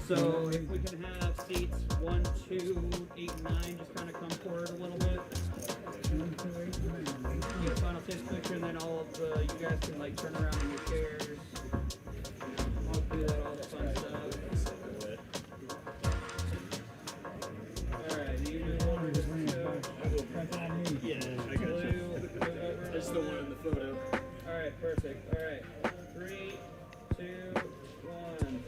So if we can have seats 1, 2, 8, 9 just kind of come forward a little bit. Get final taste picture, and then all of the you guys can like turn around in your chairs. I'll do that, all the fun stuff. All right, you move over just yeah, I got you. That's the one in the photo. All right, perfect. All right, 3, 2, 1.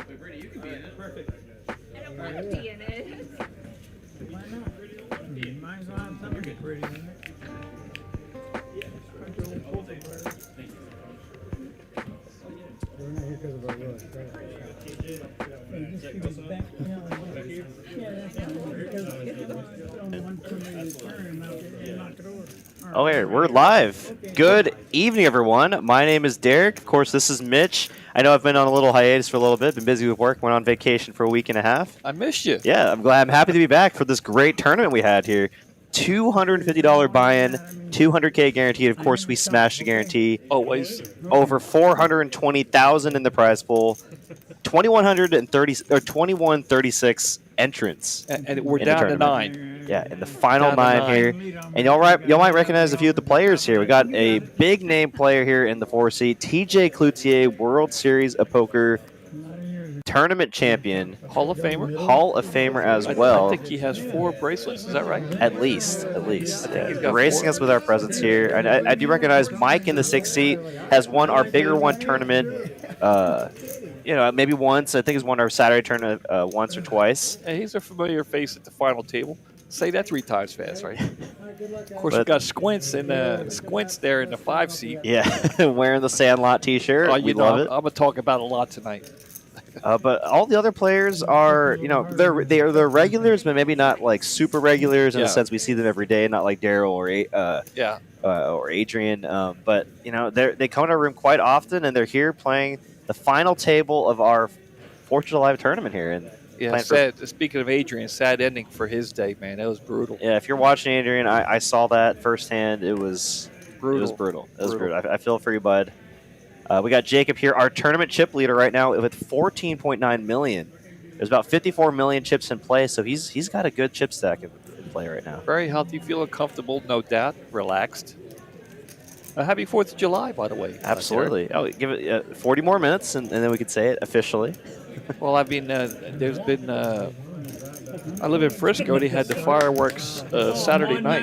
Wait, Brittany, you can be in it. Perfect. I don't want to be in it. Why not? Mine's on something pretty, isn't it? Yeah. Thank you. We're not here because of our work, right? Just keep it back, you know, yeah, that's fine. Because one permitted turn, knock it over. Oh, here, we're live. Good evening, everyone. My name is Derek. Of course, this is Mitch. I know I've been on a little hiatus for a little bit, been busy with work, went on vacation for a week and a half. I missed you. Yeah, I'm happy to be back for this great tournament we had here. $250 buy-in, $200K guaranteed. Of course, we smashed the guarantee. Always. Over $420,000 in the prize pool. 2136 entrants. And we're in the down to tournament. 9. Yeah, in the final Down to 9 here. And y'all might recognize a few of the players here. We got a big name player here in the 4-seat, TJ Cloutier, World Series of Poker tournament champion. Hall of Famer? Hall of Famer as well. I think he has 4 bracelets. Is that right? At least. he's Yeah. got Gracing 4. us with our presence here. And I do recognize Mike in the 6th seat has won our bigger one tournament. Maybe once. I think he's won our Saturday tournament once or twice. Hey, he's a familiar face at the final table. Say that 3 times fast, right? Of course, we got Squints there in the 5 seat. Yeah, wearing the Sandlot T-shirt. We love it. I'm gonna talk about it a lot tonight. But all the other players are, they're regulars, but maybe not like super regulars in the sense we see them every day. Not like Daryl or Adrian. But they come to our room quite often, and they're here playing the final table of our 4th of July tournament here. And Speaking of Adrian, sad ending for his day, man. It was brutal. Yeah, if you're watching Adrian, I saw that firsthand. It was brutal. It was brutal. I feel for you, bud. We got Jacob here, our tournament chip leader right now with 14.9 million. There's about 54 million chips in play, so he's got a good chip stack in play right now. Very healthy, feeling comfortable, no doubt, relaxed. Happy 4th of July, by the way. Absolutely. Oh, give it 40 more minutes, and then we could say it officially. Well, I mean, there's been. I live in Frisco. They had the fireworks Saturday night.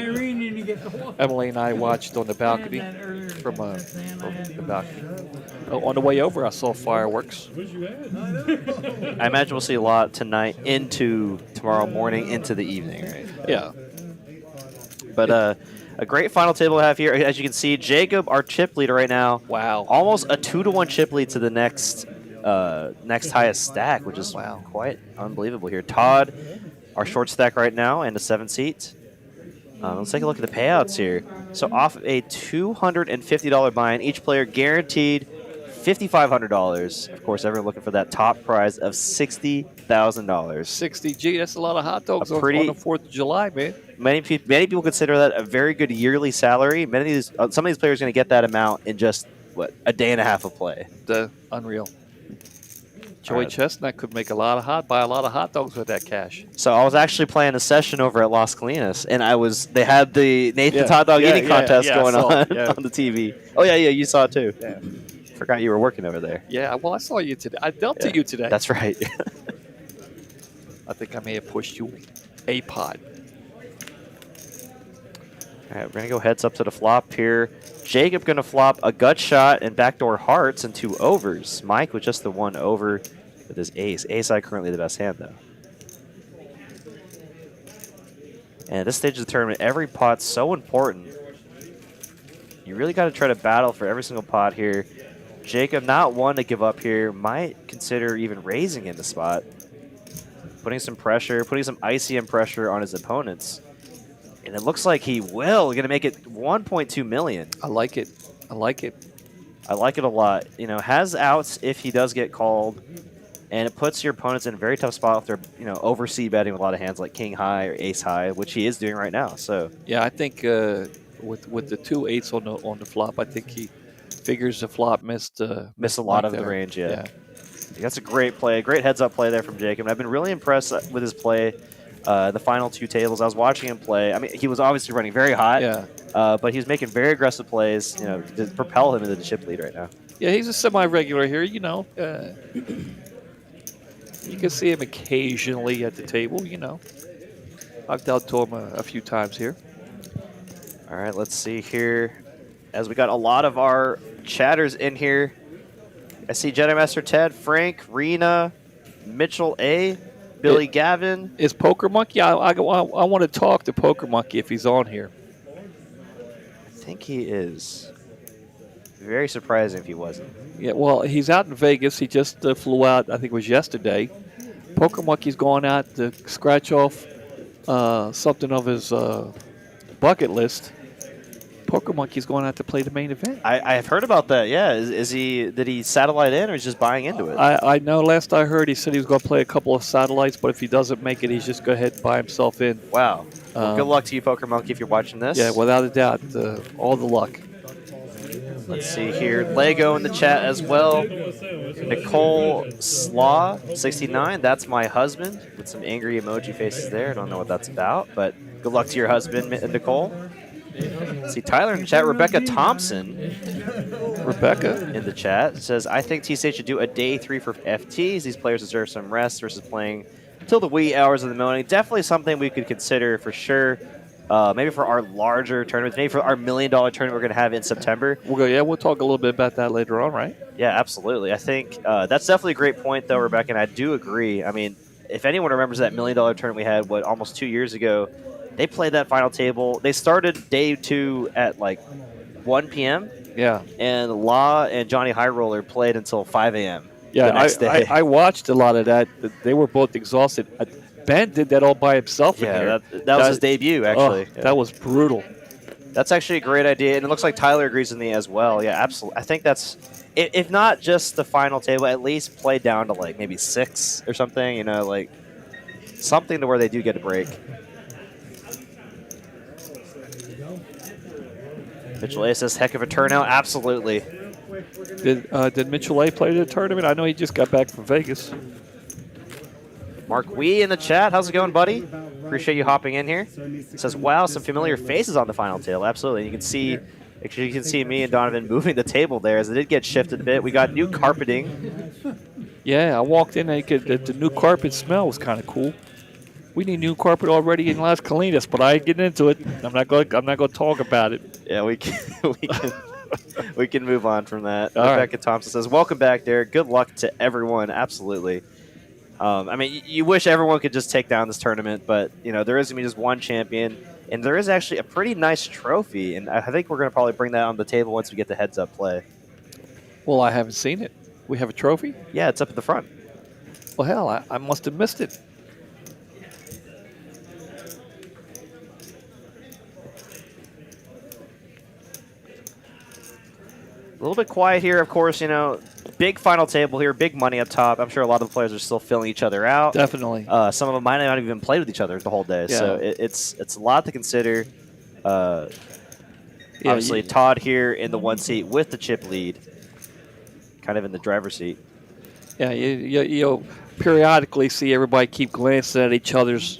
Emily and I watched on the balcony from the balcony. On the way over, I saw fireworks. I imagine we'll see a lot tonight into tomorrow morning into the evening, right? Yeah. But a great final table we have here. As you can see, Jacob, our chip leader right now. Wow. Almost a 2-to-1 chip lead to the next highest stack, which is quite unbelievable here. Todd, our short stack right now, and a 7-seat. Let's take a look at the payouts here. So off of a $250 buy-in, each player guaranteed $5,500. Of course, everyone looking for that top prize of $60,000. 60 G. That's a lot of hot dogs on the 4th of July, man. Many people consider that a very good yearly salary. Many of these, some of these players are going to get that amount in just a day and a half of play. Unreal. Joey Chestnut could make buy a lot of hot dogs with that cash. So I was actually playing a session over at Las Colinas, and they had the Nathan's hot dog eating contest going on the TV. Oh yeah, you saw it too. Yeah. Forgot you were working over there. Yeah, well, I saw you today. I dealt to you today. That's right. I think I may have pushed you a pod. All right, we're going to go heads up to the flop here. Jacob going to flop a gut shot and backdoor hearts and 2 overs. Mike with just the 1 over with his ace. Ace I currently the best hand, though. And at this stage of the tournament, every pot's so important. You really got to try to battle for every single pot here. Jacob, not one to give up here, might consider even raising in the spot. Putting some pressure, putting some ICM pressure on his opponents. And it looks like he will. Going to make it 1.2 million. I like it. I like it. I like it a lot. You know, has outs if he does get called. And it puts your opponents in a very tough spot if they're, oversea betting with a lot of hands like king high or ace high, which he is doing right now. So yeah, I think with the 2 8s on the flop, I think he figures the flop missed a lot of the range. Yeah. That's a great play, great heads up play there from Jacob. And I've been really impressed with his play. The final 2 tables, I was watching him play. I mean, he was obviously running very hot, but he was making very aggressive plays, to propel him into the chip lead right now. Yeah, he's a semi-regular here, You can see him occasionally at the table, I've dealt to him a few times here. All right, let's see here. As we got a lot of our chatters in here, I see Jedi Master Ted, Frank, Rena, Mitchell A., Billy Gavin. Is Poker Monkey? I want to talk to Poker Monkey if he's on here. I think he is. Very surprising if he wasn't. Yeah, well, he's out in Vegas. He just flew out, I think it was yesterday. Poker Monkey's going out to scratch off something of his bucket list. Poker Monkey's going out to play the main event. I've heard about that. Yeah, did he satellite in or is he just buying into it? I know. Last I heard, he said he was going to play a couple of satellites, but if he doesn't make it, he's just go ahead and buy himself in. Wow. Well, good luck to you, Poker Monkey, if you're watching this. Yeah, without a doubt, all the luck. Let's see here. Lego in the chat as well. Nicole Slaw, 69. That's my husband with some angry emoji faces there. I don't know what that's about, but good luck to your husband, Nicole. See Tyler in the chat. Rebecca Thompson. Rebecca in the chat says, I think TCH should do a day 3 for FTs. These players deserve some rest versus playing till the wee hours of the morning. Definitely something we could consider for sure. Maybe for our larger tournaments, maybe for our $1 million tournament we're going to have in September. We'll talk a little bit about that later on, right? Yeah, absolutely. I think that's definitely a great point, though, Rebecca, and I do agree. I mean, if anyone remembers that $1 million tournament we had, almost 2 years ago, they played that final table. They started day 2 at 1 p.m. Yeah. And Law and Johnny High Roller played until 5 a.m. Yeah, I watched a lot of that. They were both exhausted. Ben did that all by himself. Yeah, that was his debut, actually. Oh, that was brutal. That's actually a great idea, and it looks like Tyler agrees with me as well. Yeah, absolutely. I think that's, if not just the final table, at least play down to maybe 6 or something, something to where they do get a break. Mitchell A says, heck of a turnout. Absolutely. Did Mitchell A play the tournament? I know he just got back from Vegas. Mark Wee in the chat. How's it going, buddy? Appreciate you hopping in here. It says, wow, some familiar faces on the final table. Absolutely. You can see Actually, you can see me and Donovan moving the table there as it did get shifted a bit. We got new carpeting. Yeah, I walked in and the new carpet smell was kind of cool. We need new carpet already in Las Colinas, but I ain't getting into it. I'm not going to talk about it. Yeah, we can we can move on from that. All Rebecca right. Thompson says, "Welcome back, Derek. Good luck to everyone. Absolutely. I mean, you wish everyone could just take down this tournament, but there is gonna be just one champion, and there is actually a pretty nice trophy, and I think we're gonna probably bring that on the table once we get the heads-up play. Well, I haven't seen it. We have a trophy? Yeah, it's up at the front. Well, hell, I must have missed it. A little bit quiet here, of course. Big final table here, big money up top. I'm sure a lot of the players are still filling each other out. Definitely. Some of them might not even played with each other the whole day, Yeah. so it's a lot to consider. Obviously, Todd here in the 1 seat with the chip lead, kind of in the driver's seat. Yeah, you'll periodically see everybody keep glancing at each other's,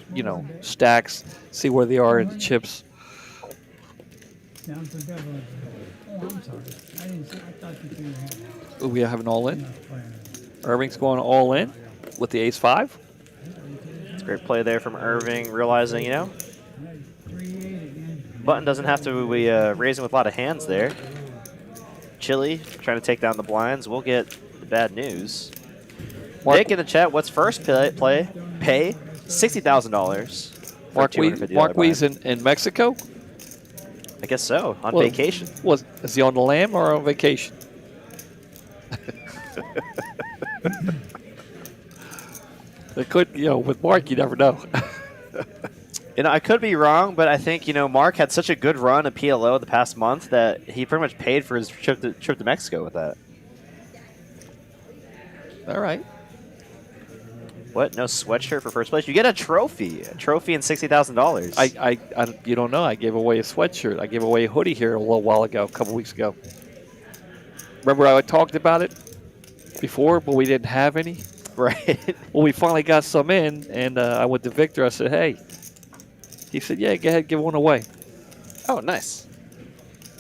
stacks, see where they are in the chips. Down for double. Oh, I'm sorry. I didn't see. I thought you two had We have an all-in. playing. Irving's going all in with the ace-5. It's a great play there from Irving, realizing, 3-8 again. Button doesn't have to be raising with a lot of hands there. Chili trying to take down the blinds. We'll get the bad news. Nick in the chat, what's first play? Pay $60,000. Marquis in Mexico? I guess so, on vacation. Is he on the lam or on vacation? It could, with Mark, you never know. I could be wrong, but I think, Mark had such a good run at PLO the past month that he pretty much paid for his trip to Mexico with that. All right. What? No sweatshirt for first place? You get a trophy. A trophy and $60,000. You don't know. I gave away a sweatshirt. I gave away a hoodie here a little while ago, a couple weeks ago. Remember I talked about it before, but we didn't have any? Right. Well, we finally got some in, and I went to Victor. I said, hey. He said, yeah, go ahead, give one away. Oh, nice.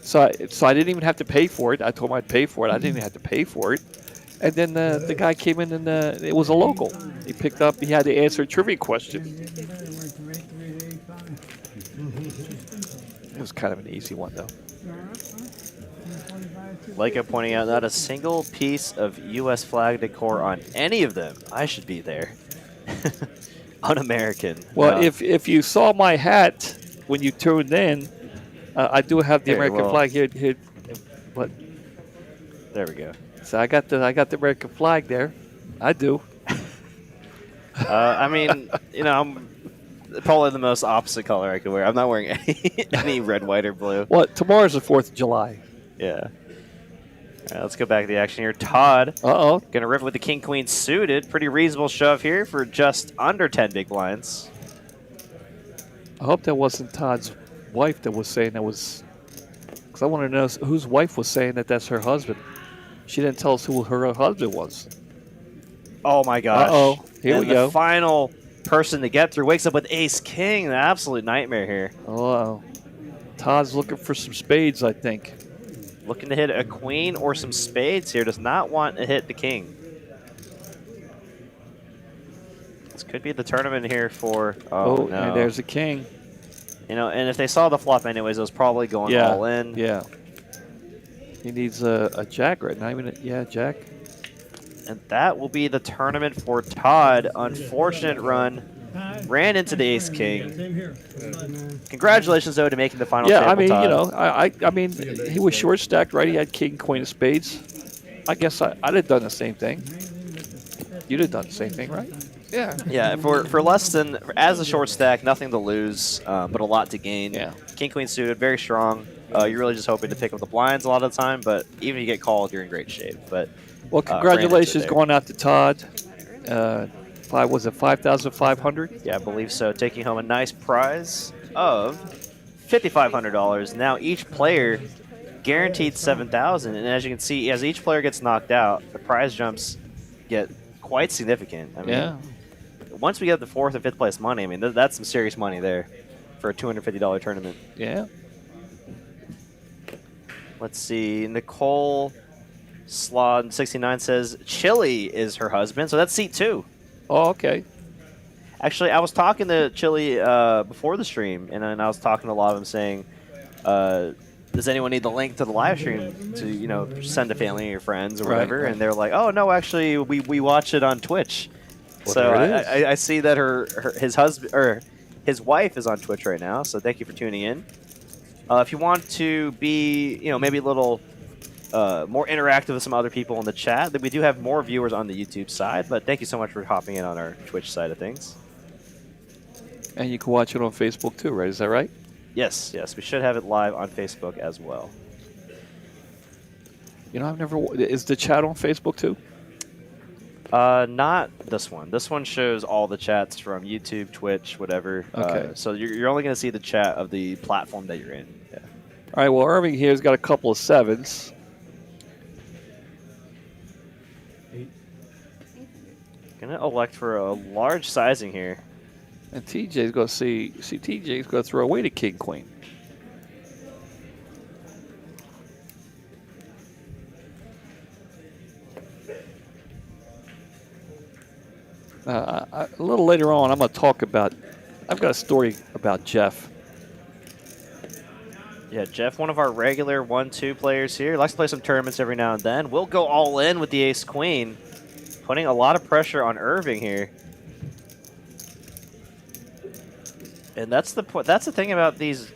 So I didn't even have to pay for it. I told him I'd pay for it. I didn't even have to pay for it. And then the guy came in, and it was a local. He picked up. He had to answer a trivia question. It was kind of an easy one, though. Leica pointing out not a single piece of U.S. flag decor on any of them. I should be there. Un-American. Well, if you saw my hat when you tuned in, I do have the American flag here. But there we go. So I got the American flag there. I do. I mean, I'm probably the most opposite color I could wear. I'm not wearing any red, white, or blue. Well, tomorrow's the 4th of July. Yeah. All right, let's go back to the action here. Todd. Uh-oh. Going to riff with the king-queen suited. Pretty reasonable shove here for just under 10 big blinds. I hope that wasn't Todd's wife that was saying that was... Because I want to know whose wife was saying that that's her husband. She didn't tell us who her husband was. Oh, my gosh. Uh-oh. Here we go. The final person to get through wakes up with ace-king. An absolute nightmare here. Uh-oh. Todd's looking for some spades, I think. Looking to hit a queen or some spades here. Does not want to hit the king. This could be the tournament here for... Oh, no. And there's a king. And if they saw the flop anyways, it was probably going all in. Yeah. He needs a jack right now. Jack. And that will be the tournament for Todd. Unfortunate run. Ran into the ace-king. Congratulations, though, to making the final table, I mean, Todd. I mean, he was short stacked, right? He had king, queen of spades. I guess I'd have done the same thing. You'd have done the same thing, right? Yeah. Yeah, for less than, as a short stack, nothing to lose, but a lot to gain. Yeah. King, queen suited, very strong. You're really just hoping to pick up the blinds a lot of the time, but even if you get called, you're in great shape. But well, congratulations going out to Todd. Was it 5,500? Yeah, I believe so. Taking home a nice prize of $5,500. Now each player guaranteed 7,000, and as you can see, as each player gets knocked out, the prize jumps get quite significant. I mean, once we get the 4th and 5th place money, I mean, that's some serious money there for a $250 tournament. Yeah. Let's see. Nicole Slod 69 says Chili is her husband, so that's seat 2. Oh, okay. Actually, I was talking to Chili before the stream, and then I was talking to a lot of them saying, does anyone need the link to the live stream to, send to family or friends or whatever? Right. And they're like, oh, no, actually, we watch it on Twitch. Well, so there it is. I see that his husband or his wife is on Twitch right now, so thank you for tuning in. If you want to be, maybe a little more interactive with some other people in the chat, that we do have more viewers on the YouTube side, but thank you so much for hopping in on our Twitch side of things. And you can watch it on Facebook too, right? Is that right? Yes, we should have it live on Facebook as well. I've never. Is the chat on Facebook too? Not this one. This one shows all the chats from YouTube, Twitch, whatever. Okay. So you're only going to see the chat of the platform that you're in. Yeah. All right. Well, Irving here's got a couple of 7s. Gonna elect for a large sizing here. And TJ's going to see TJ's going to throw away the king queen. A little later on, I'm going to talk about. I've got a story about Jeff. Yeah, Jeff, one of our regular 1-2 players here, likes to play some tournaments every now and then. We'll go all in with the ace queen, putting a lot of pressure on Irving here. And that's the thing about these,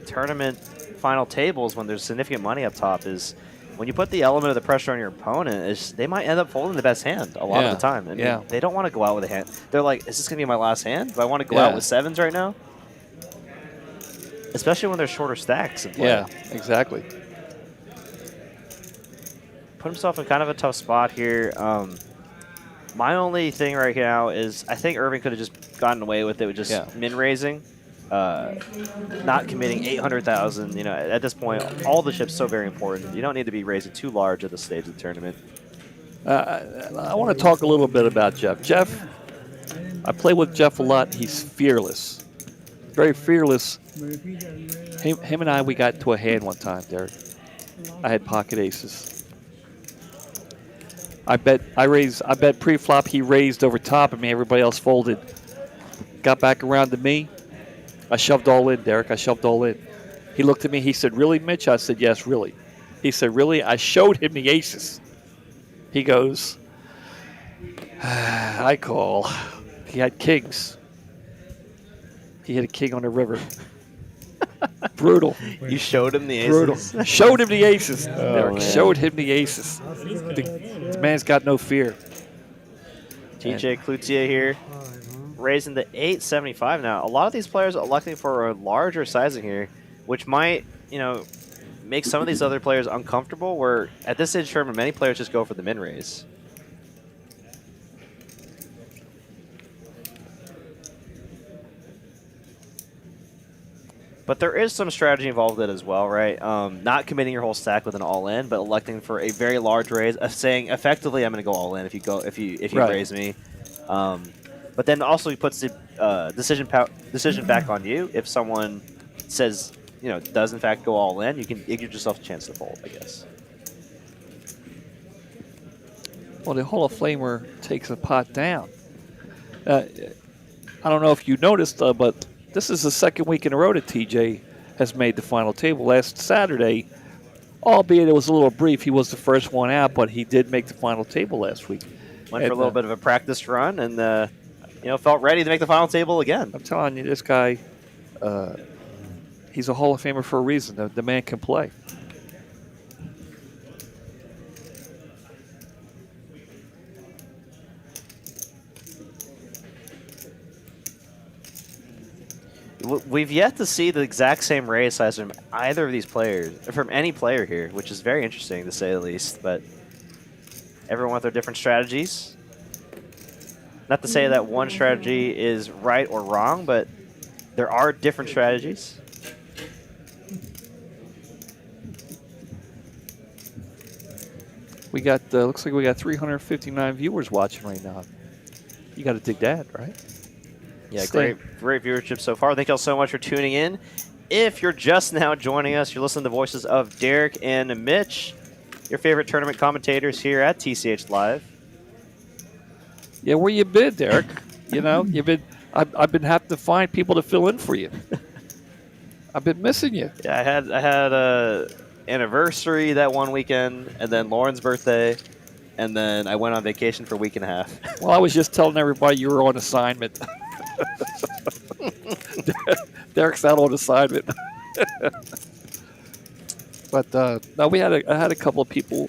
tournament final tables when there's significant money up top is when you put the element of the pressure on your opponent, they might end up folding the best hand a lot of the time. I mean, they don't want to go out with a hand. They're like, is this going to be my last hand? Do I want to go out with 7s right now? Especially when there's shorter stacks in play. Yeah, exactly. Put himself in kind of a tough spot here. My only thing right now is I think Irving could have just gotten away with it with just min-raising. Not committing 800,000. At this point, all the chips so very important. You don't need to be raising too large at this stage of the tournament. I want to talk a little bit about Jeff. Jeff, I play with Jeff a lot. He's fearless. Very fearless. Him and I, we got into a hand one time, Derek. I had pocket aces. I bet pre-flop he raised over top of me. Everybody else folded. Got back around to me. I shoved all in, Derek. I shoved all in. He looked at me. He said, really, Mitch? I said, yes, really. He said, really? I showed him the aces. He goes, I call. He had kings. He had a king on the river. Brutal. You showed him the aces? Brutal. Showed him the aces. Derek showed him the aces. The man's got no fear. TJ Cloutier here, raising to 875 now. A lot of these players are electing for a larger sizing here, which might, make some of these other players uncomfortable, where at this stage tournament, many players just go for the min-raise. But there is some strategy involved in it as well, right? Not committing your whole stack with an all-in, but electing for a very large raise, saying effectively, I'm going to go all-in if you raise me. But then also he puts the decision back on you. If someone says, does in fact go all-in, you give yourself a chance to fold, I guess. Well, the Hall of Famer takes a pot down. I don't know if you noticed, but this is the second week in a row that TJ has made the final table. Last Saturday, albeit it was a little brief, he was the first one out, but he did make the final table last week. Went for a little bit of a practice run and, felt ready to make the final table again. I'm telling you, this guy, he's a Hall of Famer for a reason. The man can play. We've yet to see the exact same raise size from either of these players, from any player here, which is very interesting to say the least. But everyone with their different strategies. Not to say that one strategy is right or wrong, but there are different strategies. We got looks like we got 359 viewers watching right now. You got to dig that, right? Yeah, great viewership so far. Thank y'all so much for tuning in. If you're just now joining us, you're listening to the voices of Derek and Mitch, your favorite tournament commentators here at TCH Live. Yeah, where you been, Derek? You've been. I've been having to find people to fill in for you. I've been missing you. Yeah, I had a anniversary that one weekend, and then Lauren's birthday, and then I went on vacation for a week and a half. Well, I was just telling everybody you were on assignment. Derek's not on assignment. But no, I had a couple of people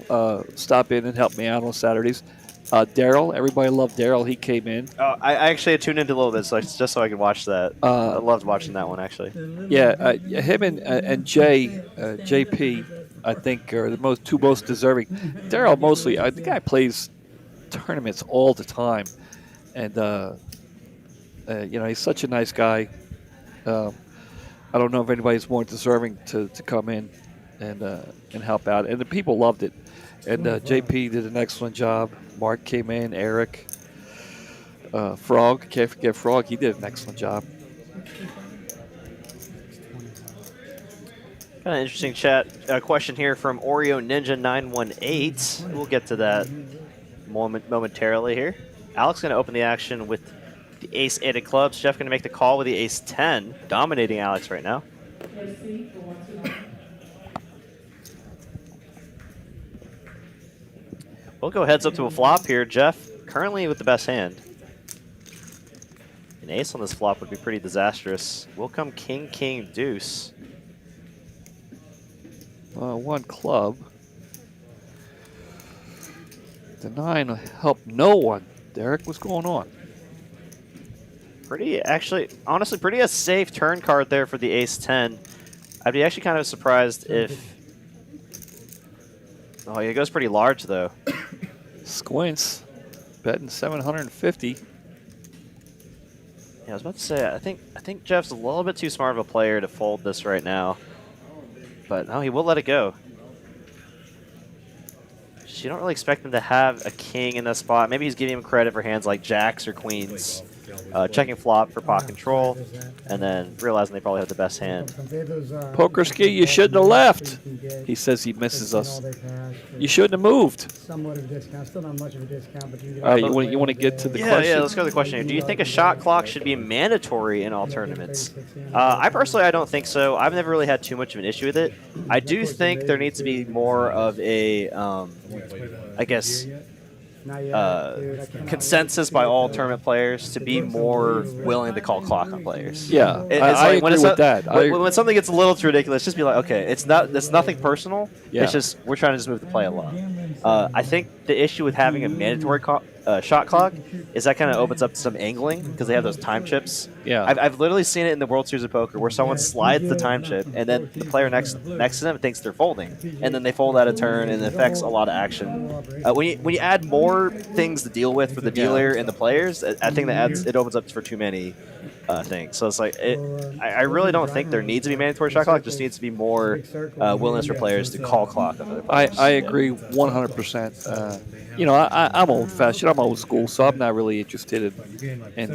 stop in and help me out on Saturdays. Daryl, everybody loved Daryl. He came in. Oh, I actually had tuned into a little bit, just so I could watch that. I loved watching that one, actually. Yeah, him and JP, I think, are the two most deserving. Daryl mostly, the guy plays tournaments all the time, and he's such a nice guy. I don't know if anybody's more deserving to come in and help out, and the people loved it. And JP did an excellent job. Mark came in, Eric, Frog, can't forget Frog. He did an excellent job. Kind of interesting chat question here from Oreo Ninja 918. We'll get to that momentarily here. Alex going to open the action with the Ace 8 of clubs. Jeff going to make the call with the Ace 10, dominating Alex right now. We'll go heads up to a flop here. Jeff currently with the best hand. An ace on this flop would be pretty disastrous. Will come king, king, deuce. One club. The 9 helped no one. Derek, what's going on? Honestly, pretty a safe turn card there for the ace 10. I'd be actually kind of surprised if... Oh, it goes pretty large, though. Squints, betting 750. Yeah, I was about to say, I think Jeff's a little bit too smart of a player to fold this right now. But no, he will let it go. You don't really expect him to have a king in that spot. Maybe he's giving him credit for hands like jacks or queens. Checking flop for pot control, and then realizing they probably have the best hand. Poker ski, you shouldn't have left. He says he misses us. You shouldn't have moved. Somewhat of a discount, still not much of a discount, but you want to get to the question? Yeah, let's go to the question here. Do you think a shot clock should be mandatory in all tournaments? I don't think so. I've never really had too much of an issue with it. I do think there needs to be more of a, consensus by all tournament players to be more willing to call clock on players. Yeah, I agree with that. When something gets a little too ridiculous, just be like, okay, it's nothing personal. Yeah. It's just we're trying to just move the play along. I think the issue with having a mandatory shot clock is that kind of opens up some angling because they have those time chips. Yeah, I've literally seen it in the World Series of Poker where someone slides the time chip and then the player next to them thinks they're folding, and then they fold out a turn and it affects a lot of action. When you add more things to deal with for the dealer and the players, I think it opens up for too many things. So it's like I really don't think there needs to be mandatory shot clock. Just needs to be more willingness for players to call clock on other players. I agree 100%. I'm old-fashioned. I'm old school, so I'm not really interested in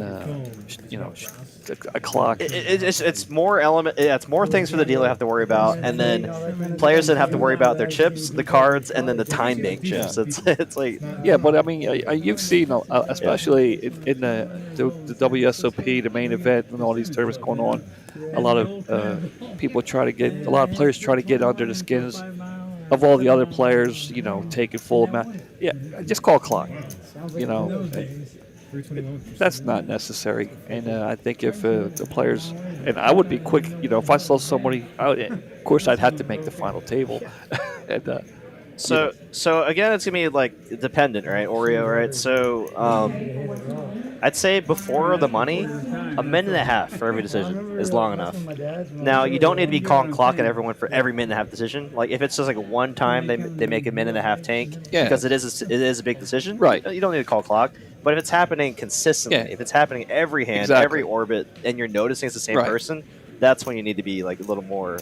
a clock. It's more it's more things for the dealer to have to worry about, and then players that have to worry about their chips, the cards, and then the time bank chips. It's like but I mean, you've seen especially in the WSOP, the main event, and all these tournaments going on. A lot of a lot of players try to get under the skins of all the other players, taking full amount. Yeah, just call clock. That's not necessary. And I think if the players, and I would be quick, if I saw somebody, of course I'd have to make the final table. And, so again, it's gonna be like dependent, right, Oreo, right? So I'd say before the money, a minute and a half for every decision is long enough. Now you don't need to be calling clock at everyone for every minute and a half decision. Like if it's just like one time they make a minute and a half tank because it is a big decision, right? You don't need to call clock. But if it's happening consistently, if it's happening every hand, every orbit, and you're noticing it's the same person, that's when you need to be like a little more.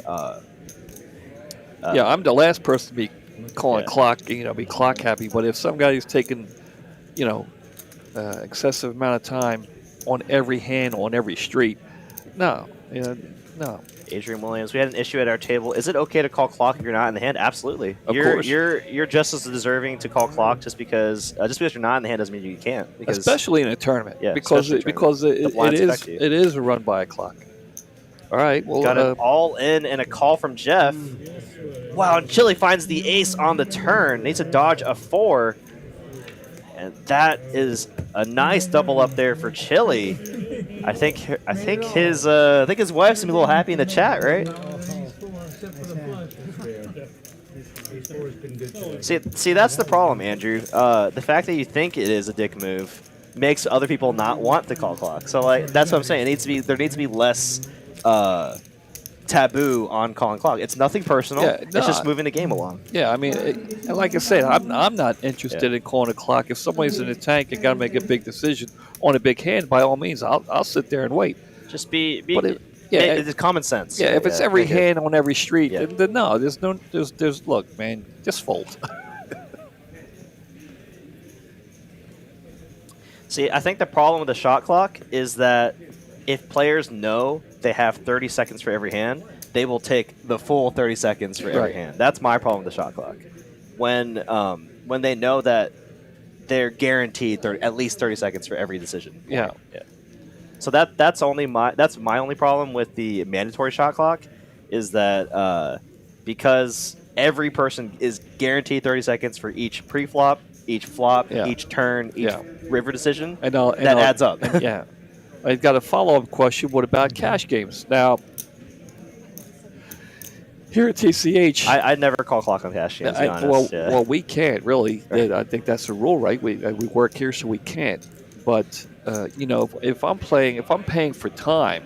I'm the last person to be calling clock, be clock happy. But if some guy's taking, excessive amount of time on every hand on every street, no, No. Adrian Williams, we had an issue at our table. Is it okay to call clock if you're not in the hand? Absolutely. Of course. You're just as deserving to call clock just because you're not in the hand doesn't mean you can't. Because, especially in a tournament. Yeah, because especially because The blinds affect you. it is a run by a clock. All right. Well, Got an all in and a call from Jeff. Wow, and Chili finds the ace on the turn. Needs to dodge a 4. And that is a nice double up there for Chili. I think his wife's gonna be a little happy in the chat, right? See, that's the problem, Andrew. The fact that you think it is a dick move makes other people not want to call clock. So like that's what I'm saying. There needs to be less taboo on calling clock. It's nothing personal. Yeah, it's just moving the game along. Yeah, I mean, and like I said, I'm not interested in calling a clock. If somebody's in the tank and got to make a big decision on a big hand, by all means, I'll sit there and wait. Just be it's common sense. Yeah, if it's every hand on every street, then no, there's look, man, just fold. See, I think the problem with the shot clock is that if players know they have 30 seconds for every hand, they will take the full 30 seconds for every hand. That's my problem with the shot clock. When they know that they're guaranteed at least 30 seconds for every decision. Yeah. So that's my only problem with the mandatory shot clock is that because every person is guaranteed 30 seconds for each pre-flop, each flop, each turn, each river decision, that adds up. Yeah. I've got a follow-up question. What about cash games? Now, here at TCH, I'd never call clock on cash games. To be honest. Well, we can't really. I think that's the rule, right? We work here, so we can't. But if I'm paying for time,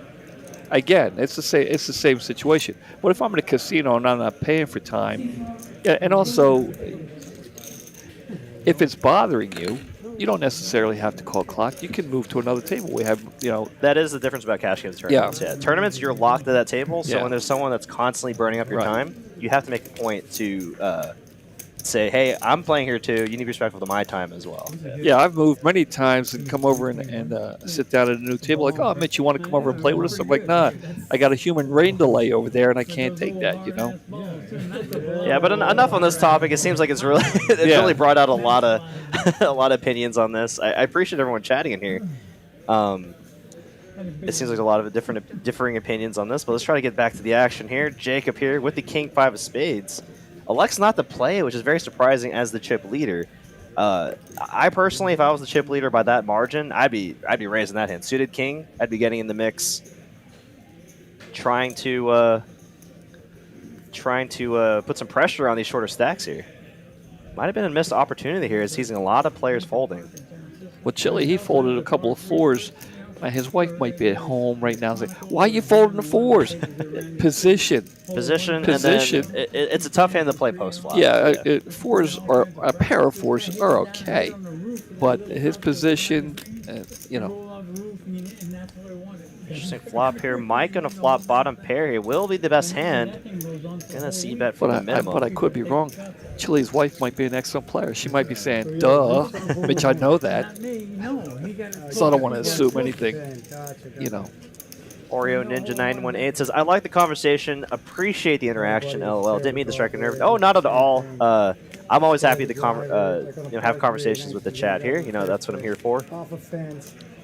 again, it's the same situation. But if I'm in a casino and I'm not paying for time, and also if it's bothering you, you don't necessarily have to call clock. You can move to another table. We have, That is the difference about cash games tournaments. Yeah. Tournaments, you're locked to that table. So when there's someone that's constantly burning up your time, you have to make a point to say, hey, I'm playing here too. You need to be respectful to my time as well. Yeah, I've moved many times and come over and sit down at a new table. Like, oh, Mitch, you want to come over and play with us? I'm like, nah, I got a human rain delay over there, and I can't take that, Yeah, but enough on this topic. It seems like it's really really brought out a lot of opinions on this. I appreciate everyone chatting in here. It seems like a lot of differing opinions on this, but let's try to get back to the action here. Jacob here with the King 5 of Spades. Elects not to play, which is very surprising as the chip leader. I personally, if I was the chip leader by that margin, I'd be raising that hand. Suited king, I'd be getting in the mix, trying to put some pressure on these shorter stacks here. Might have been a missed opportunity here, as he's seeing a lot of players folding. Well, Chili, he folded a couple of 4s. His wife might be at home right now. Like, why are you folding the 4s? Position. And then it's a tough hand to play post flop. Yeah, 4s are a pair of 4s are okay, but his position, Interesting flop here. Mike on a flop bottom pair here will be the best hand. Gonna see bet for the minimum. But I could be wrong. Chili's wife might be an excellent player. She might be saying, duh, which I know that. So I don't want to assume anything, Oreo Ninja 918 says, I like the conversation, appreciate the interaction, LOL. Didn't mean to strike a nerve. Oh, not at all. I'm always happy to have conversations with the chat here. That's what I'm here for.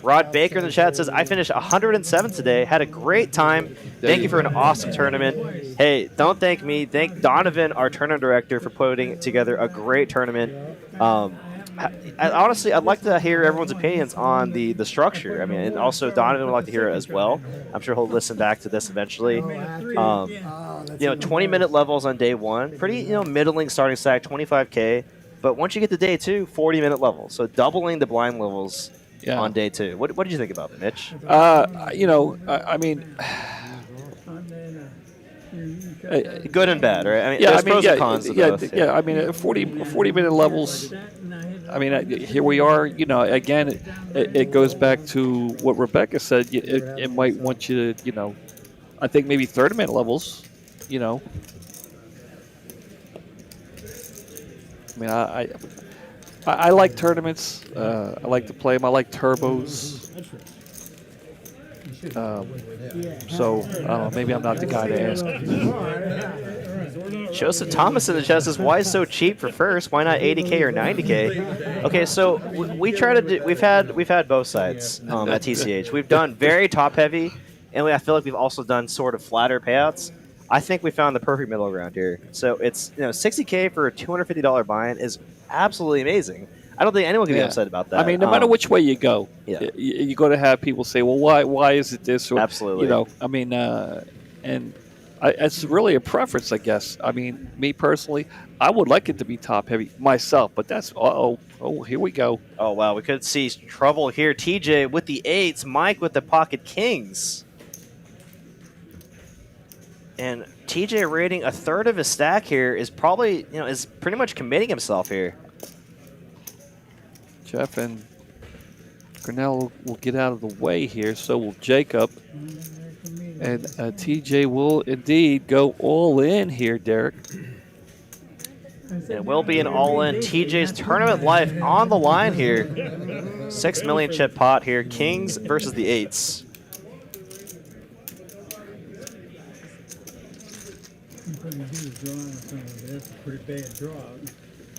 Rod Baker in the chat says, I finished 107 today. Had a great time. Thank you for an awesome tournament. Hey, don't thank me. Thank Donovan, our tournament director, for putting together a great tournament. Honestly, I'd like to hear everyone's opinions on the structure. I mean, and also Donovan would like to hear it as well. I'm sure he'll listen back to this eventually. 20-minute levels on day 1. Pretty, middling starting stack, 25K. But once you get to day 2, 40-minute levels. So doubling the blind levels on day 2. What did you think about it, Mitch? I mean, good and bad, right? I mean, there's pros and cons to both. Yeah, I mean, 40-minute levels. I mean, here we are. Again, it goes back to what Rebecca said. It might want you to, I think maybe 30-minute levels. I mean, I like tournaments. I like to play them. I like turbos. So I don't know. Maybe I'm not the guy to ask. Joseph Thomas in the chat says, "Why so cheap for first? Why not 80K or 90K?" Okay, so we try to do. We've had both sides at TCH. We've done very top heavy, and I feel like we've also done sort of flatter payouts. I think we found the perfect middle ground here. So it's 60K for a $250 buy-in is absolutely amazing. I don't think anyone can be upset about that. I mean, no matter which way you go, yeah. you're going to have people say, "Well, why is it this?" Or, absolutely. I mean, and it's really a preference, I guess. I mean, me personally, I would like it to be top heavy myself, but that's here we go. Oh wow, we could see trouble here. TJ with the 8s, Mike with the pocket kings. And TJ rating a third of his stack here is probably, is pretty much committing himself here. Jeff and Grinnell will get out of the way here, so will Jacob. And TJ will indeed go all in here, Derek. It will be an all-in. TJ's tournament life on the line here. 6 million chip pot here. Kings versus the 8s. That's a pretty bad draw.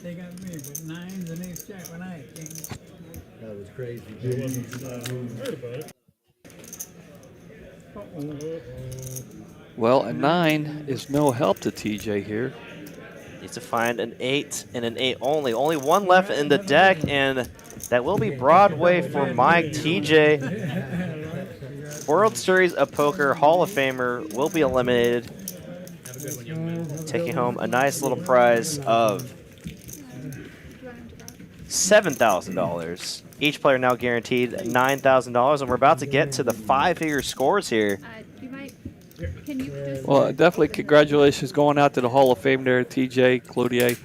They got me with 9s and ace jack when I had kings. That was crazy. Well, a 9 is no help to TJ here. Needs to find an 8 and an 8 only. Only one left in the deck, and that will be Broadway for Mike. TJ, World Series of Poker Hall of Famer, will be eliminated, taking home a nice little prize of $7,000. Each player now guaranteed $9,000, and we're about to get to the 5-figure scores here. Can you just Well, definitely congratulations going out to the Hall of Fame there, TJ Cloutier.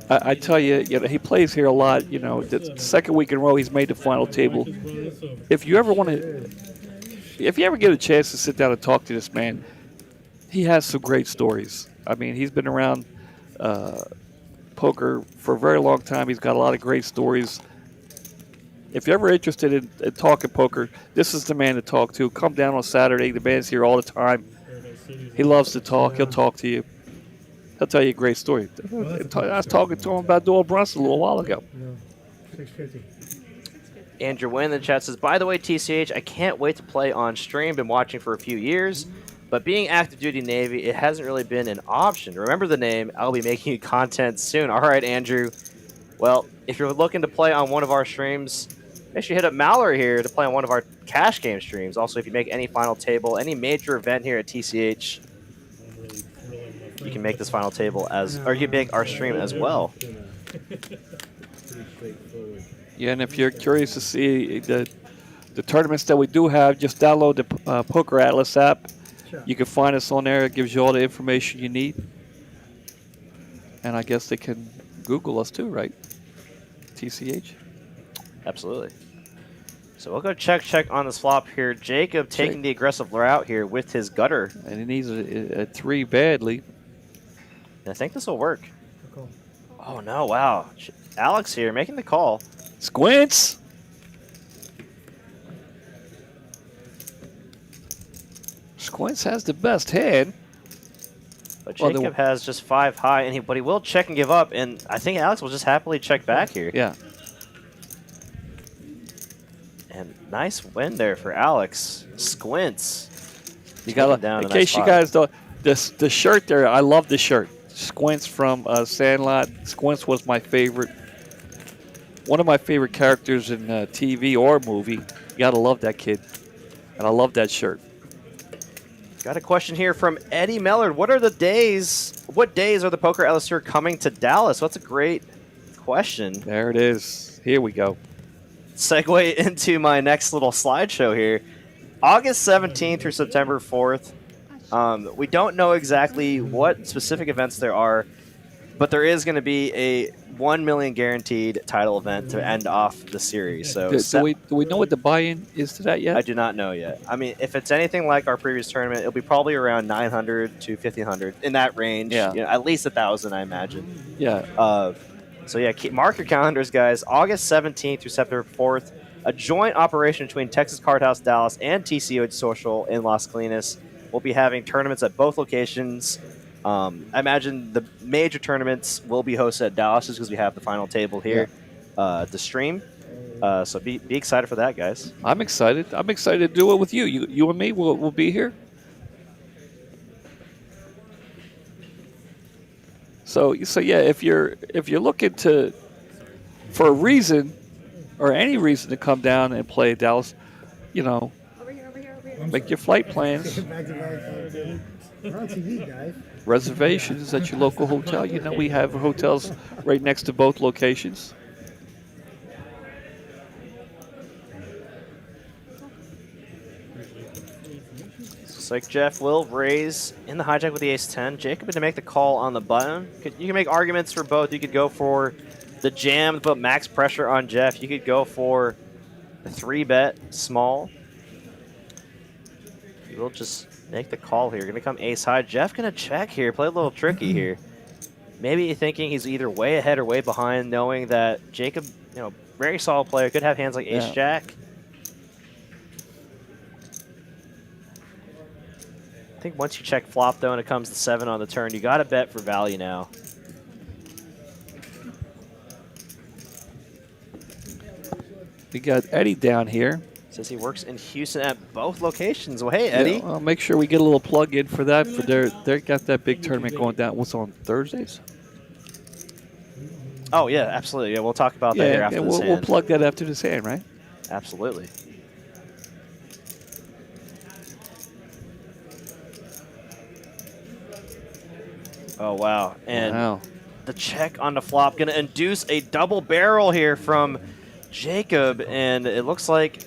I tell you, he plays here a lot. The second week in a row he's made the final table. If you ever get a chance to sit down and talk to this man, he has some great stories. I mean, he's been around poker for a very long time. He's got a lot of great stories. If you're ever interested in talking poker, this is the man to talk to. Come down on Saturday. The man's here all the time. He loves to talk. He'll talk to you. He'll tell you a great story. I was talking to him about Doyle Brunson a little while ago. 650. Andrew Wynn in the chat says, "By the way, TCH, I can't wait to play on stream. Been watching for a few years, but being active duty Navy, it hasn't really been an option. Remember the name. I'll be making you content soon." All right, Andrew. Well, if you're looking to play on one of our streams, make sure you hit up Mallory here to play on one of our cash game streams. Also, if you make any final table, any major event here at TCH, you can make this final table or you can make our stream as well. Yeah, and if you're curious to see the tournaments that we do have, just download the Poker Atlas app. You can find us on there. It gives you all the information you need. And I guess they can Google us too, right? TCH. Absolutely. So we'll go check on this flop here. Jacob taking the aggressive route here with his gutter. And he needs a 3 badly. And I think this will work. Oh, no. Wow. Alex here making the call. Squints. Squints has the best hand. But Jacob has just 5 high, but he will check and give up. And I think Alex will just happily check back here. Yeah. And nice win there for Alex. Squints. You got down in case you guys don't, the shirt there, I love the shirt. Squints from Sandlot. Squints was my favorite. One of my favorite characters in TV or movie. You gotta love that kid. And I love that shirt. Got a question here from Eddie Mellard. What days are the Poker Atlas Tour coming to Dallas? That's a great question. There it is. Here we go. Segue into my next little slideshow here. August 17th through September 4th. We don't know exactly what specific events there are, but there is going to be a 1 million guaranteed title event to end off the series. So do we know what the buy-in is to that yet? I do not know yet. I mean, if it's anything like our previous tournament, it'll be probably around 900 to 1,500 in that range. Yeah. At least 1,000, I imagine. Yeah. So yeah, mark your calendars, guys. August 17th through September 4th. a joint operation between Texas Card House Dallas and TCH Social in Las Colinas. We'll be having tournaments at both locations. I imagine the major tournaments will be hosted at Dallas just because we have the final table here to stream. So be excited for that, guys. I'm excited. I'm excited to do it with you. You and me will be here. So yeah, if you're looking for a reason or any reason to come down and play Dallas, Over here. make your flight plans. We're on TV, guys. Reservations at your local hotel. We have hotels right next to both locations. Looks like Jeff will raise in the hijack with the ace-10. Jacob to make the call on the button. You can make arguments for both. You could go for the jam, but max pressure on Jeff. You could go for the 3-bet small. We'll just make the call here. Going to come ace-high. Jeff going to check here. Play a little tricky here. Maybe you're thinking he's either way ahead or way behind, knowing that Jacob, very solid player, could have hands like ace-jack. I think once you check flop, though, and it comes to 7 on the turn, you got to bet for value now. We got Eddie down here. Says he works in Houston at both locations. Well, hey, Eddie. Yeah, I'll make sure we get a little plug in for that. They got that big tournament going down. What's on Thursdays? Oh, yeah, absolutely. Yeah, we'll talk about that here after this hand. We'll plug that after this hand, right? Absolutely. Oh, wow. And the check on the flop going to induce a double barrel here from Jacob. And it looks like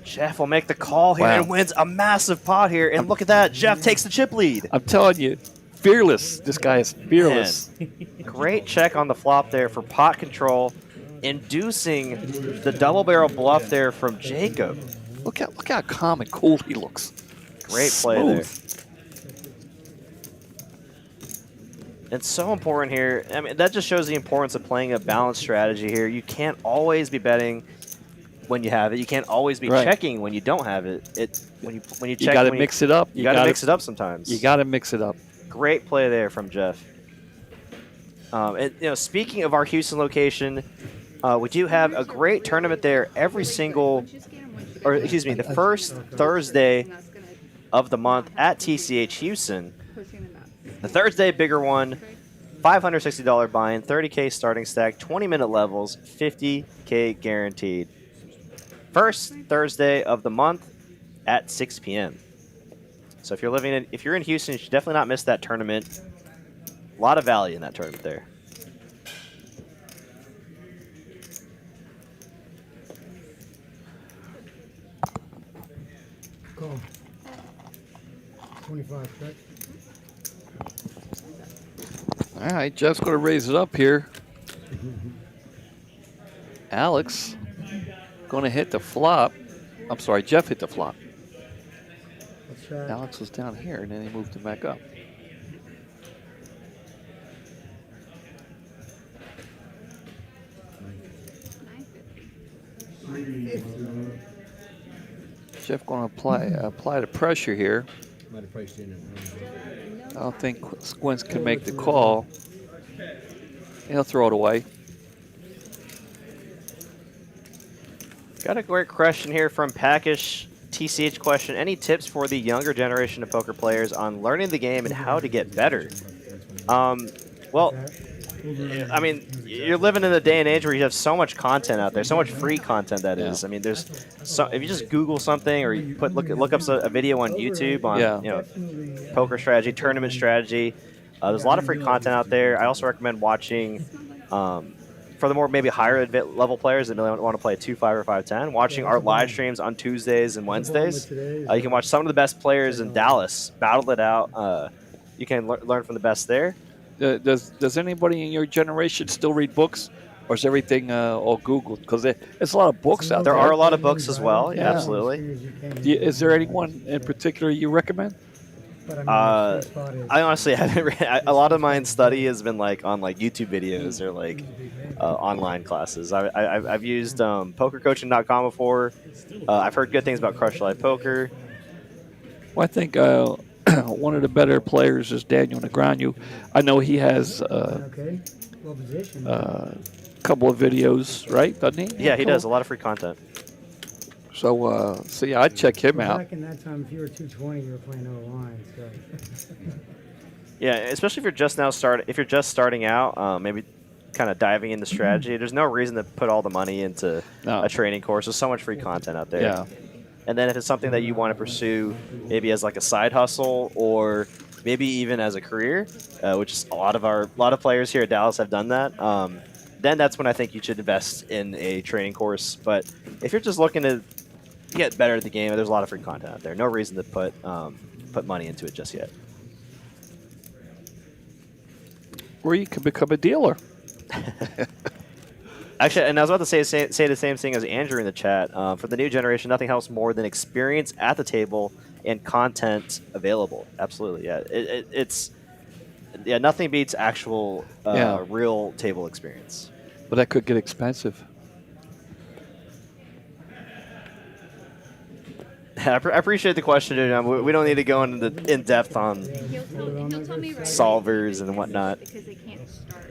Jeff will make the call here and wins a massive pot here. And look at that. Jeff takes the chip lead. I'm telling you, fearless. This guy is fearless. Great check on the flop there for pot control, inducing the double barrel bluff there from Jacob. Look how calm and cool he looks. Great play there. It's so important here. I mean, that just shows the importance of playing a balanced strategy here. You can't always be betting when you have it. You can't always be checking when you don't have it. When you check, you got to mix it up. You got to mix it up sometimes. You got to mix it up. Great play there from Jeff. Speaking of our Houston location, we do have a great tournament there every single, the first Thursday of the month at TCH Houston. The Thursday bigger one, $560 buy-in, $30K starting stack, 20-minute levels, $50K guaranteed. First Thursday of the month at 6 p.m. So if you're in Houston, you should definitely not miss that tournament. A lot of value in that tournament there. Call. 25, correct? All right, Jeff's going to raise it up here. Alex going to hit the flop. I'm sorry, Jeff hit the flop. Alex was down here, and then he moved him back up. Jeff going to apply the pressure here. I don't think Squints can make the call. He'll throw it away. Got a great question here from Packish. TCH question: any tips for the younger generation of poker players on learning the game and how to get better? Well, I mean, you're living in a day and age where you have so much content out there, so much free content that is. I mean, there's if you just Google something or you look up a video on YouTube on poker strategy, tournament strategy. There's a lot of free content out there. I also recommend watching. For the more maybe higher level players that really want to play 2-5 or 5-10, watching our live streams on Tuesdays and Wednesdays. You can watch some of the best players in Dallas battle it out. You can learn from the best there. Does anybody in your generation still read books, or is everything all Googled? Because there's a lot of books out there. There are a lot of books as well. Yeah, absolutely. Is there anyone in particular you recommend? But I mean, the spot is. I honestly haven't read. A lot of my study has been like on like YouTube videos or like online classes. I've used pokercoaching.com before. I've heard good things about Crush Live Poker. Well, I think one of the better players is Daniel Negreanu. I know he has Okay. Well positioned. a couple of videos, right? Doesn't he? Yeah, he does a lot of free content. So, yeah, I'd check him Well, out. back in that time, if you were 220, you were playing no line. So. Yeah, especially if you're just starting out, maybe kind of diving into strategy. There's no reason to put all the money into a training course. There's so much free content out there. Yeah. And then if it's something that you want to pursue, maybe as like a side hustle or maybe even as a career, which is a lot of players here at Dallas have done that. Then that's when I think you should invest in a training course. But if you're just looking to get better at the game, there's a lot of free content out there. No reason to put money into it just yet. Or you could become a dealer. Actually, and I was about to say the same thing as Andrew in the chat. For the new generation, nothing helps more than experience at the table and content available. Absolutely, yeah. It's nothing beats actual real table experience. But that could get expensive. I appreciate the question, dude. We don't need to go into in depth on He'll tell me right solvers and whatnot. because they can't start.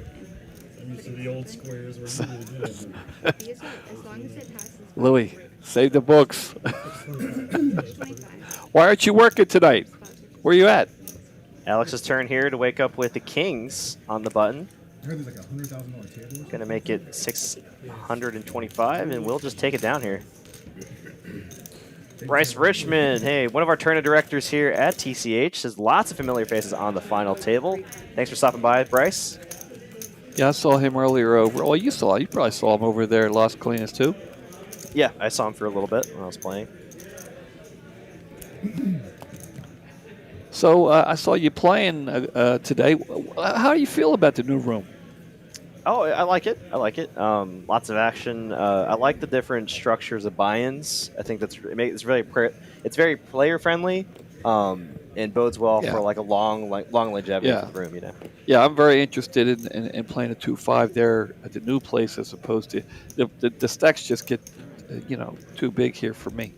I'm used to the old squares where you really did it. As long as it passes. Louis, save the books. 25. Why aren't you working tonight? Where are you at? Alex's turn here to wake up with the kings on the button. I heard there's like $100,000 table. Gonna make it 625, and we'll just take it down here. Bryce Richmond, hey, one of our tournament directors here at TCH. Says lots of familiar faces on the final table. Thanks for stopping by, Bryce. Yeah, I saw him earlier over. Oh, you probably saw him over there at Las Colinas too. Yeah, I saw him for a little bit when I was playing. So I saw you playing today. How do you feel about the new room? Oh, I like it. I like it. Lots of action. I like the different structures of buy-ins. I think it's very player friendly, and bodes well for like a long longevity of the room. You know. Yeah, I'm very interested in playing a 2-5 there at the new place as opposed to the stacks just get too big here for me.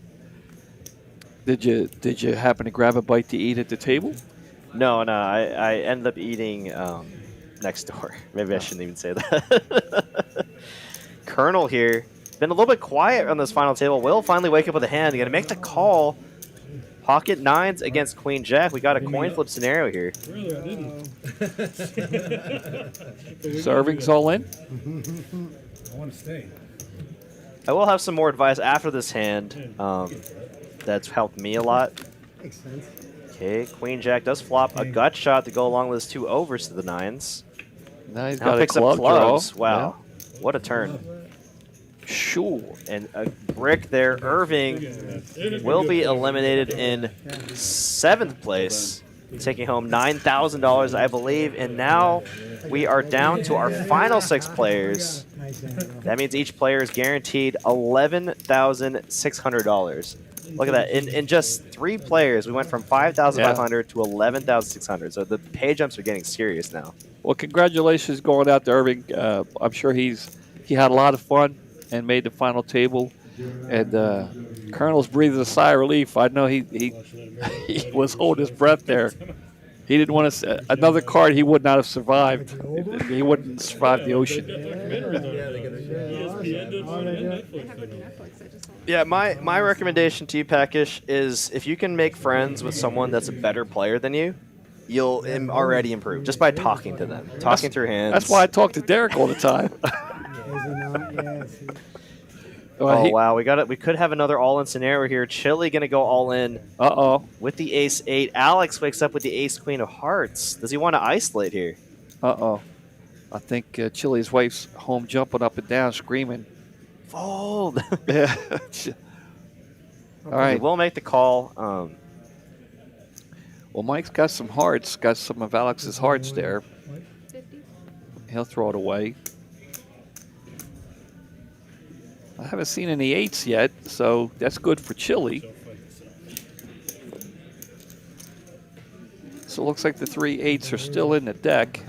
Did you happen to grab a bite to eat at the table? No. I ended up eating next door. Maybe I shouldn't even say that. Colonel here. Been a little bit quiet on this final table. Will finally wake up with a hand. You're going to make the call. Pocket nines against Queen Jack. We got a coin flip scenario here. Really, I didn't. Servings all in? I want to stay. I will have some more advice after this hand. That's helped me a lot. Makes sense. Okay, Queen Jack does flop a gut shot to go along with his two overs to the nines. Now he's Now got a picks club up clubs. draw. Wow, what a turn. Sure. And a brick there. Irving will be eliminated in 7th place, taking home $9,000, I believe. And now we are down to our final 6 players. Nice hand. That means each player is guaranteed $11,600. Look at that. In just 3 players, we went from $5,500 to $11,600. So the pay jumps are getting serious now. Well, congratulations going out to Irving. I'm sure he had a lot of fun and made the final table. And Colonel's breathing a sigh of relief. I know he was holding his breath there. He didn't want to. Another card he would not have survived. He wouldn't survive the ocean. Yeah, my recommendation to you, Peckish, is if you can make friends with someone that's a better player than you, you'll already improve just by talking to them, talking through hands. That's why I talk to Derek all the time. Is he not? Yes. Oh, wow. We could have another all-in scenario here. Chili going to go all-in. Uh-oh. With the ace-8. Alex wakes up with the ace-queen of hearts. Does he want to isolate here? Uh-oh. I think Chili's wife's home jumping up and down, screaming. Fold. Yeah. All right. We'll make the call. Well, Mike's got some hearts. Got some of Alex's hearts there. 50. He'll throw it away. I haven't seen any 8s yet, so that's good for Chili. So it looks like the 3 8s are still in the deck.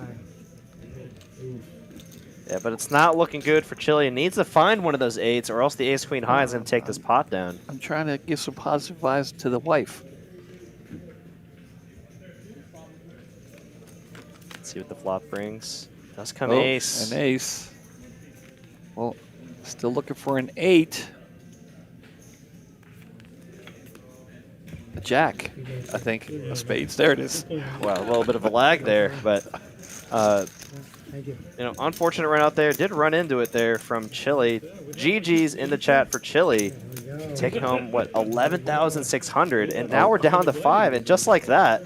Yeah, but it's not looking good for Chile. It needs to find one of those 8s, or else the ace queen high is going to take this pot down. I'm trying to give some positive vibes to the wife. Let's see what the flop brings. Does come ace. An ace. Well, still looking for an 8. A jack, I think. A spades. There it is. Well, a little bit of a lag there, but unfortunate run out there. Did run into it there from Chile. GG's in the chat for Chile, taking home 11,600, and now we're down to 5. And just like that,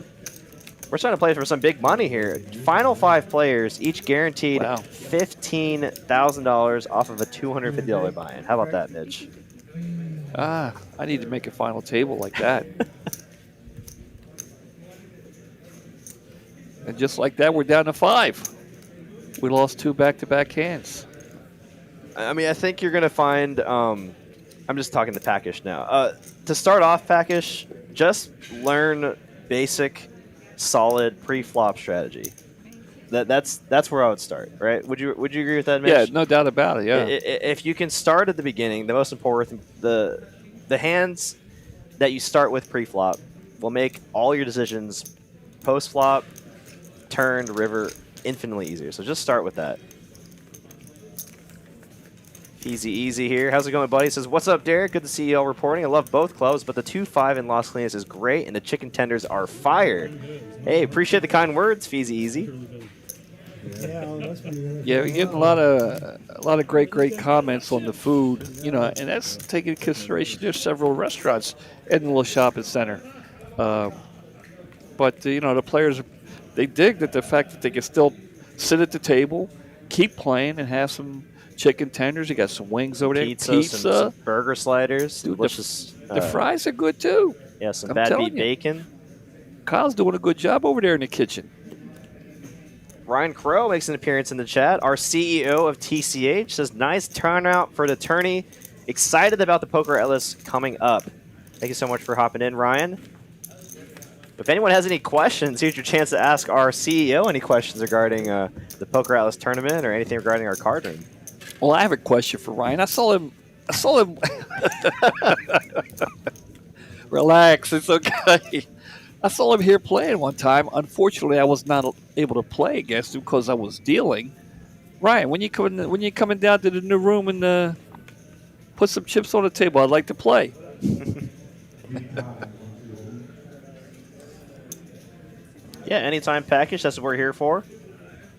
we're starting to play for some big money here. Final 5 players, each guaranteed $15,000 off of a $250 buy-in. How about that, Mitch? I need to make a final table like that. And just like that, we're down to 5. We lost 2 back-to-back hands. I mean, I think you're going to find, I'm just talking to Packish now. To start off, Packish, just learn basic, solid pre-flop strategy. That's where I would start, right? Would you agree with that, Mitch? Yeah, no doubt about it, yeah. If you can start at the beginning, the most important, the hands that you start with pre-flop will make all your decisions post-flop, turn, river, infinitely easier. So just start with that. Easy here. How's it going, buddy? He says, what's up, Derek? Good to see you all reporting. I love both clubs, but the 2-5 in Las Colinas is great, and the chicken tenders are fire. Hey, appreciate the kind words, Feezy Easy. Yeah, we're getting a lot of great comments on the food, and that's taking into consideration. There's several restaurants in the little shopping center, but the players, they dig that the fact that they can still sit at the table, keep playing, and have some chicken tenders. You got some wings over there, pizza, some burger sliders, dude, delicious. The fries are good too. Yeah, some bad beef bacon. Kyle's doing a good job over there in the kitchen. Ryan Crow makes an appearance in the chat. Our CEO of TCH says, nice turnout for the tourney. Excited about the Poker Atlas coming up. Thank you so much for hopping in, Ryan. If anyone has any questions, here's your chance to ask our CEO any questions regarding the Poker Atlas tournament or anything regarding our card room. Well, I have a question for Ryan. I saw him. Relax, it's okay. I saw him here playing one time. Unfortunately, I was not able to play against him because I was dealing. Ryan, when you coming down to the new room and put some chips on the table, I'd like to play. Yeah, anytime package. That's what we're here for.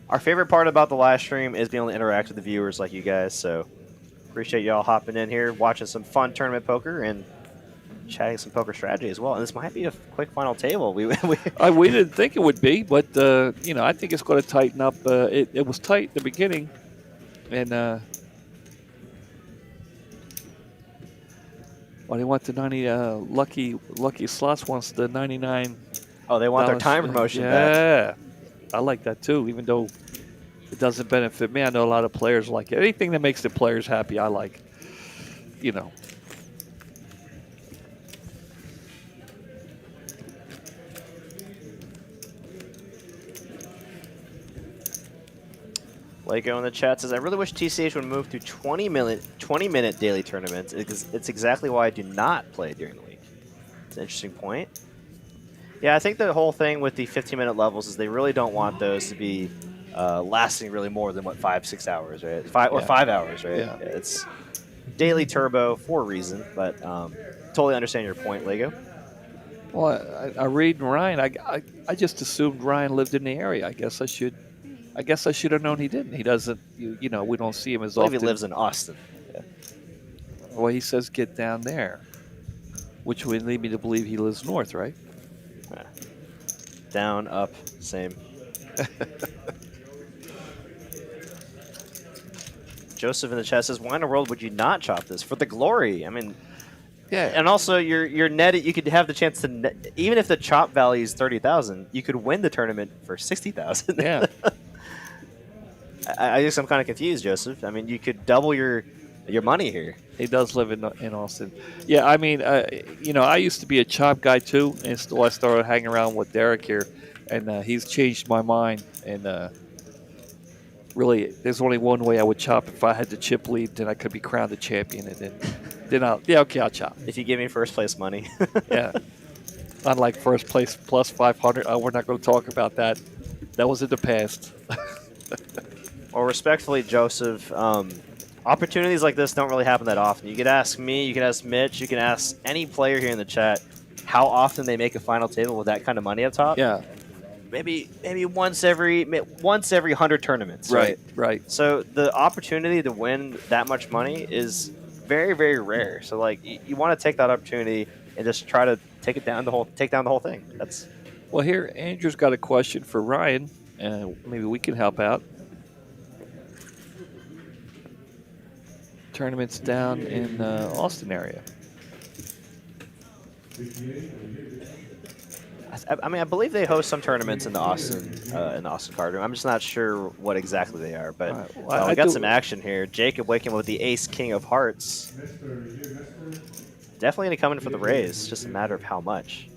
Our favorite part about the live stream is being able to interact with the viewers like you guys. So appreciate y'all hopping in here, watching some fun tournament poker, and chatting some poker strategy as well. And this might be a quick final table. We didn't think it would be, but I think it's going to tighten up. It was tight at the beginning, and they want the 90 lucky slots wants the 99. Oh, they want their time promotion back. Yeah, I like that too. Even though it doesn't benefit me, I know a lot of players like it. Anything that makes the players happy, I like. Lego in the chat says, I really wish TCH would move to 20-minute daily tournaments. It's exactly why I do not play during the week. It's an interesting point. Yeah, I think the whole thing with the 15-minute levels is they really don't want those to be lasting really more than, 5-6 hours, right? 5 hours, right? Yeah. It's daily turbo for a reason, but totally understand your point, Lego. Well, I read Ryan. I just assumed Ryan lived in the area. I guess I should have known he didn't. He doesn't. We don't see him as often. I believe he lives in Austin. Yeah. Well, he says get down there, which would lead me to believe he lives north, right? Down, up, same. Joseph in the chat says, why in the world would you not chop this? For the glory. I mean, yeah. And also, you're netted. You could have the chance to even if the chop value is 30,000, you could win the tournament for 60,000. Yeah. I guess I'm kind of confused, Joseph. I mean, you could double your money here. He does live in Austin. Yeah, I mean, I used to be a chop guy too, and I started hanging around with Derek here. and he's changed my mind. And really, there's only one way I would chop. If I had the chip lead, then I could be crowned the champion, and then I'll chop. If you give me first place money. Yeah. Unlike first place plus 500, we're not going to talk about that. That was in the past. Well, respectfully, Joseph, opportunities like this don't really happen that often. You could ask me, you could ask Mitch, you can ask any player here in the chat how often they make a final table with that kind of money up top. Yeah. Maybe once every 100 tournaments. Right. So the opportunity to win that much money is very, very rare. So like you want to take that opportunity and just try to take down the whole thing. That's well. Here, Andrew's got a question for Ryan, and maybe we can help out. Tournaments down in Austin area. I mean, I believe they host some tournaments in the Austin card room. I'm just not sure what exactly they are, but we got some action here. Jacob waking with the Ace King of Hearts. Definitely going to come in for the raise. It's just a matter of how much.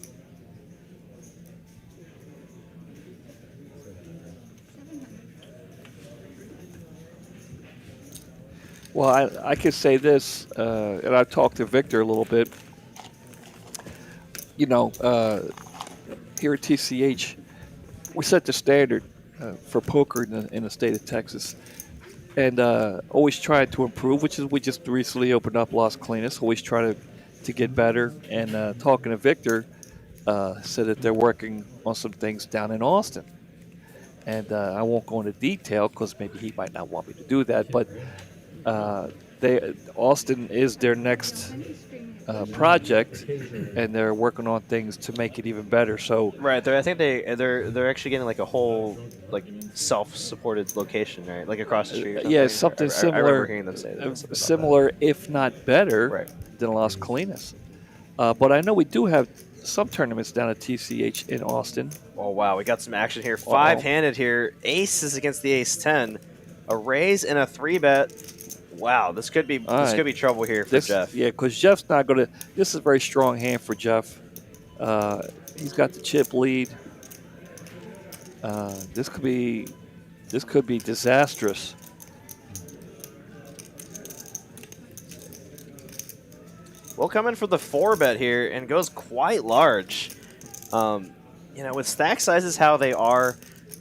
Well, I could say this, and I've talked to Victor a little bit. You know, here at TCH, we set the standard for poker in the state of Texas, and always trying to improve. Which is we just recently opened up Las Colinas. Always try to get better. And talking to Victor, said that they're working on some things down in Austin, and I won't go into detail because maybe he might not want me to do that, but. Austin is their next project, and they're working on things to make it even better. So right, I think they're actually getting like a whole like self-supported location, right? Like across the street. Or something. Yeah, something similar. I remember hearing them say that. Similar, if not better, than Las Colinas. But I know we do have some tournaments down at TCH in Austin. Oh wow, we got some action here. Five-handed here. Aces against the Ace 10. A raise and a 3-bet. Wow, this could be trouble here for Jeff. Yeah, because Jeff's not going to. This is a very strong hand for Jeff. He's got the chip lead. This could be disastrous. Well, coming for the 4-bet here and goes quite large. You know, with stack sizes how they are,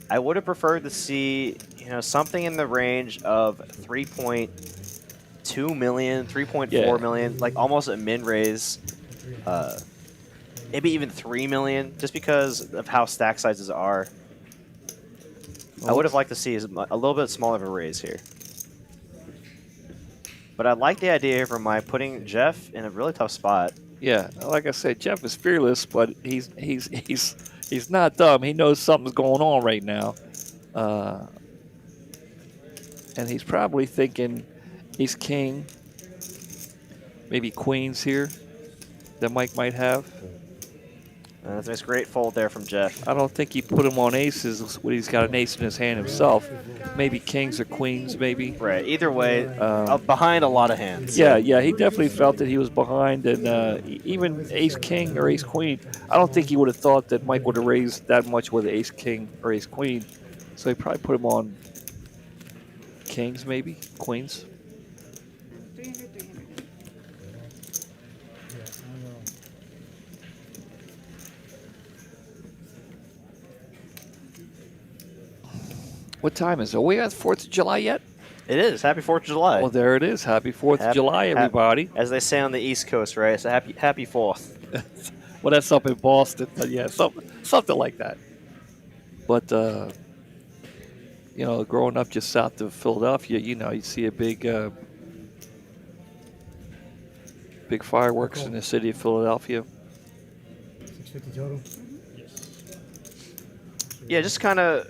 I would have preferred to see something in the range of 3.2 million, 3.4 million, like almost a min raise, maybe even 3 million, just because of how stack sizes are. I would have liked to see a little bit smaller of a raise here. But I like the idea here from Mike putting Jeff in a really tough spot. Yeah, like I said, Jeff is fearless, but he's not dumb. He knows something's going on right now. And he's probably thinking he's king, maybe queens here that Mike might have. That's a nice great fold there from Jeff. I don't think he put him on aces when he's got an ace in his hand himself. Maybe kings or queens, maybe. Right, either way, behind a lot of hands. Yeah, he definitely felt that he was behind. And even ace-king or ace-queen, I don't think he would have thought that Mike would have raised that much with ace-king or ace-queen. So he probably put him on kings, maybe, queens. 300. What time is it? Are we at 4th of July yet? It is. Happy 4th of July. Well, there it is. Happy 4th of July, everybody. As they say on the East Coast, right? So happy 4th. Well, that's up in Boston. But yeah, something like that. But, growing up just south of Philadelphia, you see a big fireworks in the city of Philadelphia. 650 total? Yeah, just kind of,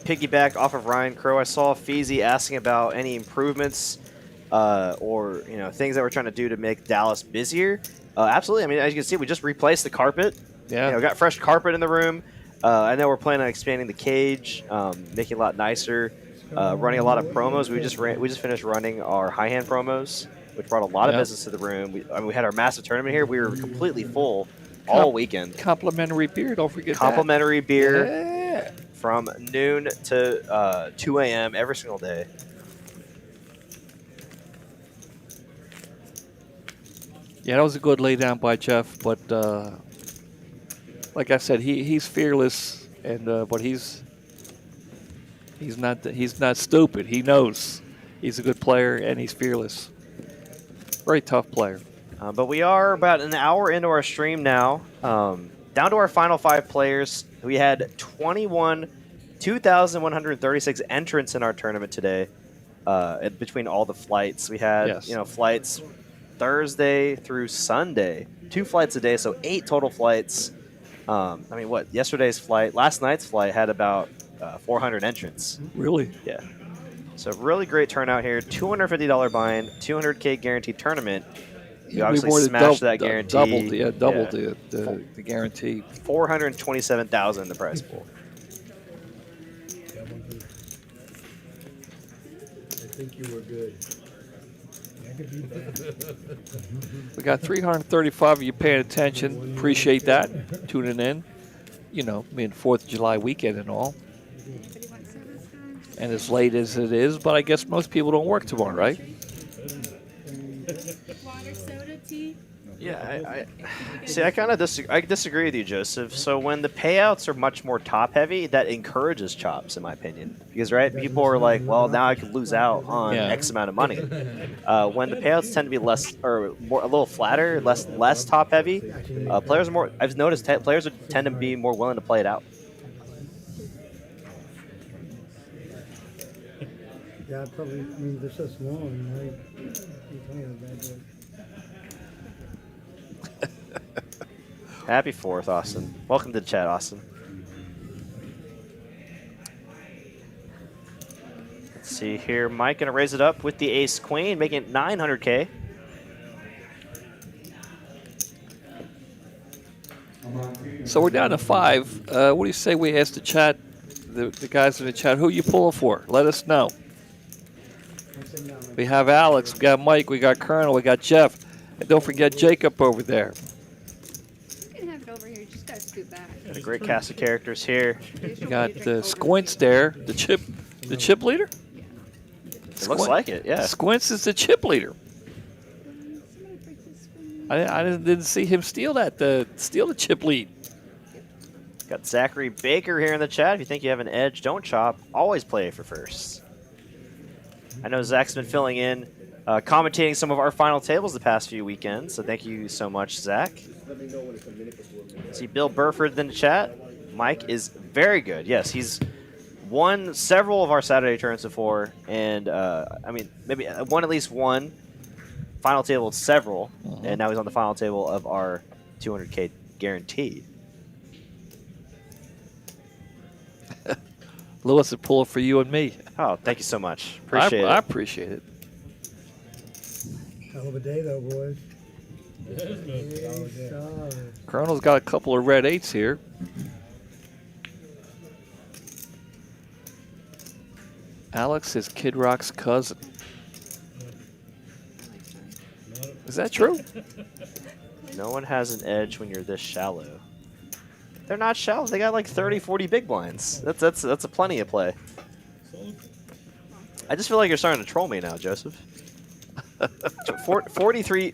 piggyback off of Ryan Crow. I saw Feezy asking about any improvements or things that we're trying to do to make Dallas busier. Absolutely. I mean, as you can see, we just replaced the carpet. Yeah. We got fresh carpet in the room. I know we're planning on expanding the cage, making it a lot nicer, running a lot of promos. We just finished running our high hand promos, which brought a lot of business to the room. We had our massive tournament here. We were completely full. all weekend. Complimentary beer. Don't forget Complimentary beer Yeah. from noon to 2 a.m. every single day. Yeah, that was a good lay down by Jeff, but like I said, he's fearless, and but he's not stupid. He knows he's a good player, and he's fearless. Very tough player. But we are about an hour into our stream now. Down to our final 5 players. We had 2,136 entrants in our tournament today. Between all the flights, we had flights Thursday through Sunday, 2 flights a day, so 8 total flights. I mean, last night's flight had about 400 entrants. Really? Yeah. So really great turnout here. $250 buy-in, 200K guaranteed tournament. You obviously smashed that guarantee. Doubled the guarantee. 427,000 the prize pool. I think you were good. We got 335 of you paying attention. Appreciate that. Tuning in. You know, being 4th of July weekend and all. Anybody want sodas, guys? And as late as it is, but I guess most people don't work tomorrow, right? Water, soda, tea? Yeah, I kind of disagree with you, Joseph. So when the payouts are much more top heavy, that encourages chops, in my opinion. Because people are like, well, now I could lose out on X amount of money. When the payouts tend to be less or more a little flatter, less top heavy, players are more. I've noticed players tend to be more willing to play it out. Yeah, probably. I mean, they're so small, and you playing a bad boy. Happy 4th, Austin. Welcome to the chat, Austin. Let's see here. Mike going to raise it up with the ace-queen, making it 900K. So we're down to 5. What do you say we ask the chat, the guys in the chat, who you pulling for? Let us know. We have Alex, we got Mike, we got Colonel, we got Jeff. And don't forget Jacob over there. You can have it over here. Just gotta scoot back. Got a great cast of characters here. You got Squints there, the chip leader? It looks like it, yeah. Squints is the chip leader. I didn't see him steal the chip lead. Got Zachary Baker here in the chat. If you think you have an edge, don't chop. Always play for first. I know Zach's been filling in, commentating some of our final tables the past few weekends, so thank you so much, Zach. See Bill Burford in the chat. Mike is very good. Yes, he's won several of our Saturday tournaments before, and I mean, maybe won at least one. Final table of several, and now he's on the final table of our 200K guaranteed. Lewis would pull it for you and me. Oh, thank you so much. Appreciate it. I appreciate it. Hell of a day, though, boys. Colonel's got a couple of red 8s here. Alex is Kid Rock's cousin. Is that true? No one has an edge when you're this shallow. They're not shallow. They got like 30, 40 big blinds. That's a plenty of play. I just feel like you're starting to troll me now, Joseph. 43,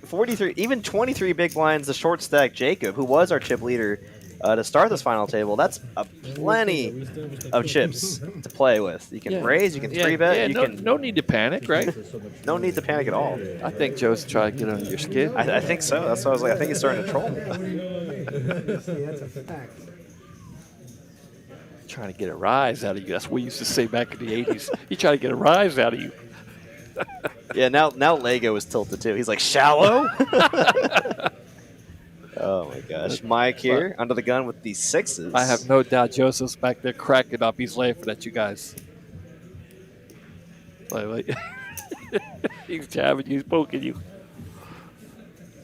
even 23 big blinds, the short stack Jacob, who was our chip leader to start this final table. That's plenty of chips to play with. You can raise, you can 3-bet. No need to panic, right? No need to panic at all. I think Joe's trying to get under your skin. I think so. That's why I was like, I think he's starting to troll me. That's a fact. Trying to get a rise out of you. That's what we used to say back in the 80s. He tried to get a rise out of you. Yeah, now Lego is tilted too. He's like, shallow? Oh my gosh. Mike here, under the gun with the 6s. I have no doubt Joseph's back there cracking up. He's laughing at you guys. He's jabbing you, he's poking you.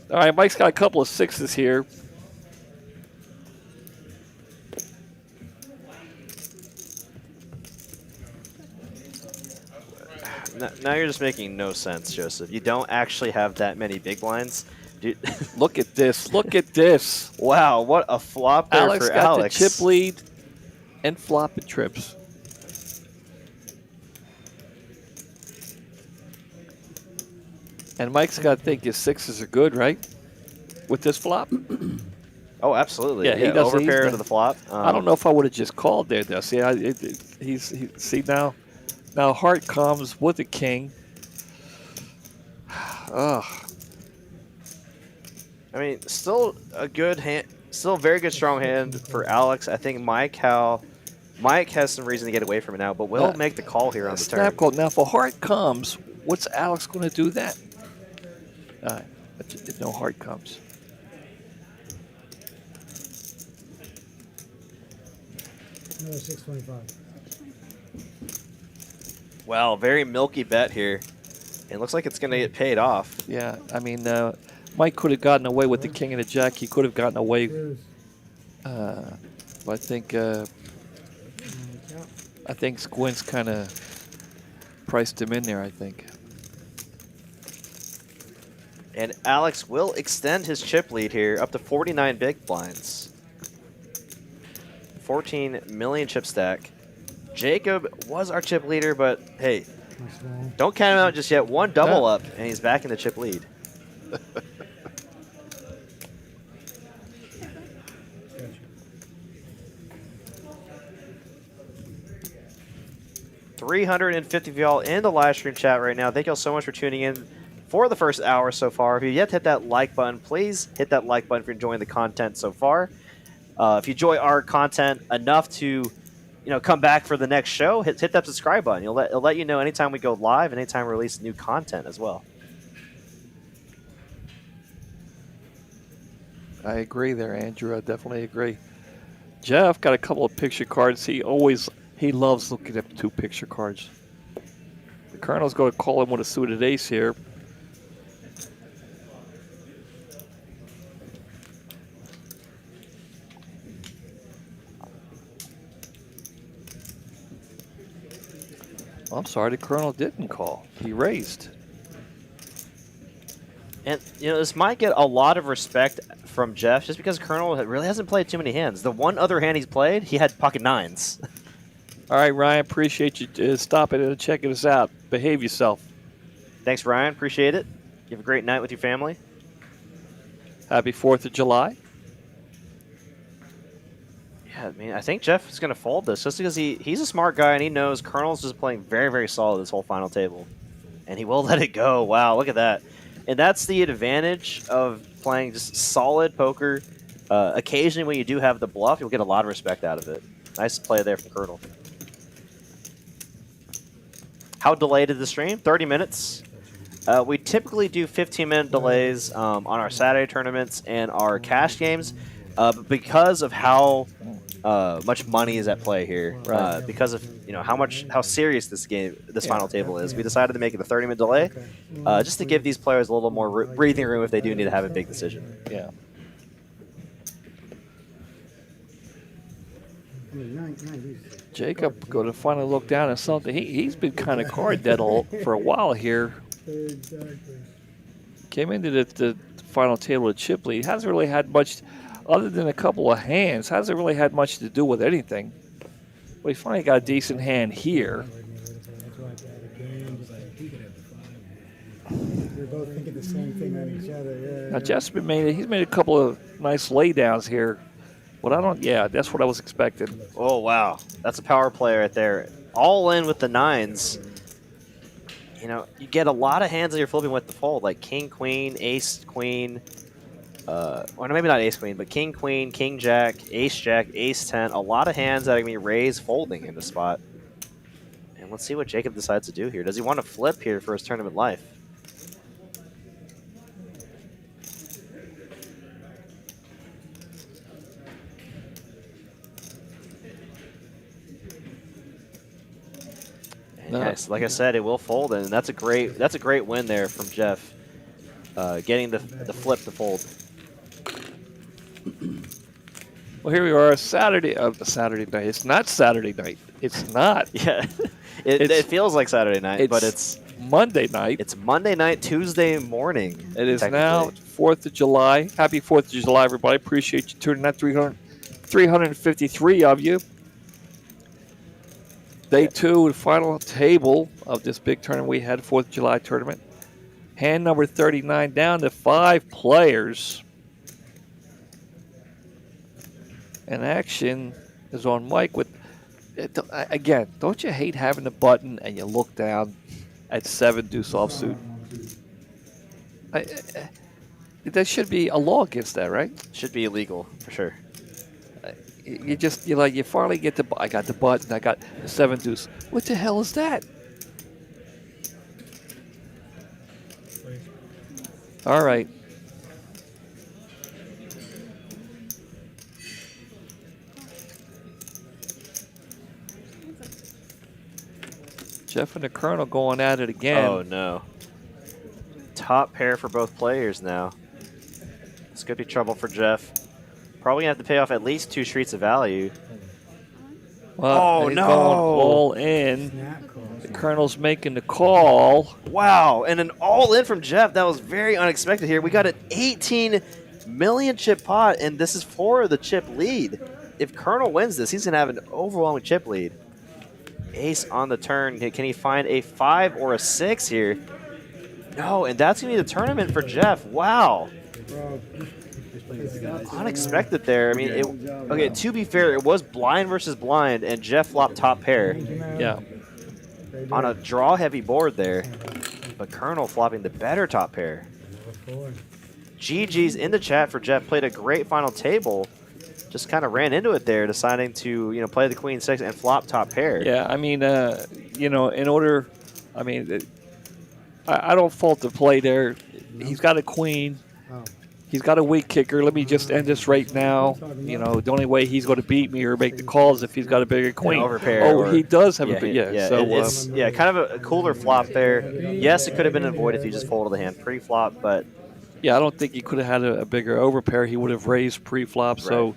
All right, Mike's got a couple of 6s here. Now you're just making no sense, Joseph. You don't actually have that many big blinds. Dude. Look at this. Look at this. Wow, what a flop there Alex for got Alex. the chip lead and flopping trips. And Mike's got to think his sixes are good, right? With this flop? Oh, absolutely. Yeah, he doesn't. Overpair to the flop. I don't know if I would have just called there, though. See, see now heart comes with the king. Ugh. I mean, still a good hand, still a very good strong hand for Alex. I think Mike has some reason to get away from it now, but will make the call here on the turn. Snap call. Now, if a heart comes, what's Alex going to do then? If no heart comes. Another 625. Wow, very milky bet here. It looks like it's going to get paid off. Yeah, I mean, Mike could have gotten away with the king and the jack. He could have gotten away. But I think Squint's kind of priced him in there, I think. And Alex will extend his chip lead here up to 49 big blinds. 14 million chip stack. Jacob was our chip leader, but hey, don't count him out just yet. One double up, and he's back in the chip lead. $350 of y'all in the live stream chat right now. Thank y'all so much for tuning in for the first hour so far. If you've yet to hit that like button, please hit that like button if you're enjoying the content so far. If you enjoy our content enough to, come back for the next show, hit that subscribe button. It'll let you know anytime we go live and anytime we release new content as well. I agree there, Andrew. I definitely agree. Jeff got a couple of picture cards. He loves looking at 2 picture cards. The Colonel's going to call him with a suited ace here. I'm sorry, the Colonel didn't call. He raised. And, this might get a lot of respect from Jeff just because Colonel really hasn't played too many hands. The one other hand he's played, he had pocket nines. All right, Ryan, appreciate you stopping and checking us out. Behave yourself. Thanks, Ryan. Appreciate it. You have a great night with your family. Happy 4th of July. Yeah, I mean, I think Jeff is going to fold this just because he's a smart guy and he knows Colonel's just playing very, very solid this whole final table. And he will let it go. Wow, look at that. And that's the advantage of playing just solid poker. Occasionally when you do have the bluff, you'll get a lot of respect out of it. Nice play there from Colonel. How delayed is the stream? 30 minutes. We typically do 15-minute delays on our Saturday tournaments and our cash games. But because of how much money is at play here, because of how serious this final table is, we decided to make it a 30-minute delay, just to give these players a little more breathing room if they do need to have a big decision. Yeah. Jacob go to finally look down at something. He's been kind of card dead for a while here. Came into the final table of chip lead. Hasn't really had much, other than a couple of hands, hasn't really had much to do with anything. But he finally got a decent hand here. We're both thinking the same thing on each other. Now Jeff's he's made a couple of nice laydowns here. But that's what I was expecting. Oh, wow. That's a power play right there. All in with the nines. You get a lot of hands that you're flipping with the fold, like king, queen, ace, queen. Or maybe not ace, queen, but king, queen, king, jack, ace, jack, ace, 10. A lot of hands that are going to be raised folding in the spot. And let's see what Jacob decides to do here. Does he want to flip here for his tournament life? Nice. Like I said, it will fold, and that's a great win there from Jeff, getting the flip to fold. Well, here we are, Saturday night. It's not Saturday night. It's not. Yeah, it feels like Saturday night, but it's Monday night. It's Monday night, Tuesday morning. It is now 4th of July. Happy 4th of July, everybody. Appreciate you tuning in. 353 of you. Day 2, the final table of this big tournament we had, 4th of July tournament. Hand number 39 down to 5 players. And action is on Mike with, again, don't you hate having the button and you look down at 7 deuce offsuit? There should be a law against that, right? Should be illegal, for sure. You finally get I got the button, I got the 7 deuce. What the hell is that? All right. Jeff and the Colonel going at it again. Oh, no. Top pair for both players now. This could be trouble for Jeff. Probably going to have to pay off at least 2 streets of value. Well, he's going all in. The Colonel's making the call. Wow, and an all-in from Jeff. That was very unexpected here. We got an 18 million chip pot, and this is for the chip lead. If Colonel wins this, he's going to have an overwhelming chip lead. Ace on the turn. Can he find a 5 or a 6 here? No, and that's going to be the tournament for Jeff. Wow. Unexpected there. I mean, okay, to be fair, it was blind versus blind, and Jeff flopped top pair. Yeah. On a draw-heavy board there. But Colonel flopping the better top pair. GG's in the chat for Jeff. Played a great final table. Just kind of ran into it there, deciding to play the queen 6 and flop top pair. Yeah, I mean, in order, I mean, I don't fault the play there. He's got a queen. He's got a weak kicker. Let me just end this right now. The only way he's going to beat me or make the calls if he's got a bigger queen. He does have a big, So it's kind of a cooler flop there. Yes, it could have been avoided if he just folded the hand pre-flop, but yeah, I don't think he could have had a bigger overpair. He would have raised pre-flop. Right. So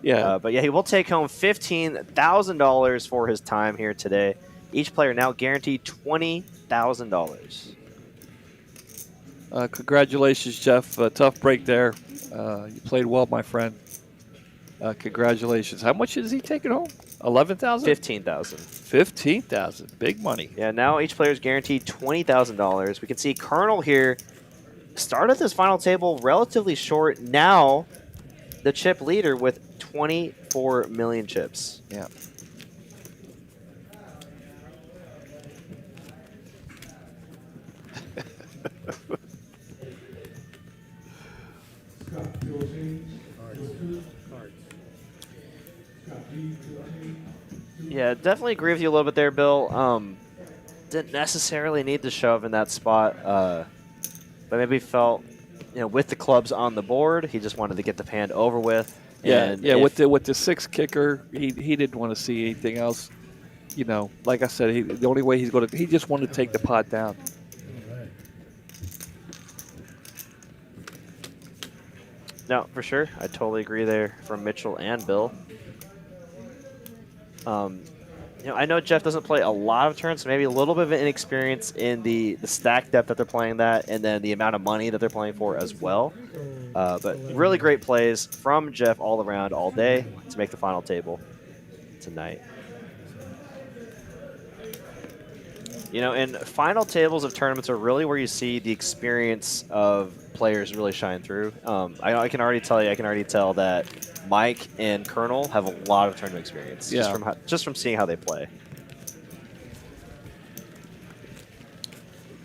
yeah, but yeah, he will take home $15,000 for his time here today. Each player now guaranteed $20,000. Congratulations, Jeff. Tough break there. You played well, my friend. Congratulations. How much is he taking home? 11,000? 15,000. 15,000. Big money. Yeah, now each player is guaranteed $20,000. We can see Colonel here started this final table relatively short. Now the chip leader with 24 million chips. Yeah. Yeah, definitely agree with you a little bit there, Bill. Didn't necessarily need to shove in that spot, but maybe felt, with the clubs on the board, he just wanted to get the hand over with. Yeah, with the 6 kicker, he didn't want to see anything else. Like I said, the only way he just wanted to take the pot down. No, for sure. I totally agree there from Mitchell and Bill. I know Jeff doesn't play a lot of turns, so maybe a little bit of inexperience in the stack depth that they're playing that, and then the amount of money that they're playing for as well. But really great plays from Jeff all around all day to make the final table tonight. And final tables of tournaments are really where you see the experience of players really shine through. I can already tell that Mike and Colonel have a lot of tournament experience just from seeing how they play.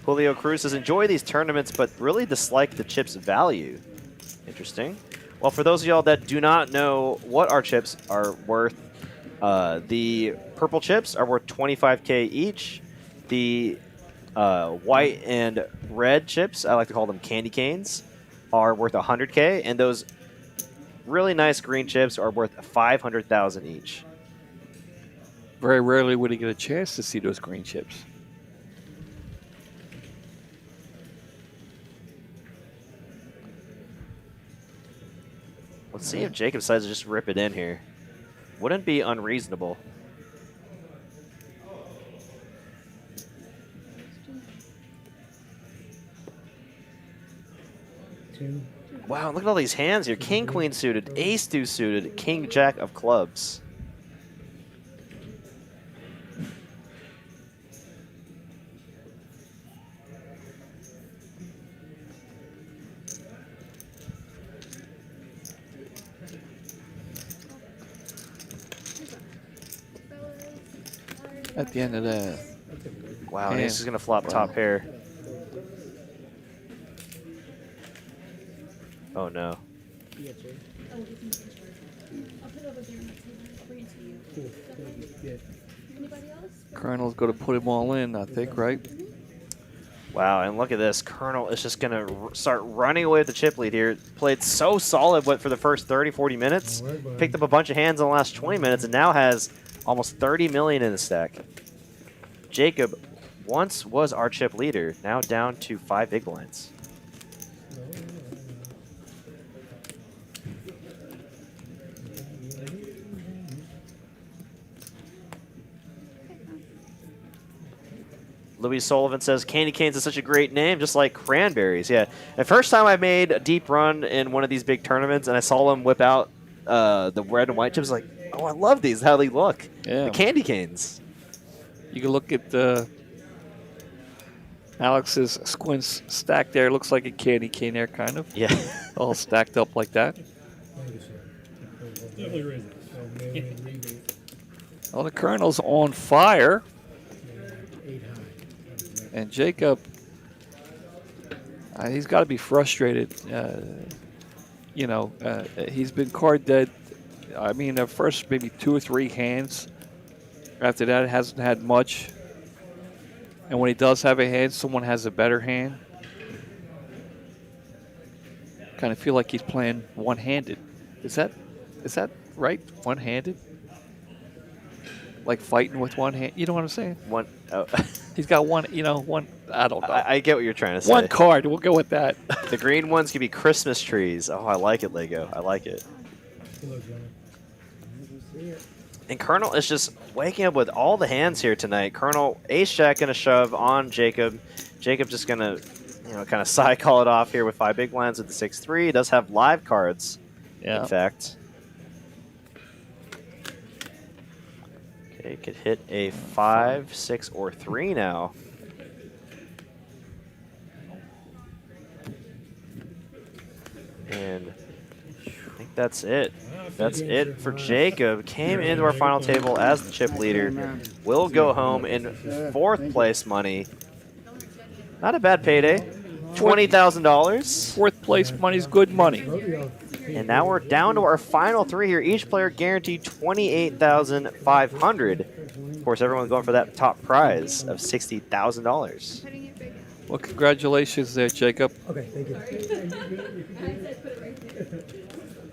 Julio Cruz says, enjoy these tournaments, but really dislike the chips value. Interesting. Well, for those of y'all that do not know what our chips are worth, the purple chips are worth 25K each. The white and red chips, I like to call them candy canes, are worth 100K, and those really nice green chips are worth 500,000 each. Very rarely would he get a chance to see those green chips. Let's see if Jacob decides to just rip it in here. Wouldn't be unreasonable. Wow, look at all these hands here. King, queen suited, ace, deuce suited, king, jack of clubs. At the end of the Wow, and ace is going to flop top pair. Oh, no. Colonel's going to put him all in, I think, right? Wow, and look at this. Colonel is just going to start running away with the chip lead here. Played so solid for the first 30, 40 minutes. Picked up a bunch of hands in the last 20 minutes and now has almost 30 million in the stack. Jacob once was our chip leader, now down to 5 big blinds. Louis Sullivan says, candy canes is such a great name, just like cranberries. Yeah. The first time I made a deep run in one of these big tournaments and I saw them whip out the red and white chips, like, oh, I love these, how they look. Yeah. The candy canes. You can look at Alex's squints stack there. Looks like a candy cane there, kind of. Yeah. All stacked up like that. Definitely raise it. Well, the Colonel's on fire. And Jacob, he's got to be frustrated. He's been card dead. I mean, the first maybe 2 or 3 hands. After that, hasn't had much. And when he does have a hand, someone has a better hand. Kind of feel like he's playing one-handed. Is that right? One-handed? Like fighting with one hand. You know what I'm saying? He's got one, one. I don't know. I get what you're trying to say. One card. We'll go with that. The green ones could be Christmas trees. Oh, I like it, Lego. I like it. And Colonel is just waking up with all the hands here tonight. Colonel, ace-jack going to shove on Jacob. Jacob just going to, kind of side call it off here with 5 big blinds with the 6-3. He does have live cards, in fact. Okay, could hit a 5, 6, or 3 now. And I think that's it. That's it for Jacob. Came into our final table as the chip leader. Will go home in 4th place money. Not a bad payday. $20,000. 4th place money's good money. And now we're down to our final 3 here. Each player guaranteed $28,500. Of course, everyone's going for that top prize of $60,000. Well, congratulations there, Jacob. Okay, thank you.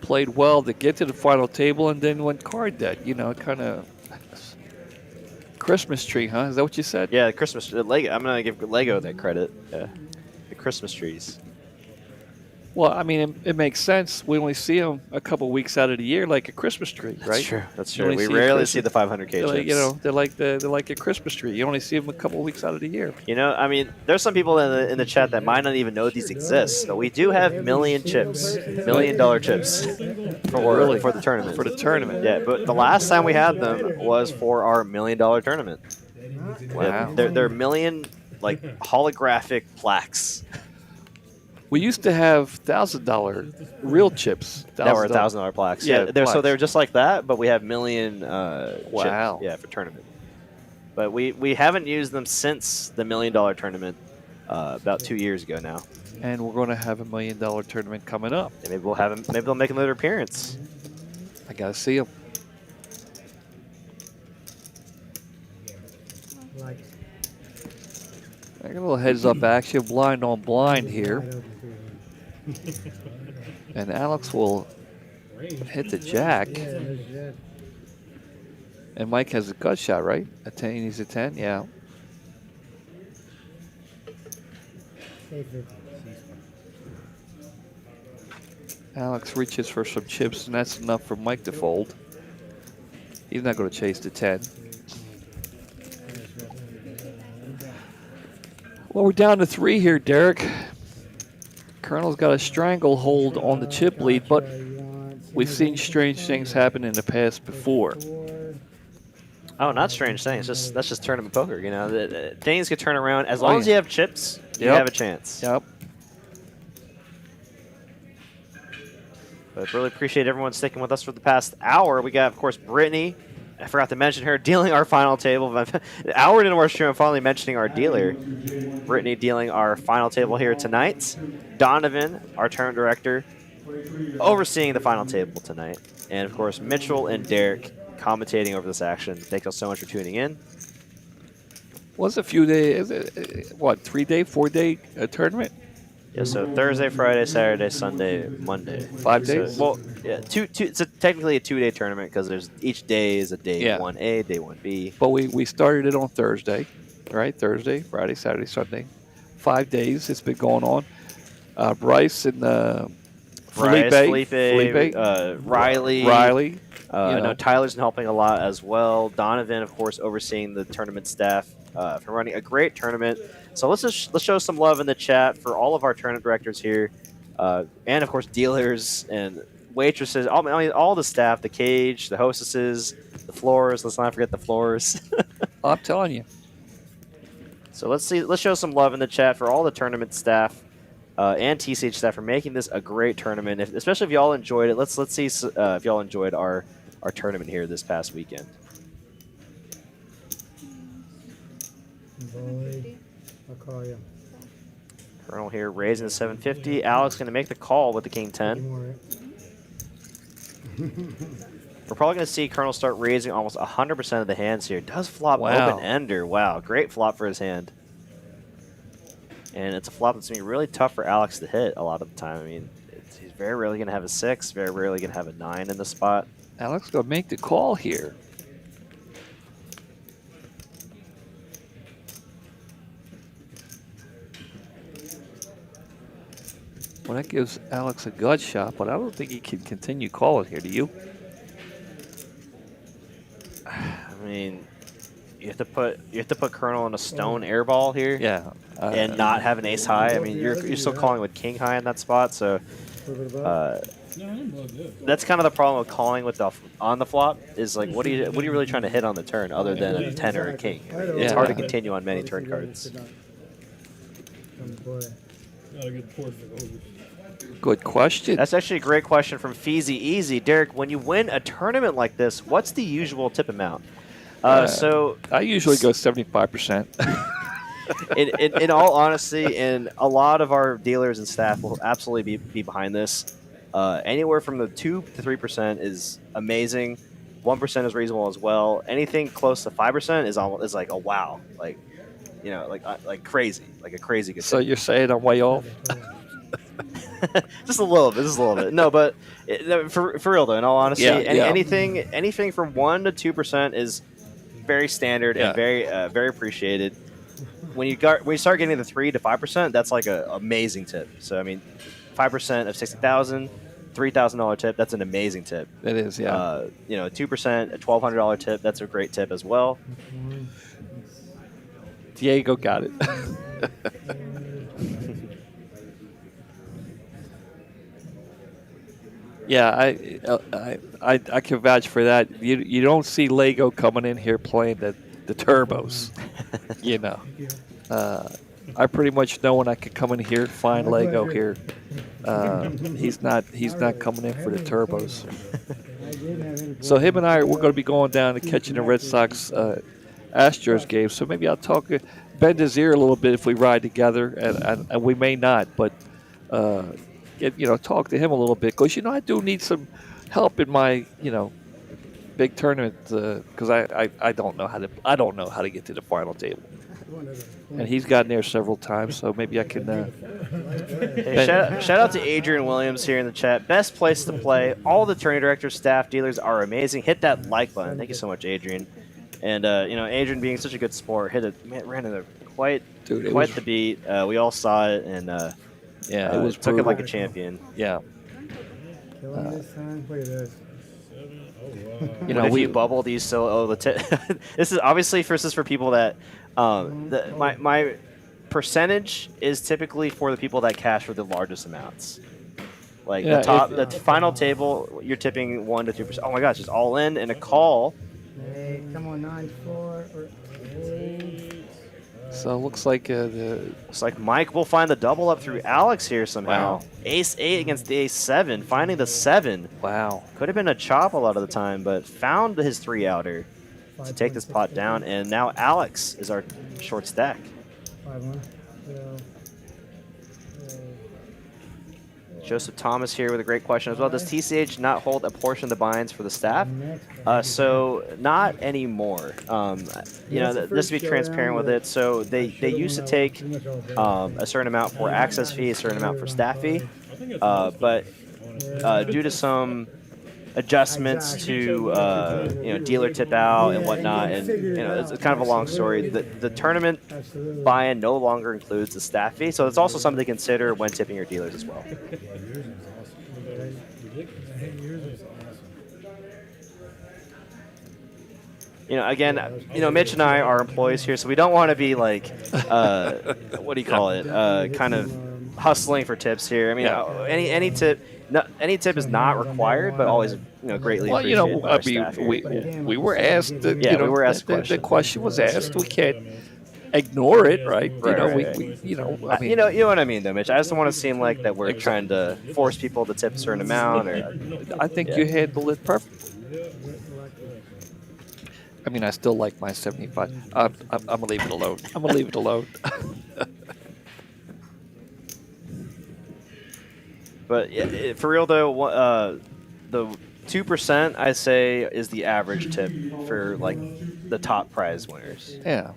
Played well to get to the final table and then went card dead. Kind of Christmas tree, huh? Is that what you said? Yeah, the Christmas Lego. I'm gonna give Lego that credit. Yeah, the Christmas trees. Well, I mean, it makes sense. We only see them a couple weeks out of the year, like a Christmas tree, right? That's true. That's true. We rarely see the 500K chips. They're like a Christmas tree. You only see them a couple weeks out of the year. I mean, there's some people in the chat that might not even know these exist. But we do have million chips, $1 million chips for the tournament. For the tournament. Yeah, but the last time we had them was for our $1 million tournament. Wow. Yeah, they're million holographic plaques. We used to have $1,000 real chips. That were $1,000 plaques. Yeah, so they're just like that, but we have million chips. Wow. Yeah, for tournament. But we haven't used them since the $1 million tournament about 2 years ago now. And we're going to have $1 million tournament coming up. And maybe we'll have them. Maybe they'll make another appearance. I got to see them. I got a little heads up action, blind on blind here. And Alex will hit the jack. And Mike has a gut shot, right? A 10, he needs a 10, yeah. Alex reaches for some chips, and that's enough for Mike to fold. He's not going to chase the 10. Well, we're down to 3 here, Derek. Colonel's got a stranglehold on the chip lead, but we've seen strange things happen in the past before. Oh, not strange things. That's just tournament poker. You know, things could turn around as long as you have chips. You have a chance. Yep. But really appreciate everyone sticking with us for the past hour. We got, of course, Brittany. I forgot to mention her dealing our final table. An hour into our stream, I'm finally mentioning our dealer. Brittany dealing our final table here tonight. Donovan, our tournament director, overseeing the final table tonight. And, of course, Mitchell and Derek commentating over this action. Thank you all so much for tuning in. Was a few days, what, 3-day, 4-day tournament? Yeah, so Thursday, Friday, Saturday, Sunday, Monday. 5 days? So, well, yeah, it's technically a 2-day tournament because there's each day is a day 1A, day 1B. But we started it on Thursday, right? Thursday, Friday, Saturday, Sunday. 5 days it's been going on. Bryce and Felipe, Riley. I know Tyler's been helping a lot as well. Donovan, of course, overseeing the tournament staff for running a great tournament. So let's show some love in the chat for all of our tournament directors here, and of course dealers and waitresses, all the staff, the cage, the hostesses, the floors. Let's not forget the floors. I'm telling you. So let's show some love in the chat for all the tournament staff and TCH staff for making this a great tournament. Especially if y'all enjoyed it. Let's see if y'all enjoyed our tournament here this past weekend. I'll call you. Colonel here raising the 750. Alex going to make the call with the King 10. We're probably going to see Colonel start raising almost 100% of the hands here. Does flop open-ender. Wow, great flop for his hand. And it's a flop that's going to be really tough for Alex to hit a lot of the time. I mean, he's very rarely going to have a 6, very rarely going to have a 9 in the spot. Alex going to make the call here. Well, that gives Alex a gut shot, but I don't think he can continue calling here. Do you? I mean, you have to put Colonel in a stone airball here. Yeah. And not have an ace high. I mean, you're still calling with king high in that spot, so that's kind of the problem with calling with on the flop is like what are you really trying to hit on the turn other than a 10 or a king? I mean, it's hard to continue on many turn cards. Not a good port for over. Good question. That's actually a great question from Feezy Easy. Derek, when you win a tournament like this, what's the usual tip amount? So I usually go 75%. in all honesty, and a lot of our dealers and staff will absolutely be behind this. Anywhere from the 2 to 3% is amazing. 1% is reasonable as well. Anything close to 5% is like a wow, like like crazy, like a crazy good. So you're saying I'm way off? Just a little bit. No, but for real though, in all honesty, anything from 1 to 2% is very standard and very appreciated. When you start getting the 3 to 5%, that's like an amazing tip. So I mean, 5% of 60,000, $3,000 tip. That's an amazing tip. It is, yeah. 2%, a $1,200 tip. That's a great tip as well. Diego got it. Yeah, I can vouch for that. You don't see Lego coming in here playing the turbos. I pretty much know when I can come in here and find Lego here. He's not coming in for the turbos. So him and I, we're going to be going down and catching the Red Sox Astros game. So maybe I'll bend his ear a little bit if we ride together, and we may not, but. Talk to him a little bit because I do need some help in my big tournament because I don't know how to get to the final table, and he's gotten there several times, so maybe I can. Hey, shout out to Adrian Williams here in the chat. Best place to play. All the tourney directors, staff, dealers are amazing. Hit that like button. Thank you so much, Adrian. And Adrian being such a good sport, ran into quite the beat. We all saw it and. It was took it like a champion. Yeah. This time, look at this. If you bubble, do you still owe the tip? This is obviously for people that my percentage is typically for the people that cash for the largest amounts. Like Yeah, the final table, you're tipping 1 to 2%. Oh my gosh, it's all in and a call. Hey, come on, 9-4 or 8. So it looks like Looks like Mike will find the double up through Alex here somehow. Wow. Ace 8 against the Ace 7, finding the 7. Wow. Could have been a chop a lot of the time, but found his 3-outer to take this pot down. And now Alex is our short stack. 5-1. Joseph Thomas here with a great question as well. Does TCH not hold a portion of the binds for the staff? So not anymore. You know, just to be transparent with it. So they used to take a certain amount for access fee, a certain amount for staff fee, but due to some adjustments to you know, dealer tip out and whatnot, and you know, it's kind of a long story. The tournament buy-in no longer includes the staff fee, so it's also something to consider when tipping your dealers as well. You know, again, you know, Mitch and I are employees here, so we don't want to be like, what do you call it? Kind of hustling for tips here. I mean, any tip. No, any tip is not required, but always, you know, greatly appreciated. Well, you know, by our staff here. we were asked. You know, we were asked the question was asked. We can't ignore it, right? You know, we you know, I mean, you know what I mean, though, Mitch. I just don't want to seem like that we're trying to force people to tip a certain amount. Or I think you handled it perfectly. I mean, I still like my 75. I'm gonna leave it alone. I'm gonna leave it alone. But yeah, for real though, the 2% I say is the average tip for like the top prize winners. Yeah.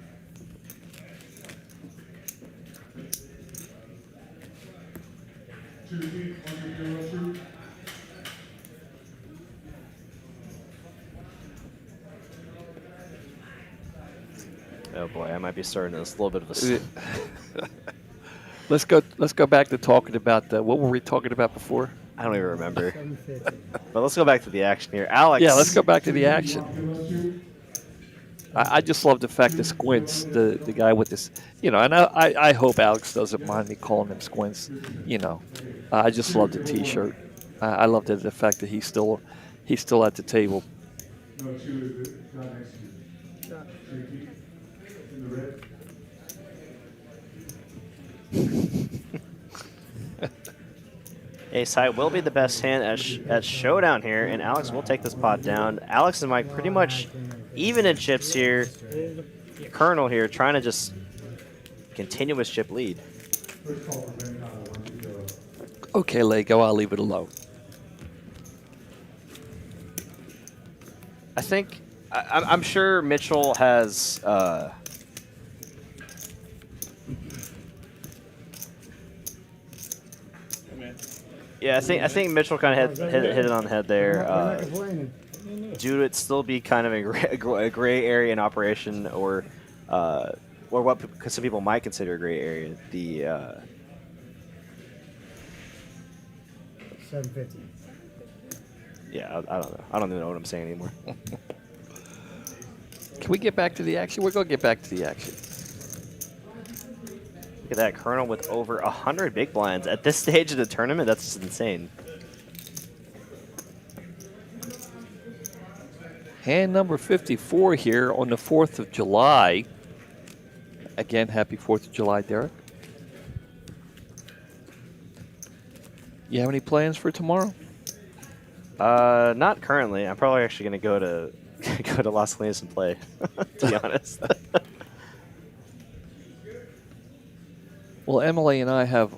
Oh boy, I might be starting this a little bit of a. Let's go back to talking about what were we talking about before? I don't even remember. But let's go back to the action here, Alex. Yeah, let's go back to the action. I just love the fact that Squints, the guy with this, you know, and I hope Alex doesn't mind me calling him Squints. You know, I just love the T-shirt. I love the fact that he's still at the table. Ace high will be the best hand at showdown here, and Alex will take this pot down. Alex and Mike pretty much even in chips here. Colonel here trying to just continuous chip lead. Okay, Lego, I'll leave it alone. I think I'm sure Mitchell has. Yeah, I think Mitchell kind of hit it on the head there. Due to it still be kind of a gray area in operation, or what some people might consider a gray area. The 750. Yeah, I don't know. I don't even know what I'm saying anymore. Can we get back to the action? We're gonna get back to the action. Look at that, Colonel with over 100 big blinds at this stage of the tournament. That's just insane. Hand number 54 here on the 4th of July. Again, happy 4th of July, Derek. You have any plans for tomorrow? Not currently. I'm probably actually going to go to Las Colinas and play, to be honest. Well, Emily and I have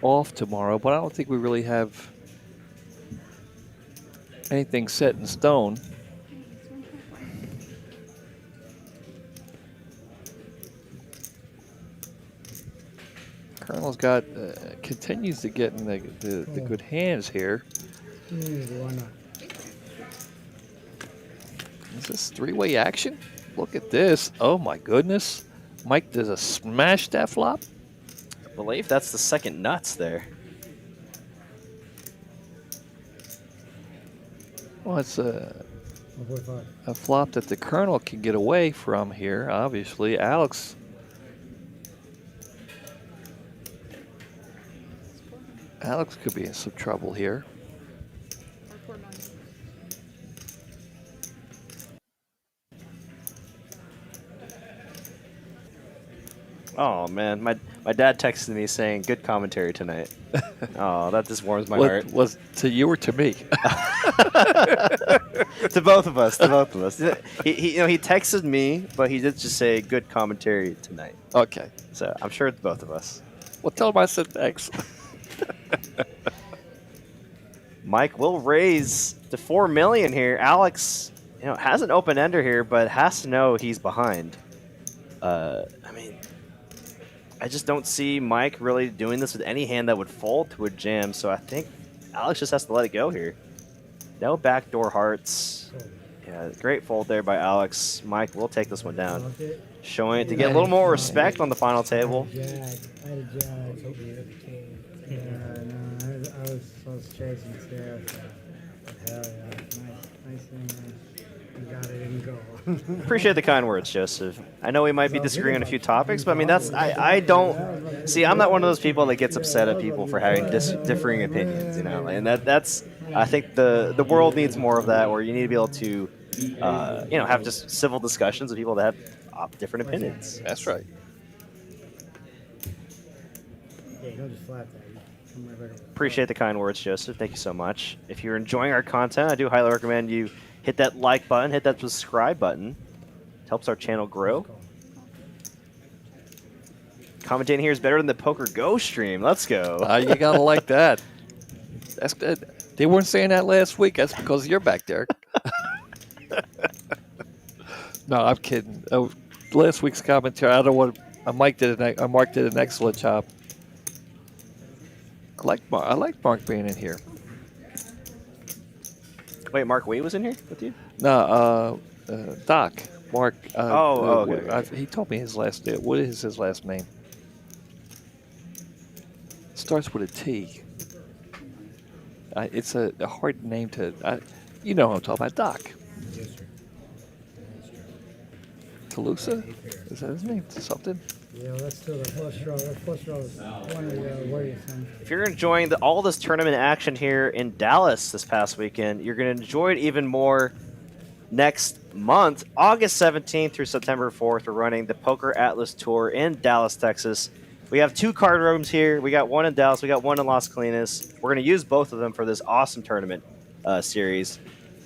off tomorrow, but I don't think we really have anything set in stone. Colonel's got continues to get in the good hands here. Why not? Is this three-way action? Look at this. Oh, my goodness. Mike does a smash that flop. I believe that's the second nuts there. Well, it's a flop that the Colonel can get away from here, obviously. Alex Alex could be in some trouble here. Or 4 million. Oh man, my dad texted me saying good commentary tonight. Oh, that just warms my heart. Was to you or to me? To both of us. To both of us. He he texted me, but he did just say good commentary tonight. Okay. So I'm sure it's both of us. Well, tell him I said thanks. Mike will raise to 4 million here. Alex, has an open ender here, but has to know he's behind. I mean, I just don't see Mike really doing this with any hand that would fold to a jam. So I think Alex just has to let it go here. No backdoor hearts. Yeah, great fold there by Alex. Mike will take this one down, showing it to get a little more respect on the final table. I had a jag. Yeah, no, I was chasing too. Hell yeah. Nice thing. You got it and go. Appreciate the kind words, Joseph. I know we might be disagreeing on a few topics, but I mean, I don't see. I'm not one of those people that gets upset at people for having differing opinions, and that's. I think the world needs more of that, where you need to be able to, have just civil discussions with people that have different opinions. That's right. Yeah, don't just flat that. Appreciate the kind words, Joseph. Thank you so much. If you're enjoying our content, I do highly recommend you hit that like button, hit that subscribe button. It helps our channel grow. Commentating here is better than the Poker Go stream. Let's go. You gotta like that. That's good. They weren't saying that last week. That's because you're back there. No, I'm kidding. Last week's commentary, I don't want. Mark did an excellent job. I like Mark being in here. Wait, Mark Wade was in here with you? No, Doc. Mark. Okay. He told me his last name. What is his last name? Starts with a T. It's a hard name to. You know what I'm talking about, Doc. Yes, sir. Toulouse? Is that his name? Something? Yeah, that's still the flush draw. That flush draw is one of the worries. If you're enjoying all this tournament action here in Dallas this past weekend, you're going to enjoy it even more next month. August 17th through September 4th, we're running the Poker Atlas Tour in Dallas, Texas. We have 2 card rooms here. We got one in Dallas. We got one in Las Colinas. We're going to use both of them for this awesome tournament series.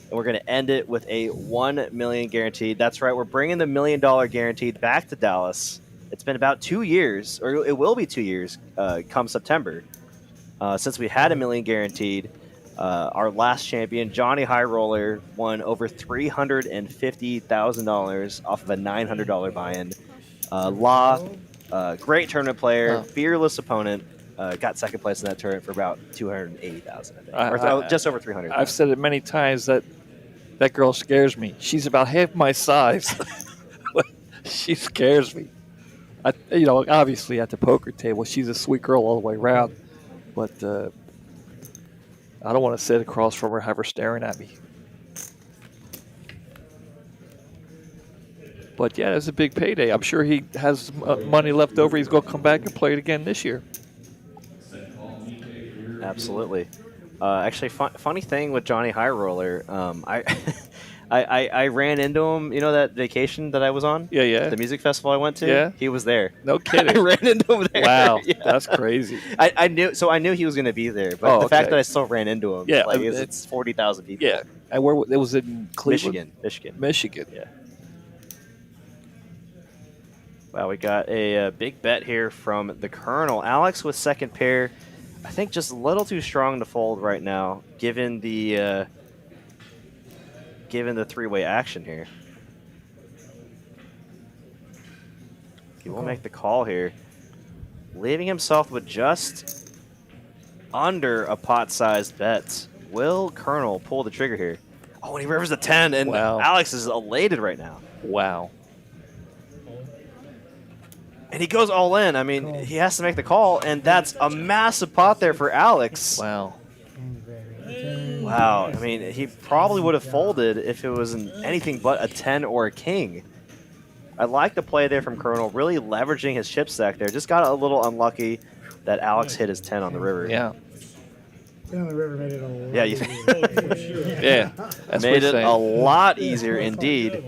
And we're going to end it with a $1 million guaranteed. That's right. We're bringing the $1 million guaranteed back to Dallas. It's been about 2 years, or it will be 2 years come September, since we had $1 million guaranteed. Our last champion, Johnny High Roller, won over $350,000 off of a $900 buy-in. Law, great tournament player, fearless opponent, got second place in that tournament for about $280,000, I think, or just over $300,000. I've said it many times that girl scares me. She's about half my size. She scares me. Obviously at the poker table, she's a sweet girl all the way around, but I don't want to sit across from her, have her staring at me. But yeah, it's a big payday. I'm sure he has money left over. He's going to come back and play it again this year. Absolutely. Actually, funny thing with Johnny High Roller, I ran into him. You know that vacation that I was on? Yeah. The music festival I went to? Yeah. He was there. No kidding. I ran into him there. Wow, Yeah. that's crazy. I knew he was going to be there, but the fact that I still ran into him, it's 40,000 people. Yeah. And where it was in Cleveland? Michigan. Yeah. Wow, we got a big bet here from the Colonel. Alex with second pair. I think just a little too strong to fold right now, given the three-way action here. He will make the call here, leaving himself with just under a pot-sized bet. Will Colonel pull the trigger here? Oh, and he rivers a 10, and wow. Alex is elated right now. Wow. And he goes all in. I mean, he has to make the call, and that's a massive pot there for Alex. Wow. Wow. I mean, he probably would have folded if it was anything but a 10 or a king. I like the play there from Colonel, really leveraging his chip stack there. Just got a little unlucky that Alex hit his 10 on the river. Yeah. on the river made it a lot Yeah, you easier. Yeah, that's made what it he's a saying. lot easier indeed.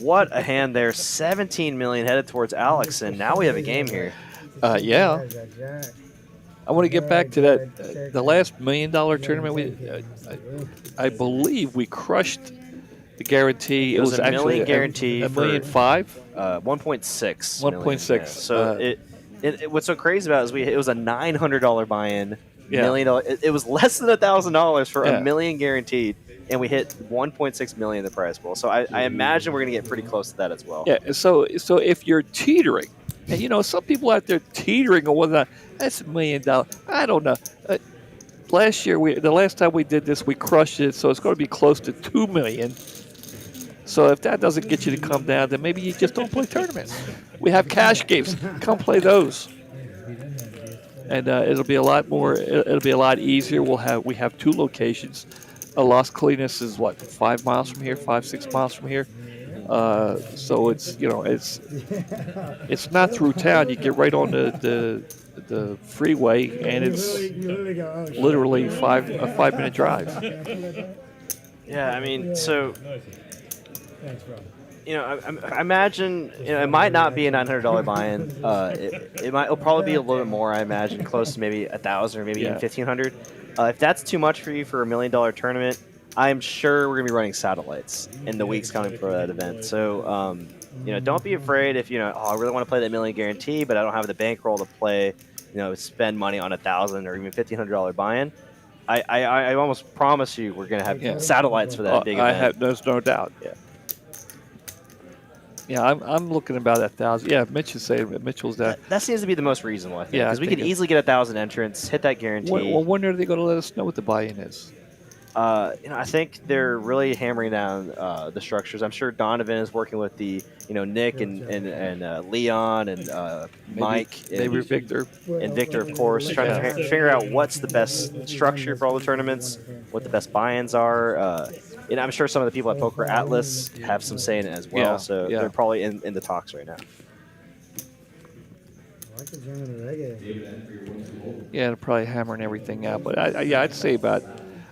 What a hand there. 17 million headed towards Alex, and now we have a game here. Yeah. There's that jack. I want to get back to Very that. good. The last $1 million tournament, I believe we crushed the guarantee. It was a actually million guarantee $1.5 million. 1.6. 1.6. Yeah. So what's so crazy about it is it was a $900 buy-in, $1 million. It was less than $1,000 for a million guaranteed, and we hit 1.6 million in the prize pool. So I imagine we're gonna get pretty close to that as well. Yeah. So if you're teetering, and some people out there teetering on whether that's $1 million. I don't know. Last year, the last time we did this, we crushed it, so it's going to be close to $2 million. So if that doesn't get you to come down, then maybe you just don't play tournaments. We have cash games. Come play those, and it'll be a lot more. It'll be a lot easier. We have 2 locations. Las Colinas is what, 5 miles from here, 5-6 miles from here. So it's it's not through town. You get right on the freeway, and it's literally a 5-minute drive. Yeah, I mean, so I imagine it might not be a $900 buy-in. It'll probably be a little bit more. I imagine close to maybe 1,000 or maybe even 1,500. If that's too much for you for a $1 million tournament, I'm sure we're gonna be running satellites in the weeks coming for that event. So don't be afraid if I really want to play that million guarantee, but I don't have the bankroll to play. Spend money on $1,000 or even $1,500 buy-in. I almost promise you we're gonna have satellites for that big event. There's no doubt. Yeah, I'm looking about 1,000. Yeah, Mitch is saying Mitchell's that. That seems to be the most reasonable, I think, Yeah, because we could easily get 1,000 entrants, hit that guarantee. When are they going to let us know what the buy-in is? I think they're really hammering down the structures. I'm sure Donovan is working with the Nick and Leon and Mike maybe Victor and Victor, of course, trying to figure out what's the best structure for all the tournaments, what the best buy-ins are. I'm sure some of the people at Poker Atlas have some say in it as well. So they're probably in the talks right now. Yeah, they're probably hammering everything out. But I'd say about.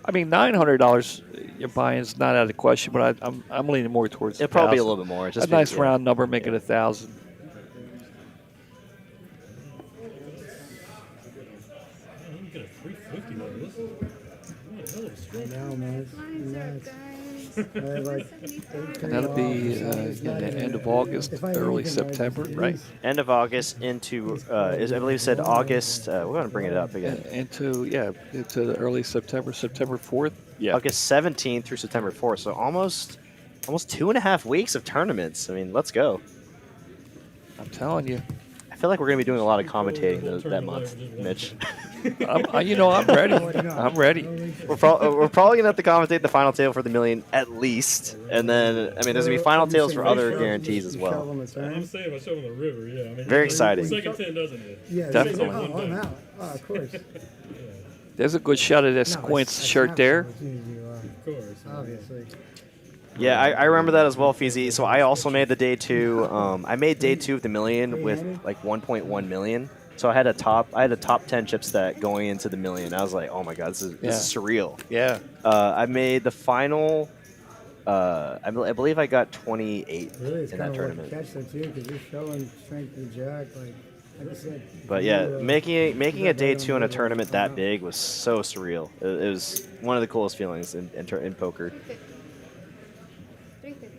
$900 your buy-in's not out of the question, but I'm leaning more towards. It'll probably be a little bit more. Just a nice round number, make it 1,000. And that'll be the end of August, early September, right? End of August into, I believe it said August. We're going to bring it up again. Into the early September, September 4th. Yeah. August 17th through September 4th. So almost 2.5 weeks of tournaments. I mean, let's go. I'm telling you. I feel like we're going to be doing a lot of commentating that month, Mitch. I'm ready. I'm ready. We're probably going to have to commentate the final table for the million at least. And then, there's going to be final tables for other guarantees as well. I'm saying if I show on the river, yeah. Very exciting. Second 10 doesn't it? Yeah, definitely. Oh, I'm out. Oh, of course. There's a good shot of that Squints shirt there. Of course. Obviously. Yeah, I remember that as well, Feezy. So I also made the day 2. I made day 2 of the million with like 1.1 million. So I had a top 10 chip stack going into the million. I was like, oh my god, this is surreal. Yeah. I made the final. I believe I got 28 Really, it's in kind that of like tournament. catch that too, because you're showing strength of jack, like I said. But yeah, making a day 2 in a tournament that big was so surreal. It was one of the coolest feelings in poker. 350.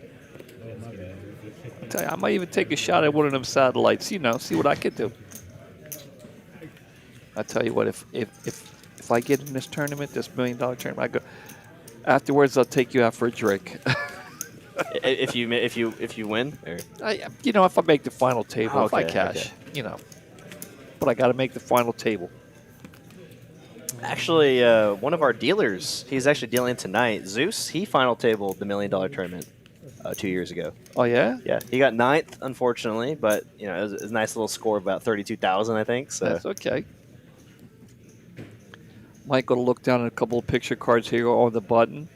I might even take a shot at one of them satellites. See what I could do. I tell you what, if I get in this tournament, this $1 million tournament, I go. Afterwards, I'll take you out for a drink. if you win, or? If I make the final table, if I cash, but I got to make the final table. Actually, one of our dealers, he's actually dealing tonight. Zeus, he final tabled the $1 million tournament 2 years ago. Oh yeah? Yeah, he got 9th, unfortunately, but it was a nice little score of about 32,000, I think. So that's okay. Mike will look down at a couple of picture cards here on the button,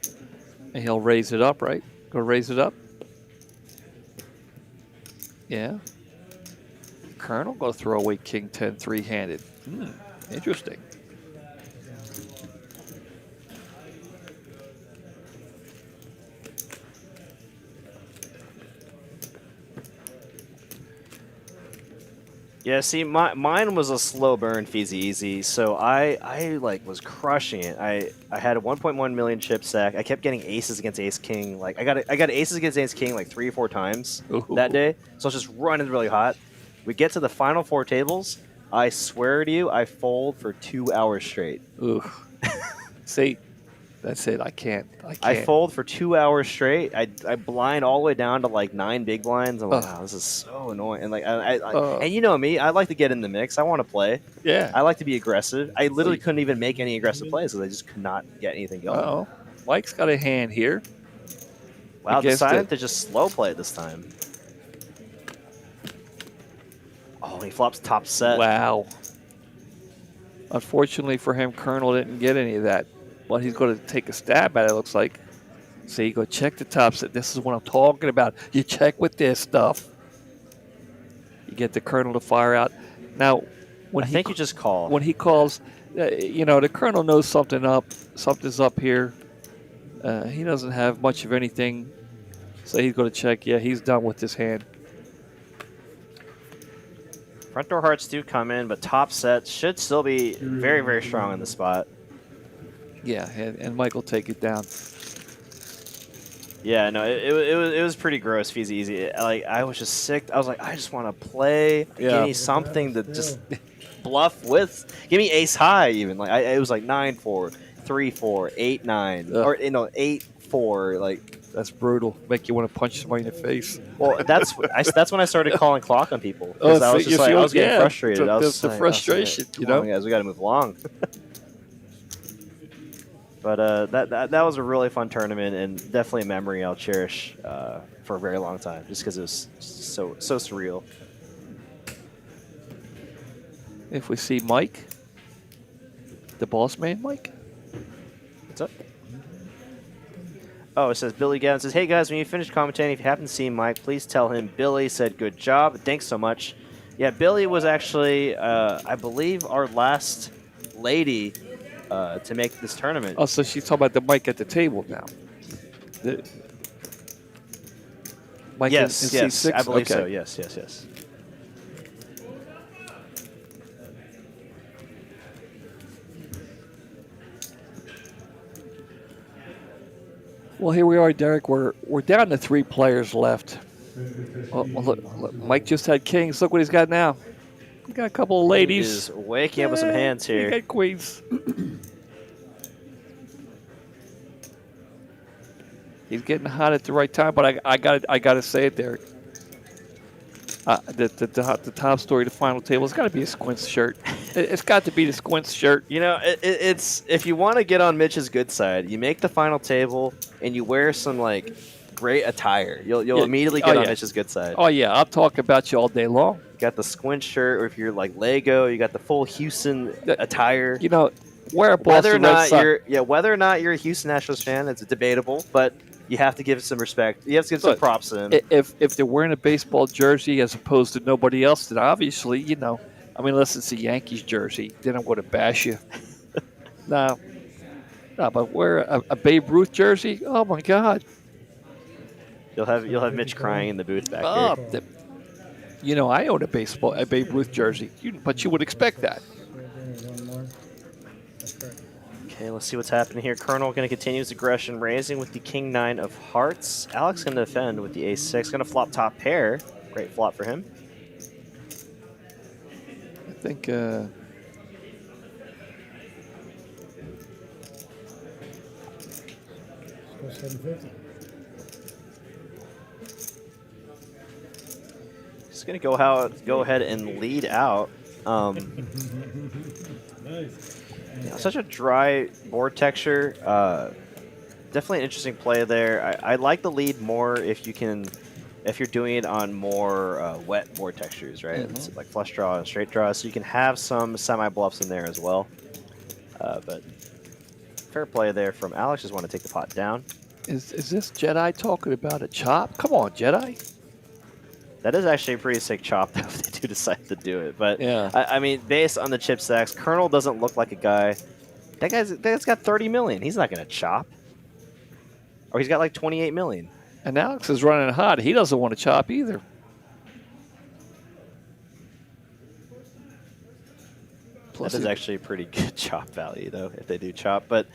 and he'll raise it up, right? Go raise it up. Yeah. Colonel go throw away King 10 3-handed. Interesting. Yeah, see, mine was a slow burn, Feezy Easy, so I like was crushing it. I had a 1.1 million chip stack. I kept getting aces against Ace King. Like I got aces against Ace King like 3 or 4 times that day. So I was just running really hot. We get to the final 4 tables. I swear to you, I fold for 2 hours straight. Ooh. See, that's it. I can't. I fold for 2 hours straight. I blind all the way down to like 9 big blinds. I'm like, wow, this is so annoying. And like, and you know me, I like to get in the mix. I want to play. Yeah. I like to be aggressive. I literally couldn't even make any aggressive plays because I just could not get anything going. Uh-oh. Mike's got a hand here. Wow, decided to just slow play this time. Oh, he flops top set. Wow. Unfortunately for him, Colonel didn't get any of that. But he's going to take a stab at it, looks like. So you go check the top set. This is what I'm talking about. You check with this stuff. You get the Colonel to fire out. Now, I think you just call. When he calls, the Colonel knows something's up here. He doesn't have much of anything. So he's going to check. Yeah, he's done with this hand. Front door hearts do come in, but top set should still be very, very strong in the spot. Yeah, and Mike will take it down. Yeah, no, it was pretty gross, Feezy Easy. Like, I was just sick. I was like, I just want to play. Yeah. Give me something to just bluff with. Give me ace high even. Like, it was like 9-4, 3-4, 8-9, or 8-4. Like, that's brutal. Make you want to punch somebody in the face. Well, that's when I started calling clock on people. Because I was just like, I was getting frustrated. The frustration, Come on, guys, we got to move along. But that was a really fun tournament and definitely a memory I'll cherish for a very long time, just because it was so surreal. If we see Mike, the boss man, Mike. What's up? Oh, it says Billy Gavin says, hey guys, when you finish commentating, if you happen to see Mike, please tell him Billy said good job. Thanks so much. Yeah, Billy was actually, I believe, our last lady to make this tournament. Oh, so she's talking about the mic at the table now. Mike yes, in yes, C6? I believe okay. so. Yes, yes, yes. Well, here we are, Derek. We're down to 3 players left. Oh, well, look, Mike just had kings. Look what he's got now. He got a couple of ladies. He's waking up with some hands here. He got queens. He's getting hot at the right time, but I got to say it, Derek. The top story, the final table, it's got to be a Squints shirt. It's got to be the Squints shirt. You know, it's if you want to get on Mitch's good side, you make the final table and you wear some like great attire. You'll immediately get on Mitch's good side. Oh yeah, I'll talk about you all day long. You got the Squint shirt, or if you're like Lego, you got the full Houston attire. You know, wear a Boston Red Sox. Whether or not you're a Houston Nationals fan, it's debatable, but you have to give some respect. You have to give some props to them. If they're wearing a baseball jersey as opposed to nobody else, then obviously, unless it's a Yankees jersey, then I'm going to bash you. No, but wear a Babe Ruth jersey. Oh my God! You'll have Mitch crying in the booth back here. I own a Babe Ruth jersey, but you would expect that. Okay, let's see what's happening here. Colonel going to continue his aggression, raising with the King-9 of hearts. Alex going to defend with the Ace-6. Going to flop top pair. Great flop for him. I think... He's going to go ahead and lead out. Nice. Such a dry board texture. Definitely an interesting play there. I like the lead more if you're doing it on more wet board textures, right? It's like flush draw and straight draw, so you can have some semi bluffs in there as well. But fair play there from Alex. Just want to take the pot down. Is this Jedi talking about a chop? Come on, Jedi. That is actually a pretty sick chop if they do decide to do it. But yeah. I mean, based on the chip stacks, Colonel doesn't look like a guy. That guy's got 30 million. He's not going to chop. Or he's got like 28 million. And Alex is running hot. He doesn't want to chop either. Plus that is actually a pretty good chop value, though, if they do chop. But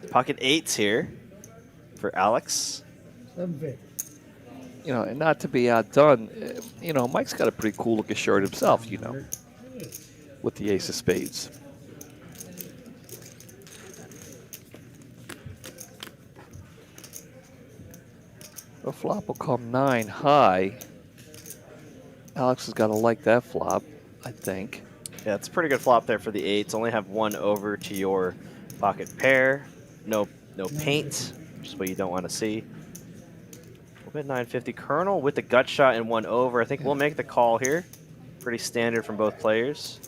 pocket 8s here for Alex. 750. You know, and not to be outdone, you know, Mike's got a pretty cool looking shirt himself, you know, with the ace of spades. The flop will come 9 high. Alex has got to like that flop, I think. Yeah, it's a pretty good flop there for the 8s. Only have 1 over to your pocket pair. No paint, which is what you don't want to see. We'll bet 950. Colonel with the gut shot and 1 over. I think we'll make the call here. Pretty standard from both players.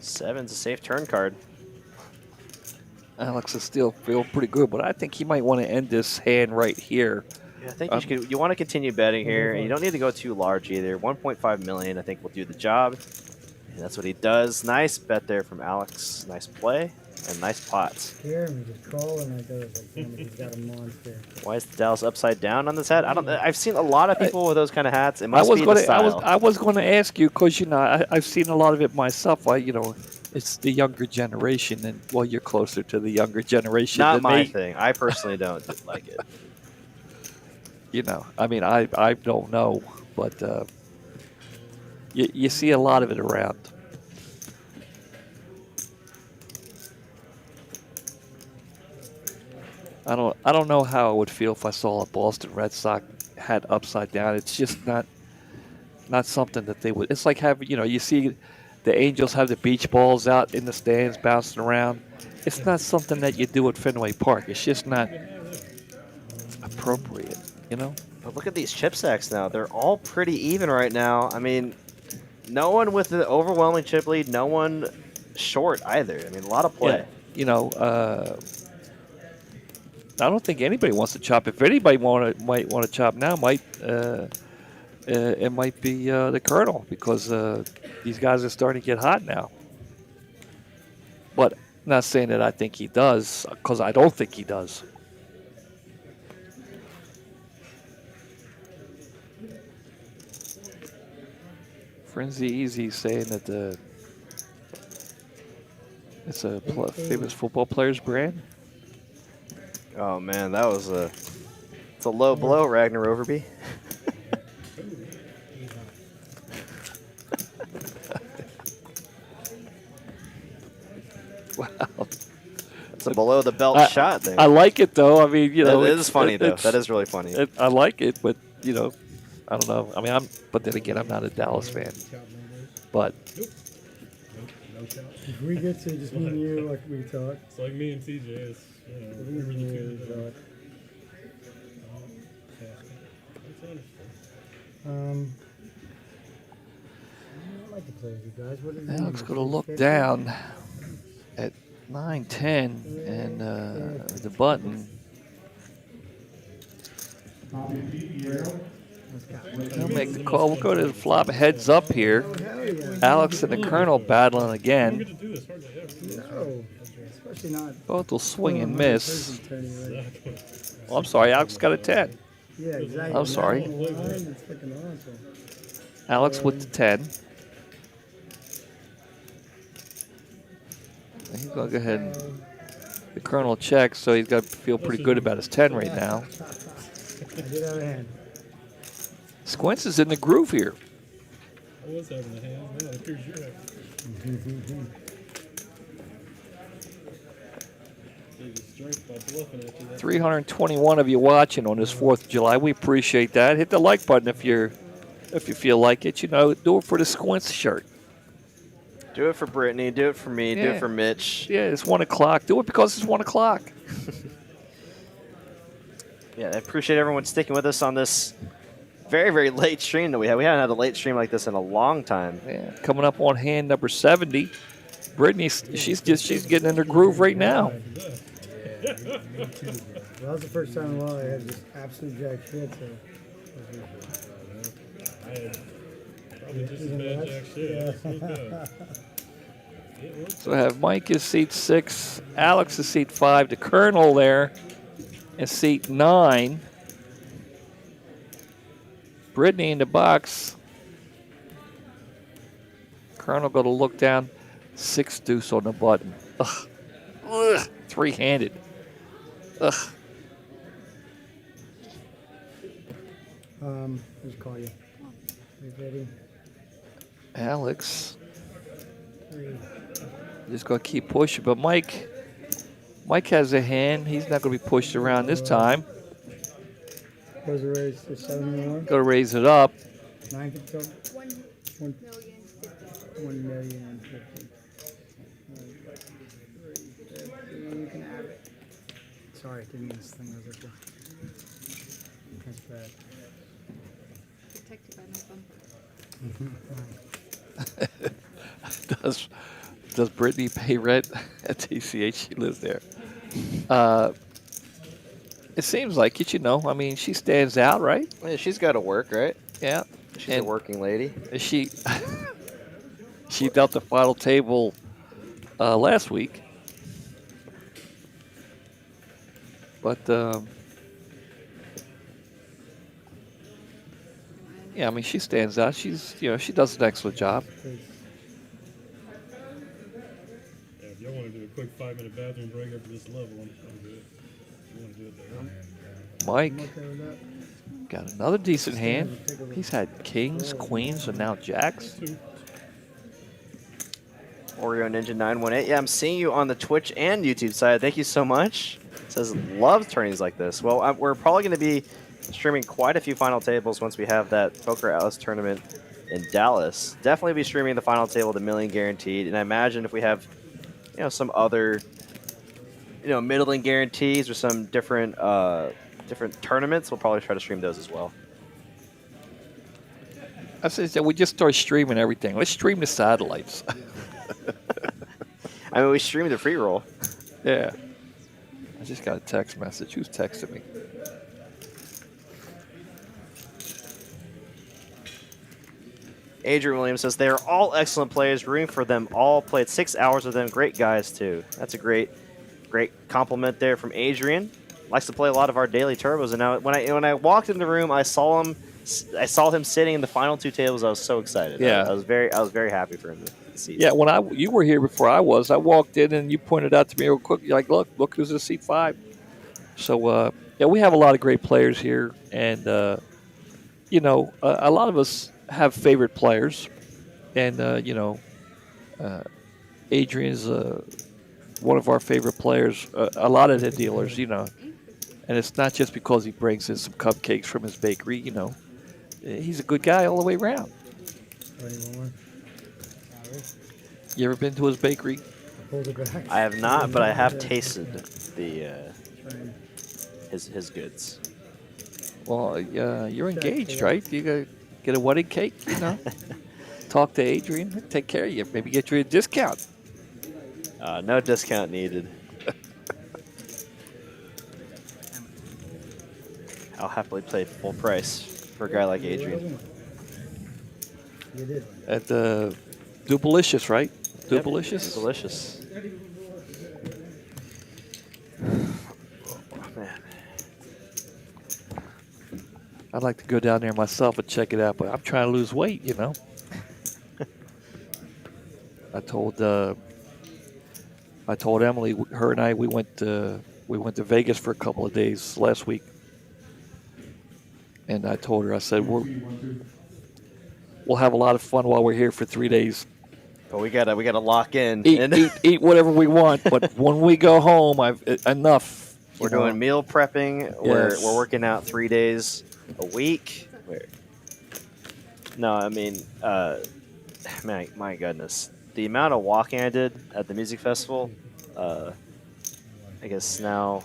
7's a safe turn card. Alex is still feel pretty good, but I think he might want to end this hand right here. Yeah, I think you want to continue betting here, and you don't need to go too large either. 1.5 million, I think, will do the job. And that's what he does. Nice bet there from Alex. Nice play and nice pots. Jeremy just calling like those. Like, damn it, he's got a monster. Why is the Dallas upside down on this hat? I've seen a lot of people with those kind of hats. It must be the style. I was going to ask you because you know I've seen a lot of it myself. You know, it's the younger generation, and well, you're closer to the younger generation. Not than my me. thing. I personally don't like it. You know, I mean, I don't know, but you see a lot of it around. I don't know how I would feel if I saw a Boston Red Sox hat upside down. It's just not something that they would. It's like having, you know, you see the Angels have the beach balls out in the stands bouncing around. It's not something that you do at Fenway Park. It's just not appropriate, you know? But look at these chip stacks now. They're all pretty even right now. I mean, no one with the overwhelming chip lead, no one short either. I mean, a lot of play. Yeah, you know, I don't think anybody wants to chop. If anybody might want to chop now, it might be the Colonel, because these guys are starting to get hot now. But not saying that I think he does, because I don't think he does. Frenzy Easy saying that it's a famous football player's brand. Oh man, that was it's a low blow, Ragnar Overby. Wow, it's a below the belt shot there. I like it though. I mean, you know, it is funny though. That is really funny. I like it, but you know, I don't know. I mean, but then again, I'm not a Dallas fan. But If we get to just me and you, like we talk. It's like me and TJ. It's, you know, whatever you can do. I'd like to play with you guys. What are you Alex doing? going to look down at 9-10 and the button. He'll make the call. We'll go to the flop heads up here. Alex and the Colonel battling again. No, especially not. Both will swing and miss. Oh, I'm sorry, Alex got a 10. Yeah, exactly. I'm sorry. It's freaking awesome. Alex with the 10. He's going to go ahead and the Colonel checks, so he's got to feel pretty good about his 10 right now. I did have a hand. Squints is in the groove here. I was having a hand. Now it appears you're having. Save your strength by bluffing at you. 321 of you watching on this 4th of July. We appreciate that. Hit the like button if you feel like it. You know, do it for the Squints shirt. Do it for Brittany. Do it for me. Do it for Mitch. Yeah, it's 1 o'clock. Do it because it's 1 o'clock. Yeah, I appreciate everyone sticking with us on this very, very late stream that we had. We haven't had a late stream like this in a long time. Yeah, coming up on hand number 70. Brittany, she's getting in her groove right now. Well, that was the first time in a while I had just absolute jack shit. So. I had probably just as bad jack shit. So I have Mike is seat 6, Alex is seat 5, the Colonel there is seat 9. Brittany in the box Colonel got to look down. 6 deuce on the button. Ugh. Ugh. 3-handed. Ugh. Just call you. You ready? Alex. 3. Just going to keep pushing. But Mike has a hand. He's not going to be pushed around this time. Goes to raise to 7 more. Going to raise it up. 9 can go. 1 million and 50. You can have it. Sorry, give me this thing over here. That's bad. Protected by my bumper. Does Brittany pay rent at TCH? She lives there. It seems like it, you know. I mean, she stands out, right? Yeah, she's got to work, right? Yeah. She's a working lady. She dealt the final table last week. But, yeah, I mean, she stands out. She does an excellent job. Yeah, if y'all want to do a quick 5-minute bathroom break after this level, I'm good. You want to do it there? Mike got another decent hand. He's had kings, queens, and now jacks. Oreo Ninja 918. Yeah, I'm seeing you on the Twitch and YouTube side. Thank you so much. It says loves tourneys like this. Well, we're probably going to be streaming quite a few final tables once we have that Poker Atlas tournament in Dallas. Definitely be streaming the final table, the million guaranteed. And I imagine if we have, some other, middling guarantees or some different tournaments, we'll probably try to stream those as well. I said that we just start streaming everything. Let's stream the satellites. I mean, we streamed the free roll. Yeah. I just got a text message. Who's texting me? Adrian Williams says, they are all excellent players. Rooting for them all. Played 6 hours with them. Great guys, too. That's a great compliment there from Adrian. Likes to play a lot of our daily turbos. And now when I walked in the room, I saw him sitting in the final 2 tables. I was so excited. Yeah. I was very happy for him to see. Yeah, when you were here before I walked in and you pointed out to me real quick. You're like, look who's in seat 5. So yeah, we have a lot of great players here, and a lot of us have favorite players, and Adrian's one of our favorite players. A lot of the dealers, and it's not just because he brings in some cupcakes from his bakery. He's a good guy all the way around. You ever been to his bakery? I have not, but I have tasted his goods. Well, you're engaged, right? You gotta get a wedding cake, Talk to Adrian, take care of you, maybe get you a discount. No discount needed. I'll happily pay full price for a guy like Adrian. At Dubalicious, right? Yep, Dubalicious? Delicious. I'd like to go down there myself and check it out, but I'm trying to lose weight, I told Emily, her and I, we went to Vegas for a couple of days last week, and I told her, I said, we'll have a lot of fun while we're here for 3 days. But we gotta lock in. Eat whatever we want, but when we go home, enough. We're doing meal prepping. Yes. We're working out 3 days a week. No, I mean, my goodness, the amount of walking I did at the music festival. I guess now,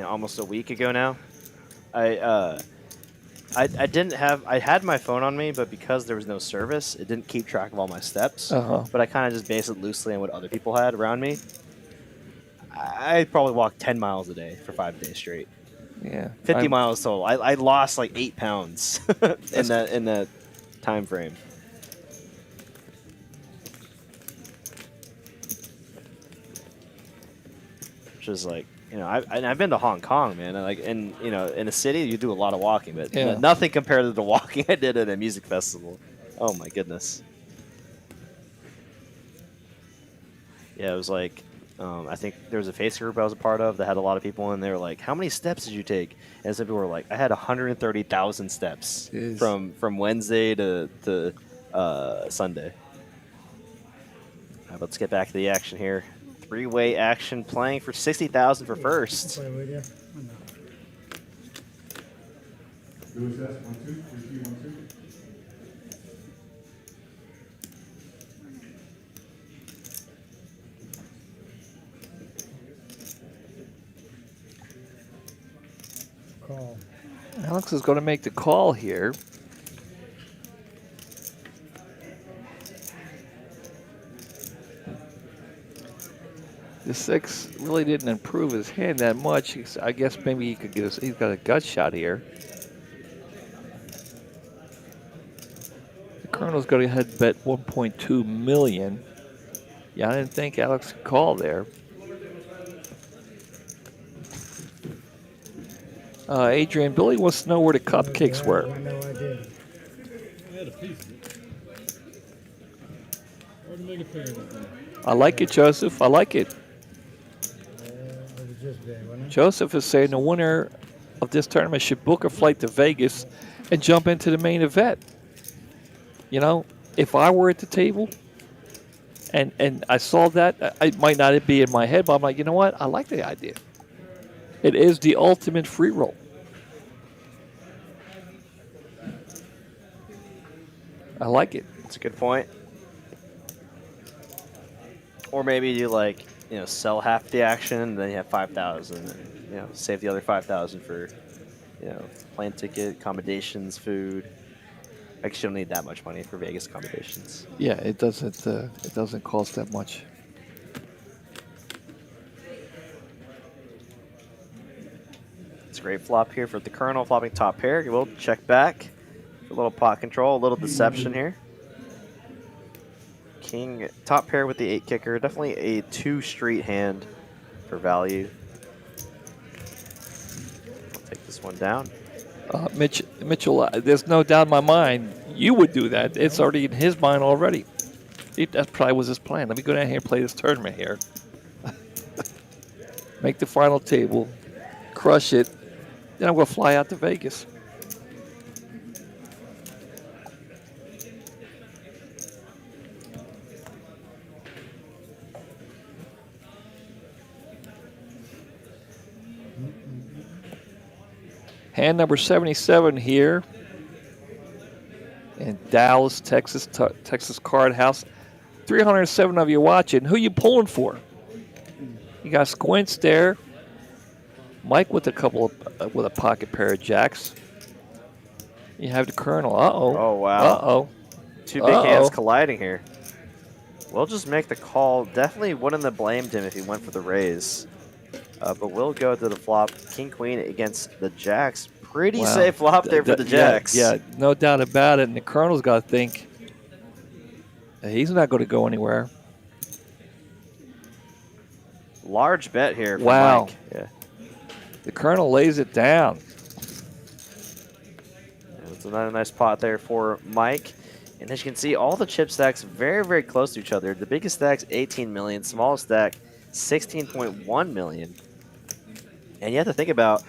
almost a week ago now. I had my phone on me, but because there was no service, it didn't keep track of all my steps. But I kind of just based it loosely on what other people had around me. I probably walked 10 miles a day for 5 days straight. Yeah, 50 miles total. I lost like 8 pounds in that time frame. Which is like, I've been to Hong Kong, man. And in a city, you do a lot of walking, but nothing compared to the walking I did at a music festival. Oh my goodness. Yeah, it was like, I think there was a face group I was a part of that had a lot of people in there. Like, how many steps did you take? And some people were like, I had 130,000 steps from Wednesday to Sunday. All right, let's get back to the action here. Three-way action, playing for 60,000 for first. Play with you. Louis S. 1, 2, 3, 2, 1, 2. Call. Alex is going to make the call here. The 6 really didn't improve his hand that much. I guess maybe he could get he's got a gut shot here. The Colonel's going to head bet 1.2 million. Yeah, I didn't think Alex could call there. Adrian, Billy wants to know where the cupcakes were. I know I did. I had a piece of it. Hard to make a pair of it. I like it, Joseph. I like it. It was just big, wasn't it? Joseph is saying the winner of this tournament should book a flight to Vegas and jump into the main event. You know, if I were at the table and I saw that, it might not be in my head, but I'm like, you know what? I like the idea. It is the ultimate free roll. I like it. That's a good point. Or maybe you like, sell half the action, and then you have 5,000, and save the other 5,000 for, plane ticket, accommodations, food. Actually, you don't need that much money for Vegas accommodations. Yeah, it doesn't. It doesn't cost that much. It's a great flop here for the Colonel, flopping top pair. You will check back. A little pot control, a little deception here. King, top pair with the 8 kicker. Definitely a 2 street hand for value. I'll take this one down. Mitchell, there's no doubt in my mind you would do that. It's already in his mind already. That probably was his plan. Let me go down here and play this tournament here. Make the final table, crush it, then I'm going to fly out to Vegas. Hand number 77 here in Dallas, Texas, Texas Card House. 307 of you watching. Who you pulling for? You got Squints there. Mike with with a pocket pair of jacks. You have the Colonel. Uh-oh. Oh, wow. Uh-oh. 2 big hands colliding here. We'll just make the call. Definitely wouldn't have blamed him if he went for the raise. But we'll go to the flop. King, Queen against the Jacks. Pretty safe flop there for the Jacks. Yeah, no doubt about it. And the Colonel's got to think he's not going to go anywhere. Large bet here for wow. Mike. Yeah. The Colonel lays it down. It's another nice pot there for Mike. And as you can see, all the chip stacks very, very close to each other. The biggest stack's 18 million, smallest stack 16.1 million. And you have to think about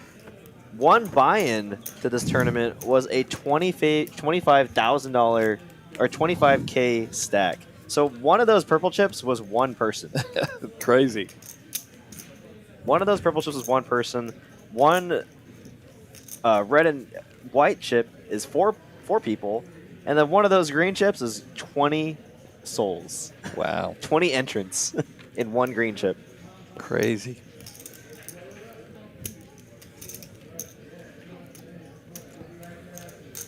one buy-in to this tournament was a $25,000 or 25K stack. So one of those purple chips was one person. Crazy. One of those purple chips was one person. One red and white chip is four people. And then one of those green chips is 20 souls. Wow. 20 entrants in one green chip. Crazy.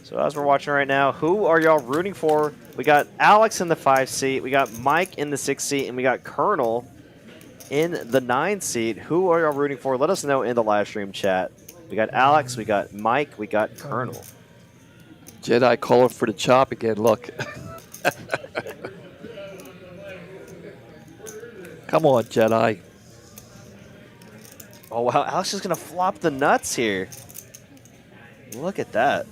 So as we're watching right now, who are y'all rooting for? We got Alex in the 5 seat. We got Mike in the 6 seat. And we got Colonel in the 9 seat. Who are y'all rooting for? Let us know in the live stream chat. We got Alex. We got Mike. We got Colonel. Jedi calling for the chop again. Look. Come on, Jedi. Oh, wow. Alex is going to flop the nuts here. Look at that.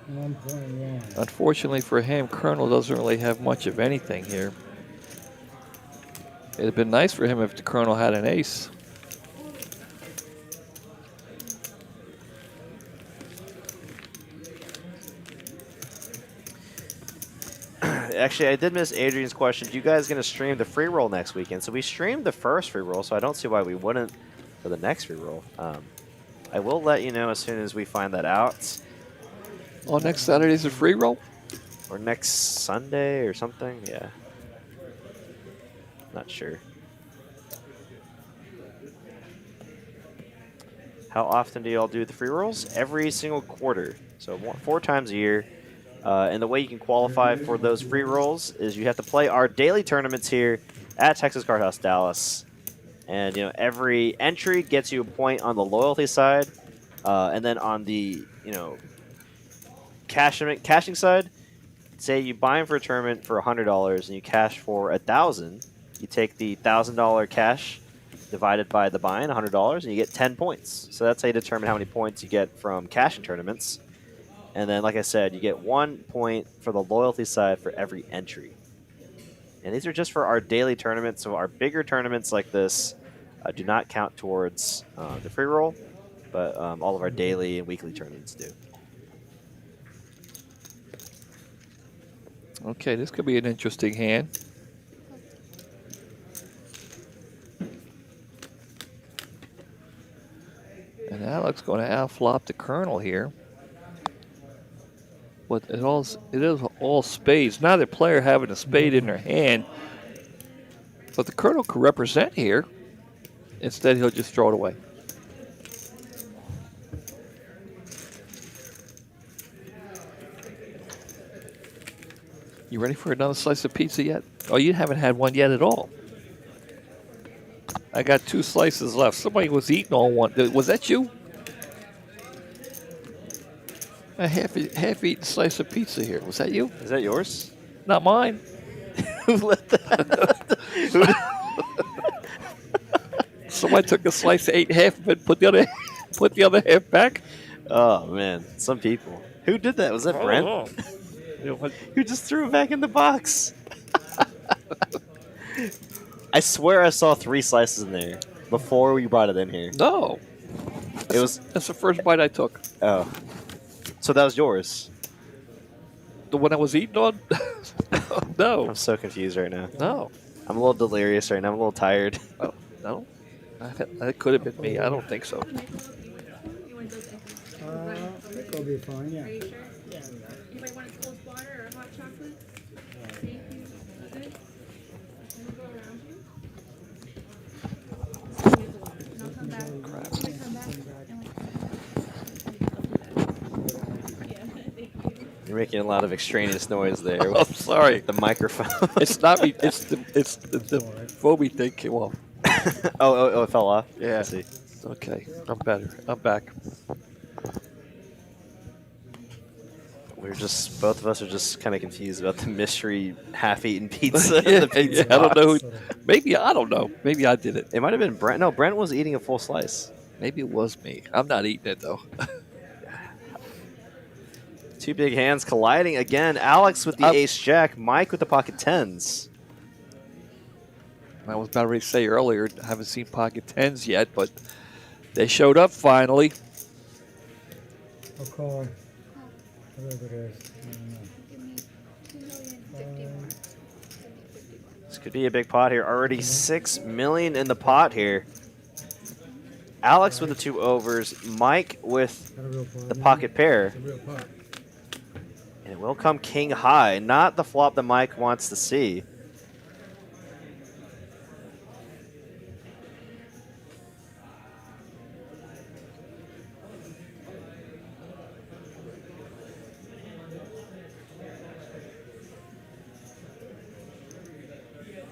1.1. Unfortunately for him, Colonel doesn't really have much of anything here. It'd have been nice for him if the Colonel had an ace. Actually, I did miss Adrian's question. You guys going to stream the free roll next weekend? So we streamed the first free roll, so I don't see why we wouldn't for the next free roll. I will let you know as soon as we find that out. Oh, next Saturday's a free roll? Or next Sunday or something? Yeah. Not sure. How often do y'all do the free rolls? Every single quarter. So 4 times a year. And the way you can qualify for those free rolls is you have to play our daily tournaments here at Texas Card House Dallas. And every entry gets you a point on the loyalty side. And then on the cashing side, say you buy them for a tournament for $100 and you cash for $1,000. You take the $1,000 cash divided by the buy-in, $100, and you get 10 points. So that's how you determine how many points you get from cashing tournaments. And then, like I said, you get 1 point for the loyalty side for every entry. And these are just for our daily tournaments. So our bigger tournaments like this do not count towards the free roll, but all of our daily and weekly tournaments do. Okay, this could be an interesting hand. And Alex going to outflop the Colonel here. But it is all spades. Neither player having a spade in their hand. But the Colonel could represent here. Instead, he'll just throw it away. You ready for another slice of pizza yet? Oh, you haven't had one yet at all. I got 2 slices left. Somebody was eating on one. Was that you? A half-eaten slice of pizza here. Was that you? Is that yours? Not mine. Who let that? Somebody took a slice, ate half of it, put the other half back. Oh man, some people. Who did that? Was that Brent? Who just threw it back in the box? I swear I saw 3 slices in there before you brought it in here. No. That's the first bite I took. Oh. So that was yours? The one I was eating on? No. I'm so confused right now. No. I'm a little delirious right now. I'm a little tired. Oh, no? That could have been me. I don't think so. I think it'll be fine, yeah. Are you sure? Yeah. Anybody want a cold water or a hot chocolate? See if you good? Can we go around you? And I'll come back. Crap. Can I come back? Yeah, thank you. You're making a lot of extraneous noise there. Oh, sorry. The microphone. It's not me. It's the Phoebe thing came off. Oh, it fell off? Yeah. I see. Okay. I'm better. I'm back. Both of us are just kind of confused about the mystery half-eaten pizza. In the pizza I don't know. box. Maybe I don't know. Maybe I did it. It might have been Brent. No, Brent was eating a full slice. Maybe it was me. I'm not eating it though. 2 big hands colliding again. Alex with the ace-jack. Mike with the pocket tens. I was about ready to say earlier, I haven't seen pocket tens yet, but they showed up finally. I'll call whatever it is. This could be a big pot here. Already $6 million in the pot here. Alex with the 2 overs. Mike with the pocket pair. And it will come king high. Not the flop that Mike wants to see.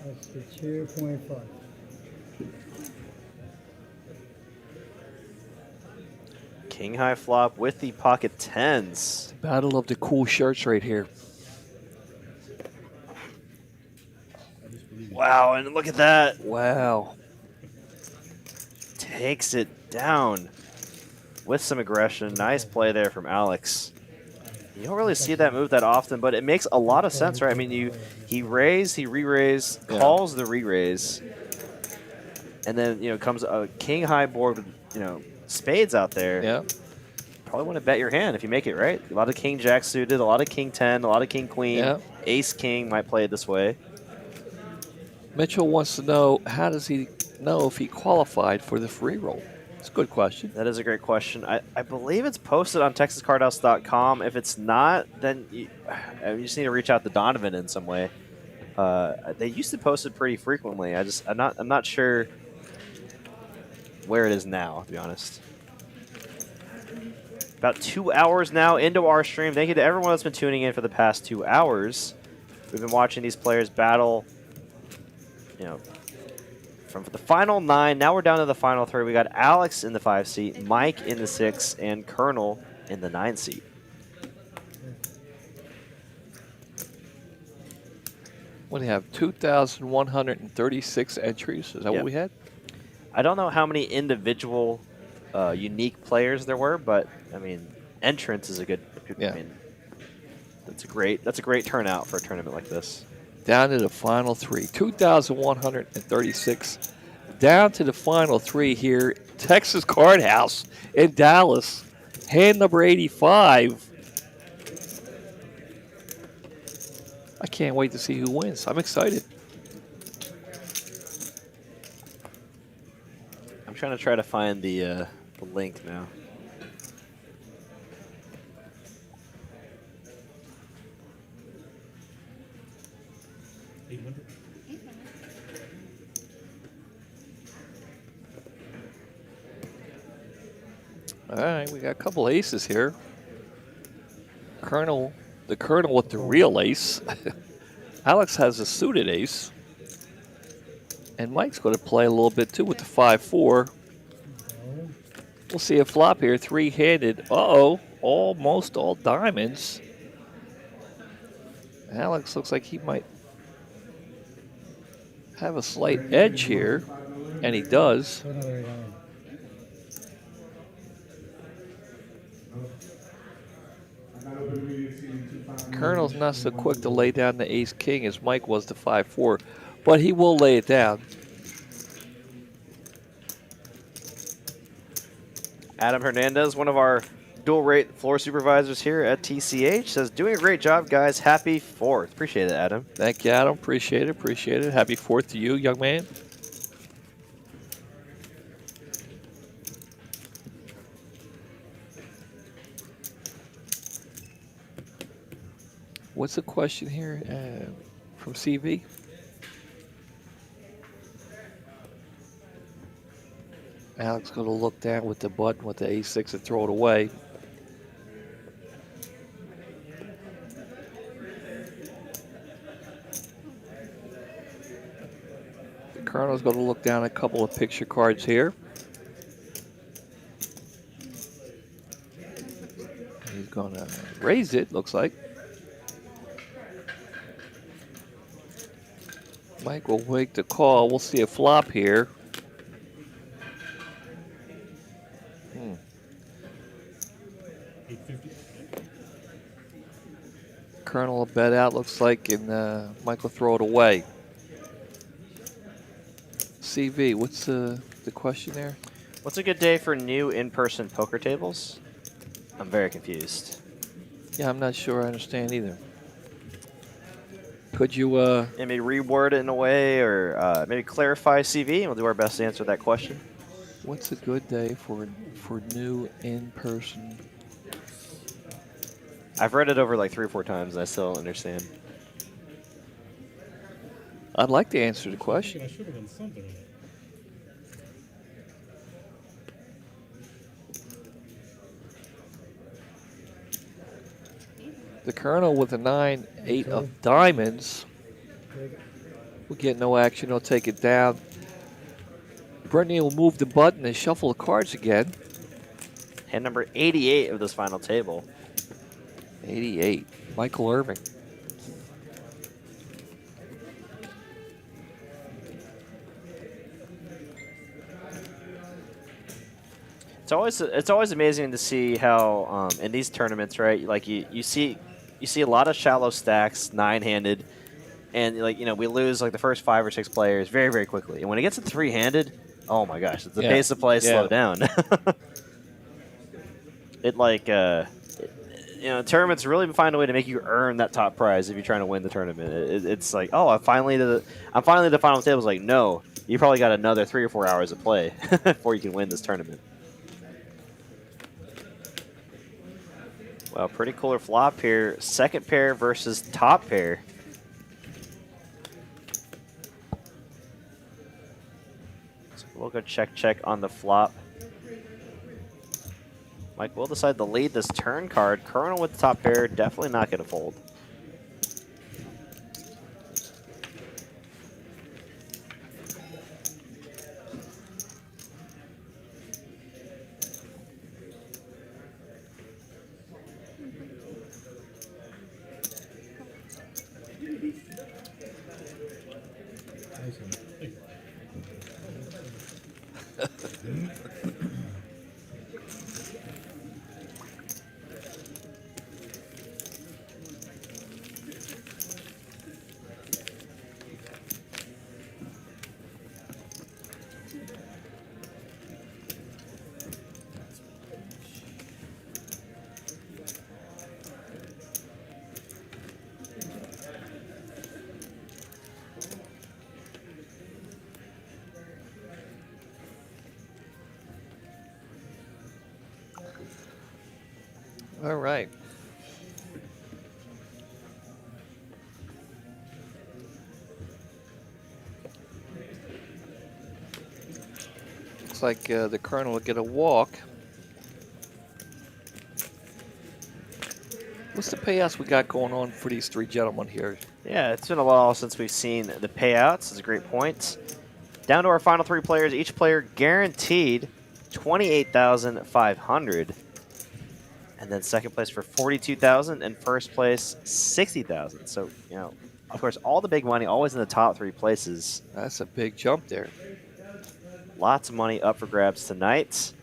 That's the 2.5. King high flop with the pocket tens. Battle of the cool shirts right here. Wow, and look at that. Wow. Takes it down with some aggression. Nice play there from Alex. You don't really see that move that often, but it makes a lot of sense, right? I mean, he raise, he re-raise, calls the re-raise, and then comes a king high board with spades out there. Yeah. Probably want to bet your hand if you make it, right? A lot of king jack suited, a lot of king 10, a lot of king queen, Yeah. ace king might play it this way. Mitchell wants to know, how does he know if he qualified for the free roll? It's a good question. That is a great question. I believe it's posted on TexasCardHouse.com. If it's not, then you just need to reach out to Donovan in some way. They used to post it pretty frequently. I'm not sure where it is now, to be honest. About 2 hours now into our stream. Thank you to everyone that's been tuning in for the past 2 hours. We've been watching these players battle, from the final 9. Now we're down to the final 3. We got Alex in the 5 seat, Mike in the 6, and Colonel in the 9 seat. What do you have? 2,136 entries. Is that what we had? I don't know how many individual unique players there were, but I mean, entrance is a good. Yeah. I mean, that's a great turnout for a tournament like this. Down to the final 3. 2,136. Down to the final 3 here. Texas Card House in Dallas. Hand number 85. I can't wait to see who wins. I'm excited. I'm trying to find the link now. All right, we got a couple aces here. The Colonel with the real ace. Alex has a suited ace. And Mike's going to play a little bit too with the 5-4. We'll see a flop here, 3-handed. Uh-oh, almost all diamonds. Alex looks like he might have a slight edge here, and he does. Colonel's not so quick to lay down the ace-king as Mike was the 5-4, but he will lay it down. Adam Hernandez, one of our dual rate floor supervisors here at TCH, says, doing a great job, guys. Happy 4th. Appreciate it, Adam. Thank you, Adam. Appreciate it. Happy 4th to you, young man. What's the question here from CV? Alex going to look down with the button with the A6 and throw it away. The Colonel's going to look down a couple of picture cards here. He's going to raise it, looks like. Mike will wait the call. We'll see a flop here. Colonel will bet out, looks like, and Mike will throw it away. CV, what's the question there? What's a good day for new in-person poker tables? I'm very confused. Yeah, I'm not sure I understand either. Could you maybe reword it in a way, or maybe clarify, CV, and we'll do our best to answer that question. What's a good day for new in-person? I've read it over like 3 or 4 times, and I still don't understand. I'd like to answer the question. I should have done something with it. The Colonel with a 9-8 of diamonds. We'll get no action. He'll take it down. Brittany will move the button and shuffle the cards again. Hand number 88 of this final table. 88. Michael Irving. It's always amazing to see how in these tournaments, right? Like you see a lot of shallow stacks, 9-handed, and like we lose like the first 5 or 6 players very very quickly. And when it gets to 3-handed, oh my gosh, the pace of play slow down. It like tournaments really find a way to make you earn that top prize if you're trying to win the tournament. It's like, oh, I'm finally at the final table. It's like, no, you probably got another 3 or 4 hours of play before you can win this tournament. Well, pretty cooler flop here. Second pair versus top pair. So we'll go check on the flop. Mike will decide to lead this turn card. Colonel with the top pair, definitely not going to fold. All right. Looks like the Colonel will get a walk. What's the payouts we got going on for these 3 gentlemen here? Yeah, it's been a while since we've seen the payouts. It's a great point. Down to our final 3 players. Each player guaranteed $28,500. And then second place for $42,000 and first place $60,000. So, of course, all the big money always in the top 3 places. That's a big jump there. Lots of money up for grabs tonight.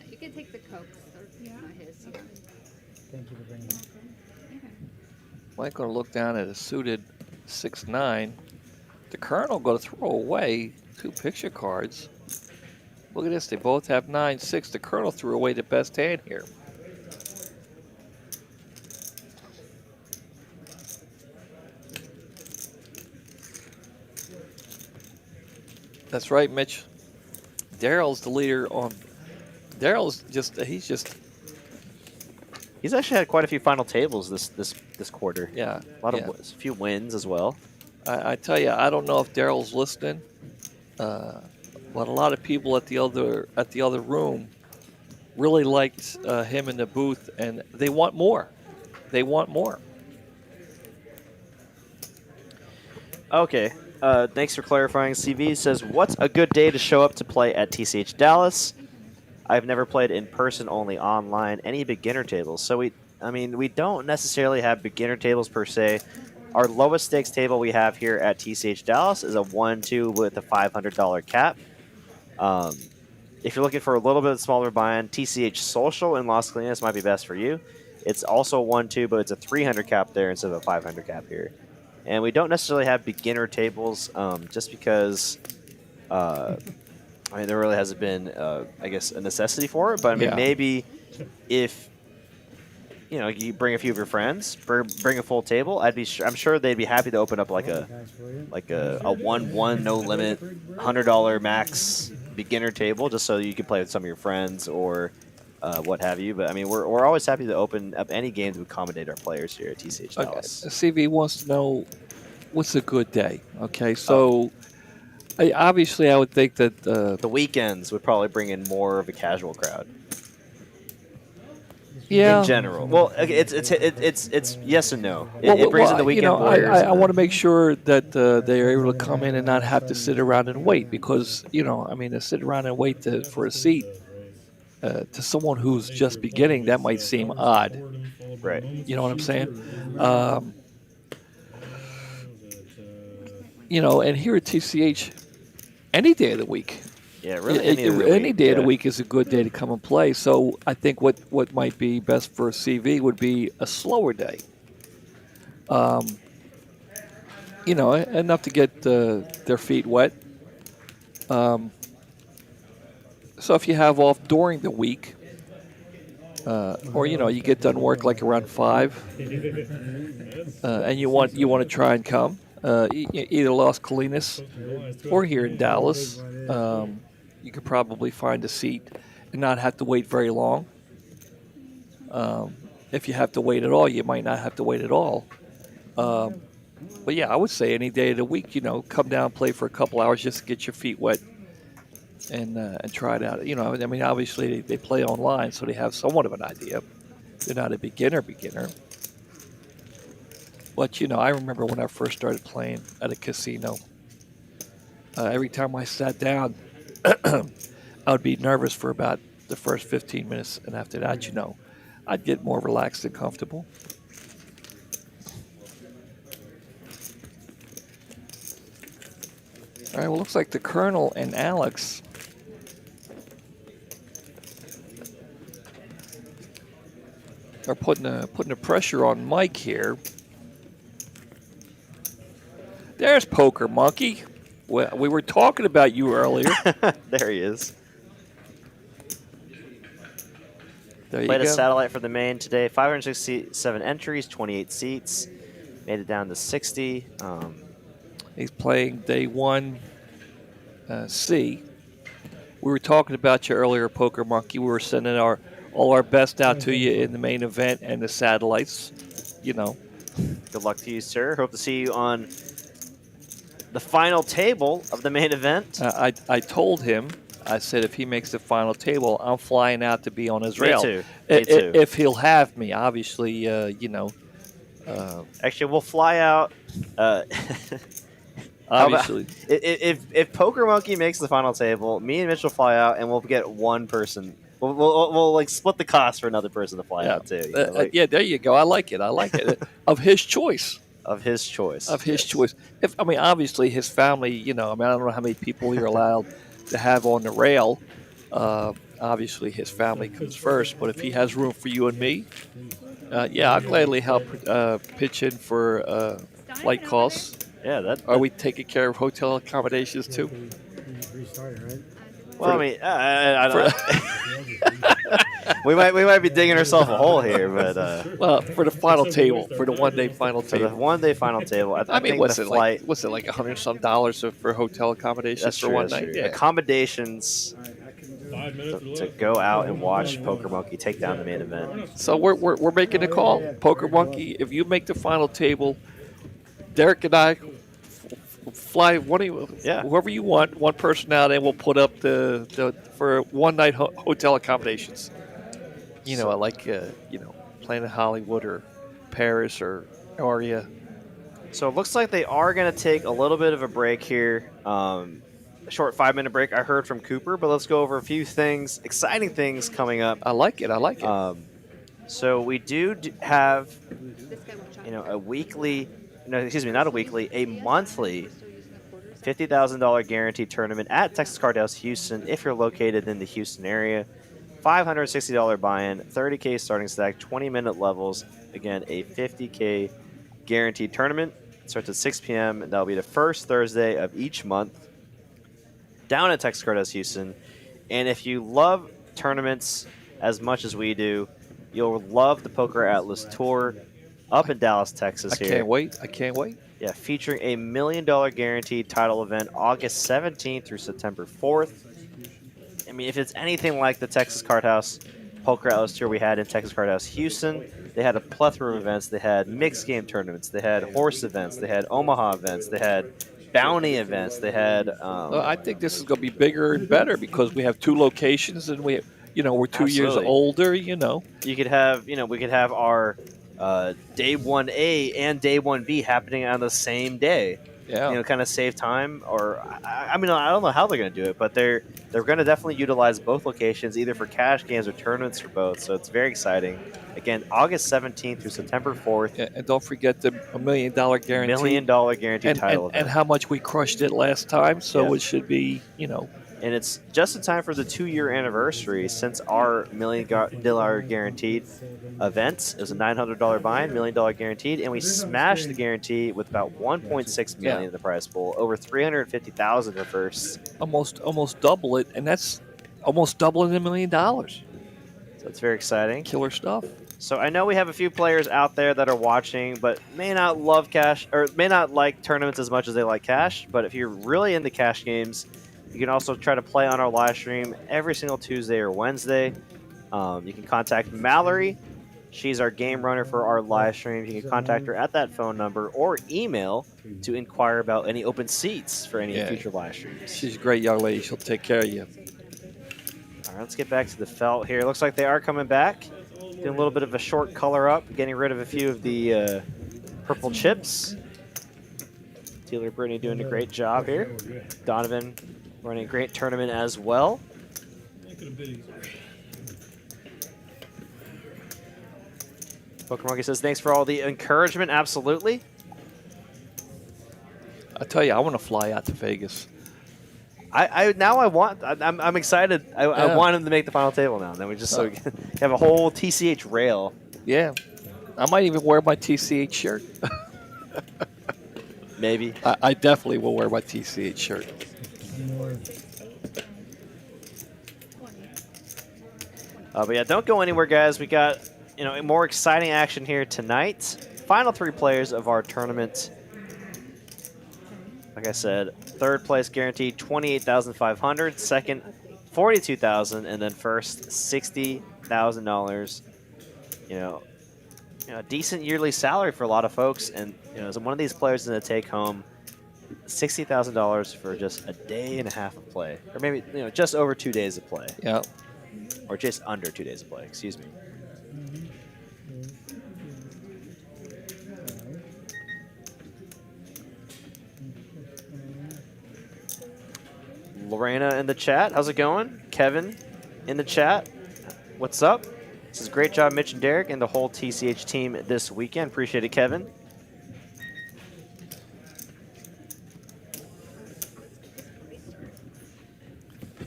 You can take the Coke. They're not his. Okay. Thank you for bringing it. Mike going to look down at a suited 6-9. The Colonel going to throw away 2 picture cards. Look at this. They both have 9-6. The Colonel threw away the best hand here. That's right, Mitch. Daryl's the leader on. Daryl's he's actually had quite a few final tables this quarter. Yeah, a few wins as well. I tell you, I don't know if Daryl's listening, but a lot of people at the other room really liked him in the booth, and they want more. They want more. Okay. Thanks for clarifying. CV says, what's a good day to show up to play at TCH Dallas? I've never played in person, only online. Any beginner tables? So we don't necessarily have beginner tables per se. Our lowest stakes table we have here at TCH Dallas is a 1-2 with a $500 cap. If you're looking for a little bit smaller buy-in, TCH Social in Las Colinas might be best for you. It's also a 1-2, but it's a 300 cap there instead of a 500 cap here. And we don't necessarily have beginner tables just because, there really hasn't been, I guess, a necessity for it. But, maybe if, you bring a few of your friends, bring a full table, I'm sure they'd be happy to open up like a 1-1 no limit $100 max beginner table just so you can play with some of your friends or what have you. But we're always happy to open up any game to accommodate our players here at TCH Dallas. CV wants to know what's a good day. Okay, so obviously I would think that the weekends would probably bring in more of a casual crowd. Yeah. In general, well, it's yes and no. It brings in the weekend warriors. I want to make sure that they are able to come in and not have to sit around and wait because to sit around and wait for a seat to someone who's just beginning, that might seem odd. Right. You know what I'm saying? And here at TCH, any day of the week. Yeah, really any day of the week. Any day of the week is a good day to come and play. So I think what might be best for CV would be a slower day. Enough to get their feet wet. So if you have off during the week, or you get done work like around 5, and you want to try and come, either Las Colinas or here in Dallas, you could probably find a seat and not have to wait very long. If you have to wait at all, you might not have to wait at all. But yeah, I would say any day of the week, come down, play for a couple hours just to get your feet wet and try it out. Obviously they play online, so they have somewhat of an idea. They're not a beginner. But, I remember when I first started playing at a casino, every time I sat down, I would be nervous for about the first 15 minutes. And after that, I'd get more relaxed and comfortable. All right, well, looks like the Colonel and Alex are putting the pressure on Mike here. There's Poker Monkey. Well, we were talking about you earlier. There he is. There you Played go. a satellite for the main today. 567 entries, 28 seats. Made it down to 60. He's playing day 1 C. We were talking about you earlier, Poker Monkey. We were sending all our best out to you in the main event and the satellites. Good luck to you, sir. Hope to see you on the final table of the main event. I told him, I said if he makes the final table, I'm flying out to be on his rail. Me too. If he'll have me, obviously, Actually, we'll fly out. Obviously. If Poker Monkey makes the final table, me and Mitch will fly out, and we'll get one person. We'll like split the cost for another person to fly out too. Yeah, there you go. I like it. Of his choice. Of his choice. Choice. Obviously, his family. I don't know how many people you're allowed to have on the rail. Obviously, his family comes first. But if he has room for you and me, I'll gladly help pitch in for flight costs. Yeah, Are we taking care of hotel accommodations too? Restarted, right? Well, I don't we might be digging ourselves a hole here, but well, for the final table, for the one-day final for table. the one-day final table, I think what's the it flight. like? What's it like $100 for hotel accommodations That's for true, one that's night? true. Yeah. Accommodations 5 minutes to go out and watch Poker Monkey take down the main event. So we're making a call, Poker Monkey. If you make the final table, Derek and I fly whoever you want, one person out, and we'll put up the for one night hotel accommodations. I like playing in Hollywood or Paris or Aria. So it looks like they are going to take a little bit of a break here. A short 5-minute break. I heard from Cooper, but let's go over a few things, exciting things coming up. I like it. So we do have, a weekly. No, excuse me, not a weekly, a monthly $50,000 guaranteed tournament at Texas Card House Houston if you're located in the Houston area. $560 buy-in, 30K starting stack, 20-minute levels. Again, a 50K guaranteed tournament. It starts at 6 p.m. and that'll be the first Thursday of each month down at Texas Card House Houston. And if you love tournaments as much as we do, you'll love the Poker Atlas Tour up in Dallas, Texas. I can't wait. Yeah, featuring a $1 million guaranteed title event August 17th through September 4th. I mean, if it's anything like the Texas Card House Poker Atlas Tour we had in Texas Card House Houston, they had a plethora of events. They had mixed game tournaments. They had horse events. They had Omaha events. They had bounty events. They had... I think this is going to be bigger and better because we have 2 locations and we have, we're 2 years older, You could have, we could have our... day 1A and day 1B happening on the same day. Yeah. Kind of save time. Or I don't know how they're going to do it, but they're going to definitely utilize both locations either for cash games or tournaments for both. So it's very exciting. Again, August 17th through September 4th. Yeah, and don't forget the $1 million guarantee. $1 million guaranteed title event. And how much we crushed it last time. So it should be, And it's just in time for the 2-year anniversary since our $1 million guaranteed event. It was a $900 buy-in, $1 million guaranteed, and we smashed the guarantee with about $1.6 million in the prize pool, over $350,000 for firsts. Almost double it, and that's almost doubling $1 million. So it's very exciting. Killer stuff. So I know we have a few players out there that are watching, but may not love cash or may not like tournaments as much as they like cash. But if you're really into cash games, you can also try to play on our live stream every single Tuesday or Wednesday. You can contact Mallory. She's our game runner for our live streams. You can contact her at that phone number or email to inquire about any open seats for any future live streams. She's a great young lady. She'll take care of you. All right, let's get back to the felt here. Looks like they are coming back. Doing a little bit of a short color up, getting rid of a few of the purple chips. Dealer Brittany doing a great job here. Donovan running a great tournament as well. Pokemon says, thanks for all the encouragement. Absolutely. I tell you, I want to fly out to Vegas. I'm excited. I want him to make the final table now. Then we just so we can have a whole TCH rail. Yeah. I might even wear my TCH shirt. Maybe. I definitely will wear my TCH shirt. But yeah, don't go anywhere, guys. We got more exciting action here tonight. Final 3 players of our tournament. Like I said, third place guaranteed $28,500, second $42,000, and then first $60,000. A decent yearly salary for a lot of folks, and so one of these players is going to take home $60,000 for just a day and a half of play, or maybe just over 2 days of play. Yeah. Or just under 2 days of play. Excuse me. Lorena in the chat. How's it going? Kevin in the chat. What's up? This is great job, Mitch and Derek, and the whole TCH team this weekend. Appreciate it, Kevin.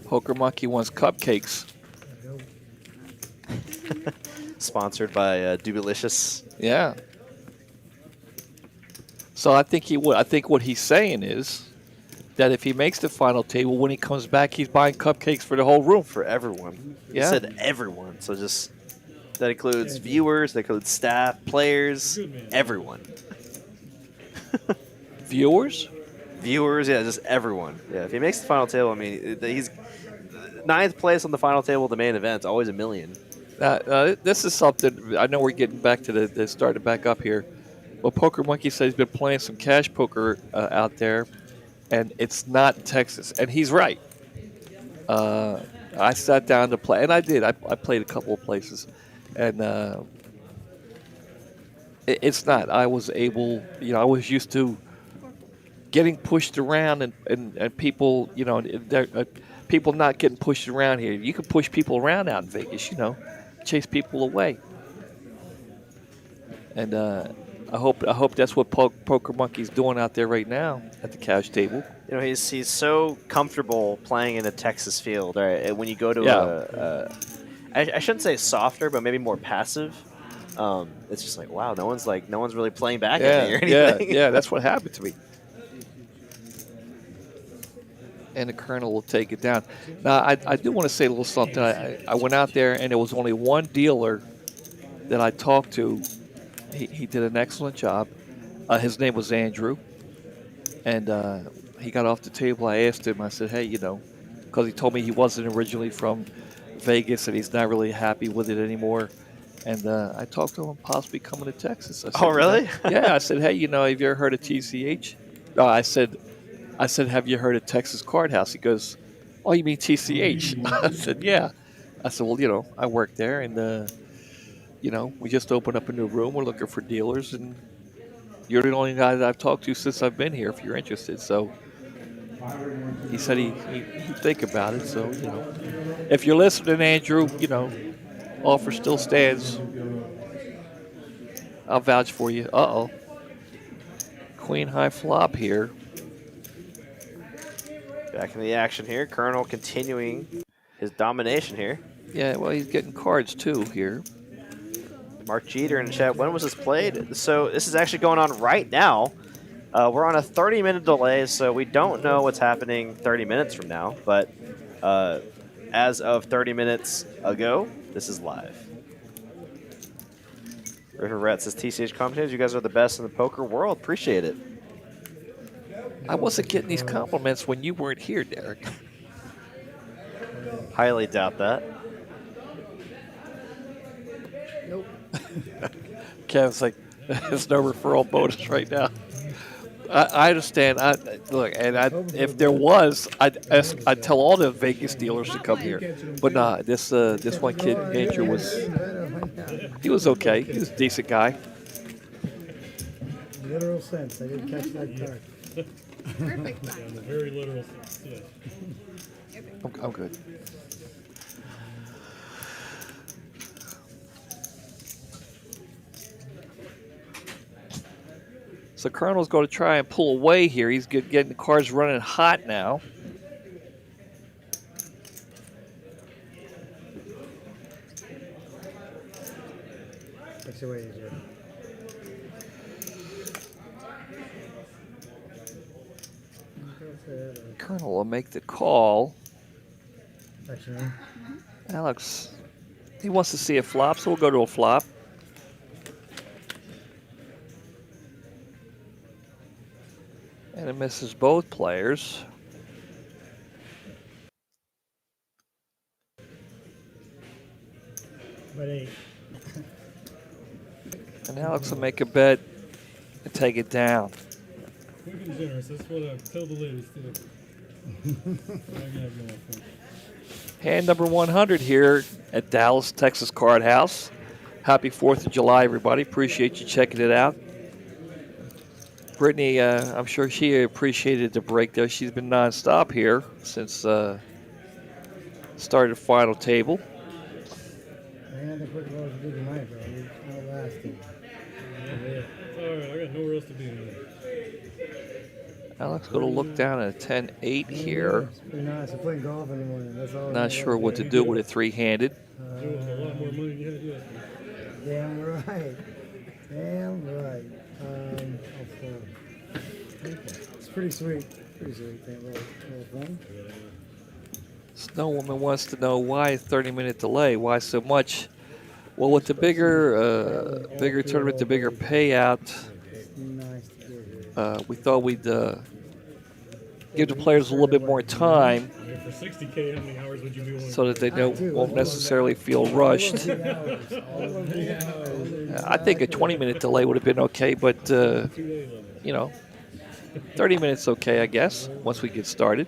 Poker Monkey wants cupcakes. Sponsored by Dubalicious. Yeah. So I think he would. I think what he's saying is that if he makes the final table, when he comes back, he's buying cupcakes for the whole room. For everyone. Yeah. He said everyone. So just, that includes viewers, that includes staff, players, everyone. Viewers? Viewers, yeah, just everyone. Yeah, if he makes the final table, I mean, he's 9th place on the final table of the main event. It's always $1 million. This is something, I know we're getting back to the starting back up here. Well, Poker Monkey said he's been playing some cash poker out there, and it's not Texas. And he's right. I sat down to play, and I did. I played a couple of places. And it's not. I was able, I was used to getting pushed around and people, people not getting pushed around here. You can push people around out in Vegas, chase people away. And I hope that's what Poker Monkey's doing out there right now at the cash table. He's so comfortable playing in a Texas field. Right? When you go to I shouldn't say softer, but maybe more passive. It's just like, wow, no one's really playing back at me or anything. Yeah, that's what happened to me. And the Colonel will take it down. Now, I do want to say a little something. I went out there, and there was only one dealer that I talked to. He did an excellent job. His name was Andrew. And he got off the table. I asked him, I said, hey, because he told me he wasn't originally from Vegas and he's not really happy with it anymore. And I talked to him possibly coming to Texas. I said, oh, really? Yeah. I said, hey, have you ever heard of TCH? I said, have you heard of Texas Card House? He goes, oh, you mean TCH? I said, yeah. I said, well, I work there, and, we just opened up a new room. We're looking for dealers, and you're the only guy that I've talked to since I've been here, if you're interested. So he said he'd think about it. So, if you're listening, Andrew, offer still stands. I'll vouch for you. Uh-oh. Queen high flop here. Back in the action here. Colonel continuing his domination here. Yeah, well, he's getting cards too here. Mark Jeter in the chat. When was this played? So this is actually going on right now. We're on a 30-minute delay, so we don't know what's happening 30 minutes from now. But as of 30 minutes ago, this is live. River Rat says, TCH commentators, you guys are the best in the poker world. Appreciate it. I wasn't getting these compliments when you weren't here, Derek. Highly doubt that. Nope. Kevin's like, there's no referral bonus right now. I understand. If there was, I'd tell all the Vegas dealers to come here. But nah, this one kid, Andrew, he was okay. He was a decent guy. Literal sense. I didn't catch that card. Perfect. Yeah, in a very literal sense. Yeah. I'm good. So Colonel's going to try and pull away here. He's getting the cards running hot now. Takes away easier. Colonel will make the call. Actually, Alex, he wants to see a flop, so we'll go to a flop. And it misses both players. but 8. And Alex will make a bet and take it down. Quick and generous. That's what I tell the ladies too. Hand number 100 here at Dallas, Texas Card House. Happy 4th of July, everybody. Appreciate you checking it out. Brittany, I'm sure she appreciated the break, though. She's been nonstop here since started the final table. I had the quick rolls to do tonight, bro. We outlasted. It's all right. I got nowhere else to be now. Alex going to look down at a 10-8 here. It's pretty nice. I'm playing golf in the morning. That's all. Not sure what to do with a three-handed. Doing a lot more money than you had yesterday. Damn right. Damn right. I'll fold. It's pretty sweet. Pretty sweet. A little fun. Snow Woman wants to know why a 30-minute delay. Why so much? Well, with the bigger tournament, the bigger payout, Nice to get here. we thought we'd give the players a little bit more time Yeah, for 60K, how many hours would you be willing so that they won't necessarily feel rushed. I think a 20-minute delay would have been okay, but, 2 day level? you know, 30 minutes okay, I guess, once we get started.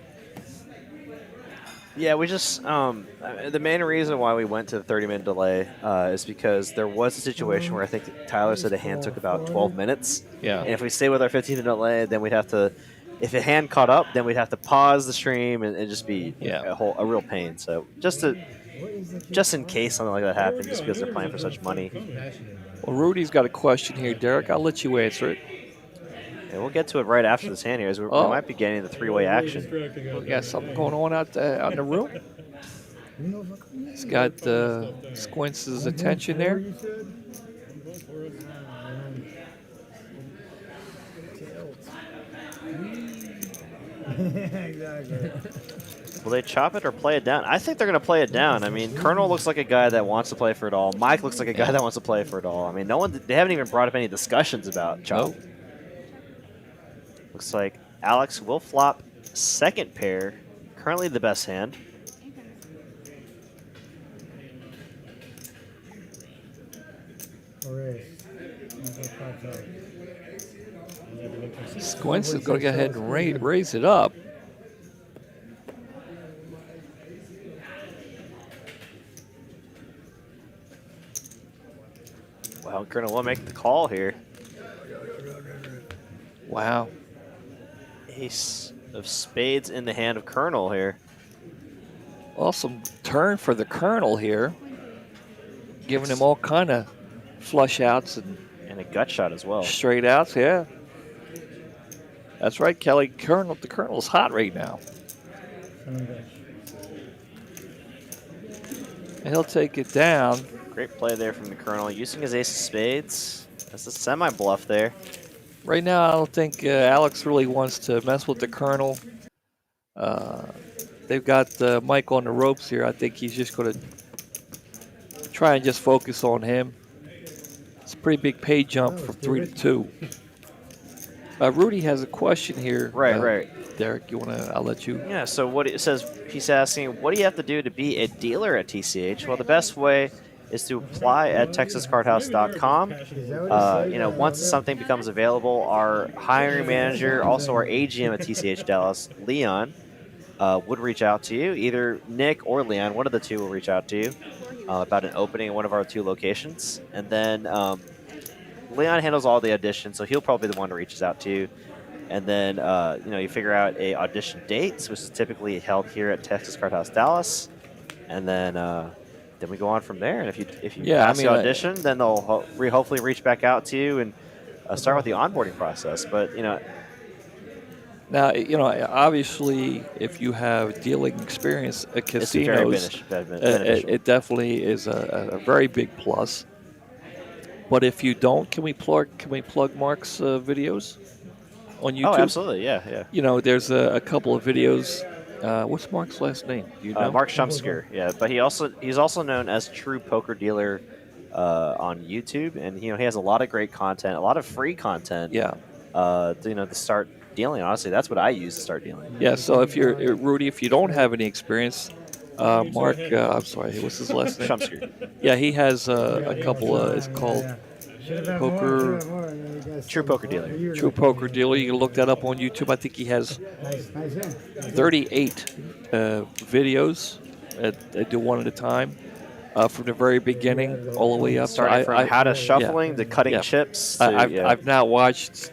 Yeah, we just the main reason why we went to the 30-minute delay is because there was a situation where I think Tyler said a hand took about 12 minutes. Yeah. And if we stay with our 15-minute delay, then we'd have to, if a hand caught up, then we'd have to pause the stream and just be a real pain. So just in case something like that happened, just because they're playing for such money. Well, Rudy's got a question here, Derek. I'll let you answer it. And we'll get to it right after this hand here, as we might be getting the three-way action. We got something going on out in the room. He's got Squints' attention there. Exactly. Will they chop it or play it down? I think they're going to play it down. I mean, Colonel looks like a guy that wants to play for it all. Mike looks like a guy that wants to play for it all. I mean, they haven't even brought up any discussions about chop. Nope. Looks like Alex will flop second pair. Currently the best hand. Squints is going to go ahead and raise it up. Well, Colonel will make the call here. Wow. Ace of spades in the hand of Colonel here. Awesome turn for the Colonel here. Giving him all kind of flush outs and a gut shot as well. Straight outs, yeah. That's right, Kelly. The Colonel's hot right now. And he'll take it down. Great play there from the Colonel, using his ace of spades. That's a semi-bluff there. Right now, I don't think Alex really wants to mess with the Colonel. They've got Mike on the ropes here. I think he's just going to try and just focus on him. It's a pretty big pay jump from 3 to 2. Rudy has a question here. Right. Derek, you want to? I'll let you. Yeah. So what it says, he's asking, what do you have to do to be a dealer at TCH? Well, the best way is to apply at texascardhouse.com. Once something becomes available, our hiring manager, also our AGM at TCH Dallas, Leon, would reach out to you. Either Nick or Leon, one of the two will reach out to you about an opening in one of our 2 locations. And then Leon handles all the auditions, so he'll probably be the one who reaches out to you. And then, you figure out a audition date, which is typically held here at Texas Card House Dallas. And then we go on from there. And if you pass the audition, then they'll hopefully reach back out to you and start with the onboarding process. But, Now, obviously, if you have dealing experience at casinos, it definitely is a very big plus. But if you don't, can we plug Mark's videos on YouTube? Oh, absolutely, yeah. There's a couple of videos. What's Mark's last name? Do you know? Mark Shumsker, yeah. But he's also known as True Poker Dealer on YouTube, and he has a lot of great content, a lot of free content. Yeah. To start dealing. Honestly, that's what I use to start dealing. Yeah. So if you're Rudy, if you don't have any experience, Mark, I'm sorry, what's his last name? Shumsker. Yeah, he has a couple. It's called Poker. True Poker Dealer. True Poker Dealer. You can look that up on YouTube. I think he has 38 videos. They do one at a time, from the very beginning all the way up. Starting from how to shuffling to cutting chips. I've not watched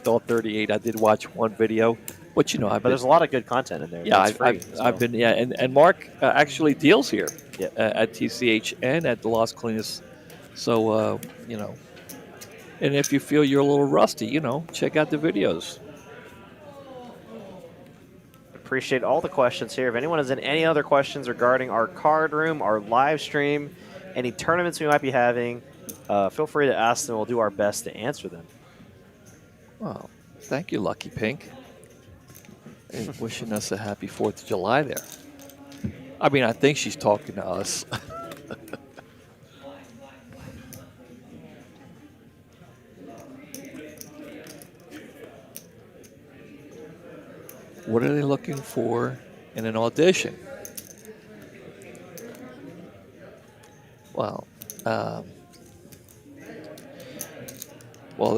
all 38. I did watch one video, but there's a lot of good content in there. Yeah, I've been and Mark actually deals here at TCH and at the Las Colinas. So and if you feel you're a little rusty, check out the videos. Appreciate all the questions here. If anyone has any other questions regarding our card room, our live stream, any tournaments we might be having, feel free to ask them. We'll do our best to answer them. Well, thank you, Lucky Pink. And wishing us a happy 4th of July there. I mean, I think she's talking to us. What are they looking for in an audition? Well,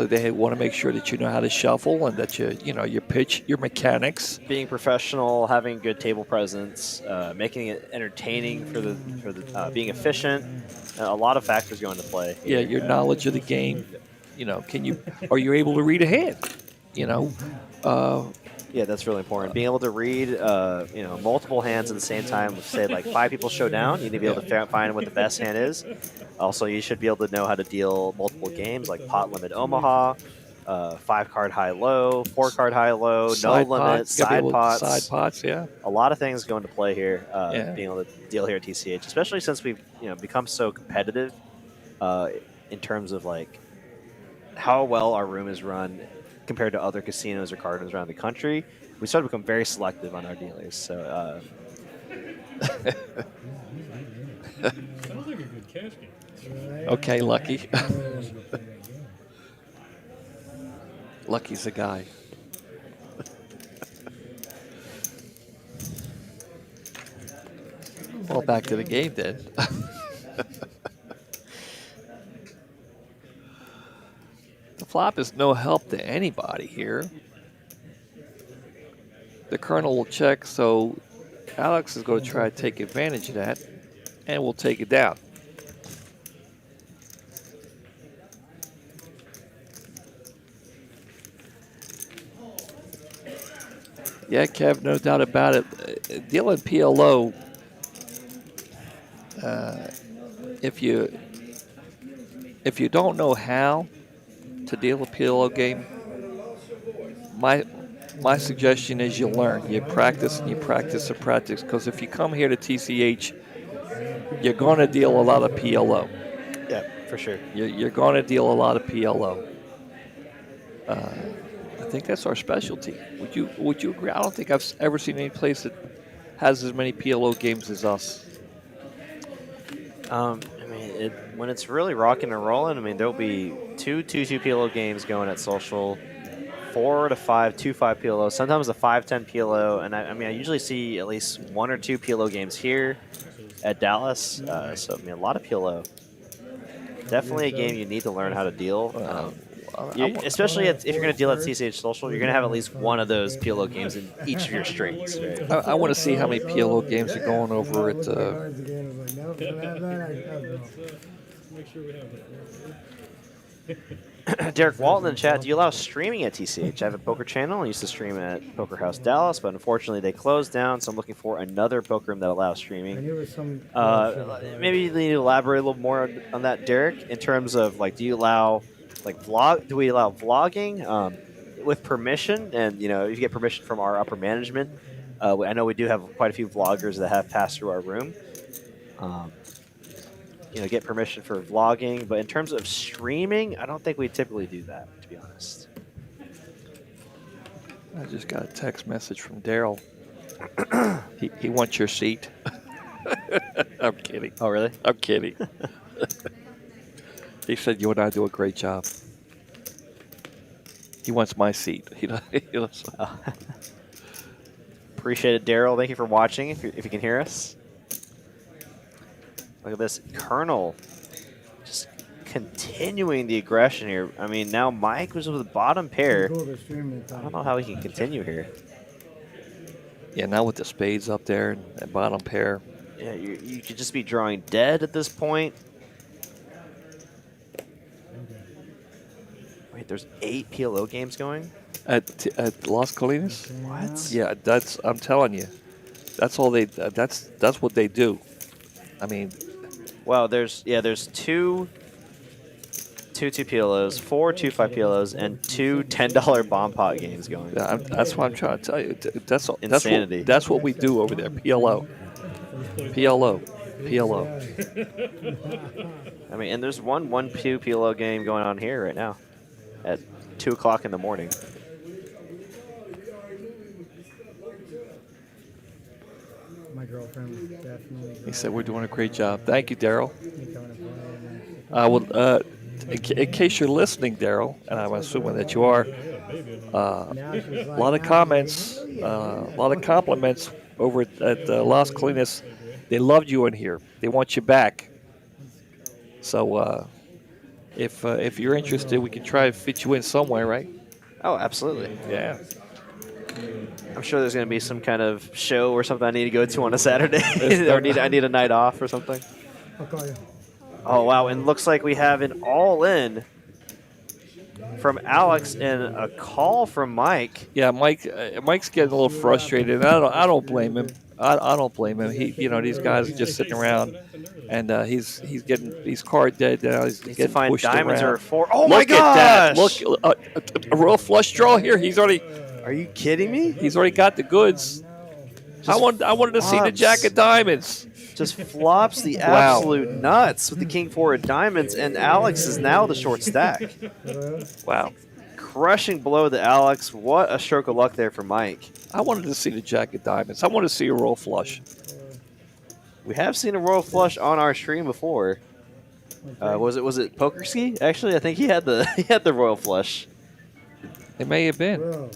they want to make sure that you know how to shuffle and that you pitch your mechanics. Being professional, having good table presence, making it entertaining for the being efficient. A lot of factors go into play. Yeah, your knowledge of the game. Are you able to read a hand? Yeah, that's really important. Being able to read, multiple hands at the same time. Say like 5 people show down, you need to be able to find what the best hand is. Also, you should be able to know how to deal multiple games like pot limit Omaha, 5-card high-low, 4-card high-low, no limit, side pots. Yeah. A lot of things go into play here. Being able to deal here at TCH, especially since we've become so competitive in terms of like how well our room is run compared to other casinos or card rooms around the country. We started to become very selective on our dealers. So, sounds like a good cash game. Okay, Lucky. Lucky's the guy. Well, back to the game then. The flop is no help to anybody here. The Colonel will check, so Alex is going to try to take advantage of that, and we'll take it down. Yeah, Kev, no doubt about it. Dealing PLO, if you don't know how to deal a PLO game, my suggestion is you learn. You practice and you practice and practice. Because if you come here to TCH, you're going to deal a lot of PLO. Yeah, for sure. You're going to deal a lot of PLO. I think that's our specialty. Would you agree? I don't think I've ever seen any place that has as many PLO games as us. I mean, when it's really rocking and rolling, I mean, there'll be two PLO games going at social, 4 to 5, 2-5 PLO, sometimes a 5-10 PLO, and I mean, I usually see at least 1 or 2 PLO games here at Dallas. So I mean, a lot of PLO. Definitely a game you need to learn how to deal. Especially if you're going to deal at TCH Social, you're going to have at least one of those PLO games in each of your strings. Right? I want to see how many PLO games are going over at. Make sure we have Derek Walton in the chat, do you allow streaming at TCH? I have a poker channel. I used to stream at Poker House Dallas, but unfortunately they closed down, so I'm looking for another poker room that allows streaming. Maybe you need to elaborate a little more on that, Derek, in terms of, like, do we allow vlogging with permission? And, you know, if you get permission from our upper management, I know we do have quite a few vloggers that have passed through our room. You know, get permission for vlogging, but in terms of streaming, I don't think we typically do that, to be honest. I just got a text message from Daryl. he wants your seat. I'm kidding. Oh, really? I'm kidding. He said you and I do a great job. He wants my seat. Appreciate it, Daryl. Thank you for watching. If you can hear us. Look at this. Colonel just continuing the aggression here. I mean, now Mike was with the bottom pair. I don't know how he can continue here. Yeah, now with the spades up there and bottom pair. Yeah, you could just be drawing dead at this point. Wait, there's 8 PLO games going? At Las Colinas? What? Yeah, I'm telling you. That's all that's what they do. I mean, well, there's 2 PLOs, 4 2-5 PLOs, and 2 $10 bomb pot games going. Yeah, that's what I'm trying to tell you. That's insanity. That's what we do over there. PLO. I mean, and there's one 2 PLO game going on here right now at 2 o'clock in the morning. My girlfriend was definitely. He said we're doing a great job. Thank you, Daryl. I will. In case you're listening, Daryl, and I'm assuming that you are, a lot of comments, a lot of compliments over at Las Colinas. They loved you in here. They want you back. So if you're interested, we can try to fit you in somewhere, right? Oh, absolutely. Yeah. I'm sure there's going to be some kind of show or something I need to go to on a Saturday. Or I need a night off or something. I'll call you. Oh, wow. And looks like we have an all-in from Alex and a call from Mike. Yeah, Mike's getting a little frustrated. I don't blame him. I don't blame him. These guys are just sitting around, and he's card dead now. He's getting find pushed diamonds around. are 4. Oh my gosh! At that. Look, a royal flush draw here. He's already. Are you kidding me? He's already got the goods. I wanted to see the jack of diamonds. Just flops the absolute nuts with the king 4 of diamonds, and Alex is now the short stack. Wow. Crushing blow to Alex. What a stroke of luck there for Mike. I wanted to see the jack of diamonds. I wanted to see a royal flush. We have seen a royal flush on our stream before. Was it Poker Ski? Actually, I think he had the royal flush. It may have been. Bro.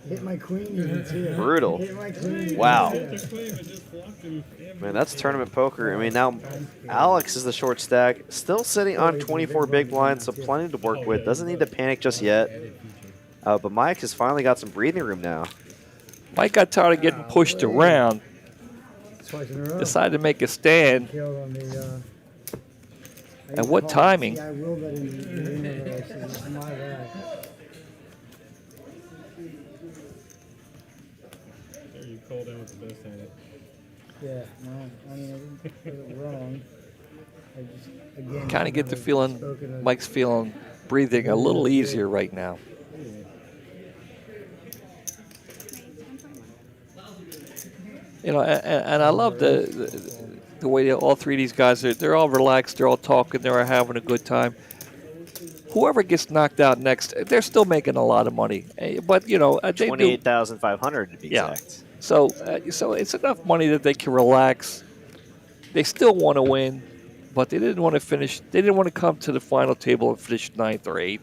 Hit my queen even too. Brutal. Hit my queen. Wow. Man, that's tournament poker. I mean, now Alex is the short stack, still sitting on 24 big blinds, so plenty to work with. Doesn't need to panic just yet. But Mike has finally got some breathing room now. Mike got tired of getting pushed around. Twice in a row. Decided to make a stand. Killed on the, And what timing? I will bet in the arena, though, so it's my bad. You called down with the best hand. Yeah, no, I mean, I didn't get it wrong. I just, again, Kind of get the feeling Mike's feeling breathing a little easier right now. You know, and I love the way that all three of these guys they're all relaxed, they're all talking, they're all having a good time. Whoever gets knocked out next, they're still making a lot of money. But you know, they 28,500 to be exact. So so it's enough money that they can relax. They still want to win, but they didn't want to finish. They didn't want to come to the final table and finish 9th or 8th.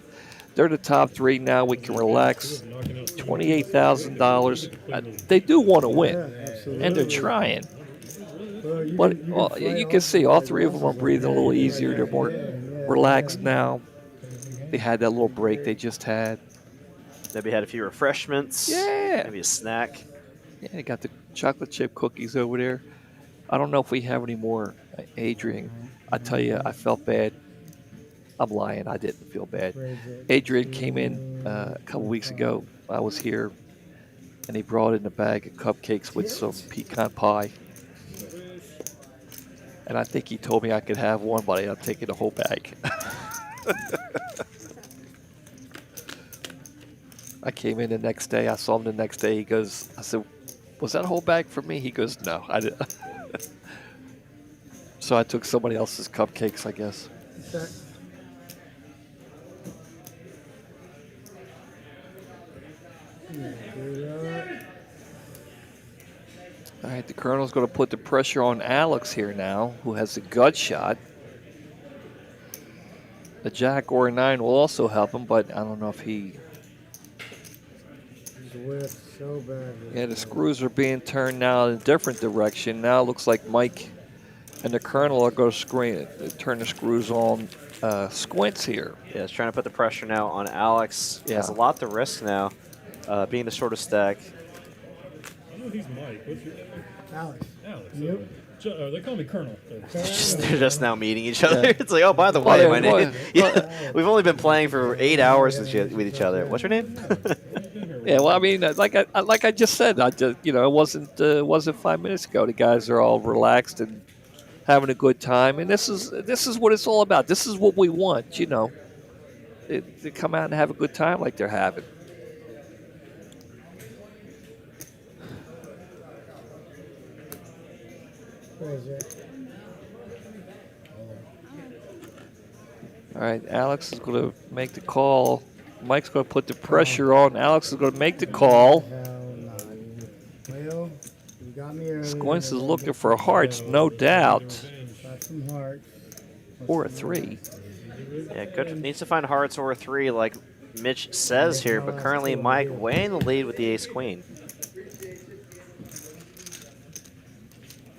They're the top 3 now. We can relax. $28,000. They do want to win, and they're trying. But you can see all 3 of them are breathing a little easier. They're more relaxed now. They had that little break they just had. Maybe had a few refreshments. Yeah. Maybe a snack. Yeah, they got the chocolate chip cookies over there. I don't know if we have any more, Adrian. I tell you, I felt bad. I'm lying. I didn't feel bad. Adrian came in a couple weeks ago. I was here, and he brought in a bag of cupcakes with some pecan pie. And I think he told me I could have one, but I'm taking the whole bag. I came in the next day. I saw him the next day. He goes, I said, was that a whole bag for me? He goes, no, I didn't. So I took somebody else's cupcakes, I guess. All right, the Colonel's going to put the pressure on Alex here now, who has a gut shot. A Jack or a 9 will also help him, but I don't know if he... So bad. Yeah, the screws are being turned now in a different direction. Now it looks like Mike and the Colonel are going to turn the screws on Squints here. Yeah, he's trying to put the pressure now on Alex. He has a lot to risk now, being the shortest stack. I know he's Mike. What's your name? Alex. Alex. Yep. They call me Colonel. They're just now meeting each other. It's like, oh, by the way, my name. Yeah, we've only been playing for 8 hours with each other. What's your name? Yeah, well, I mean, like I just said, it wasn't 5 minutes ago. The guys are all relaxed and having a good time, and this is what it's all about. This is what we want, you know. They come out and have a good time like they're having. All right, Alex is going to make the call. Mike's going to put the pressure on. Alex is going to make the call. Well, you got me early. Squints is looking for hearts, no doubt. Got some hearts. Or a 3. Yeah, good. Needs to find hearts or a 3, like Mitch says here. But currently, Mike way in the lead with the ace-queen.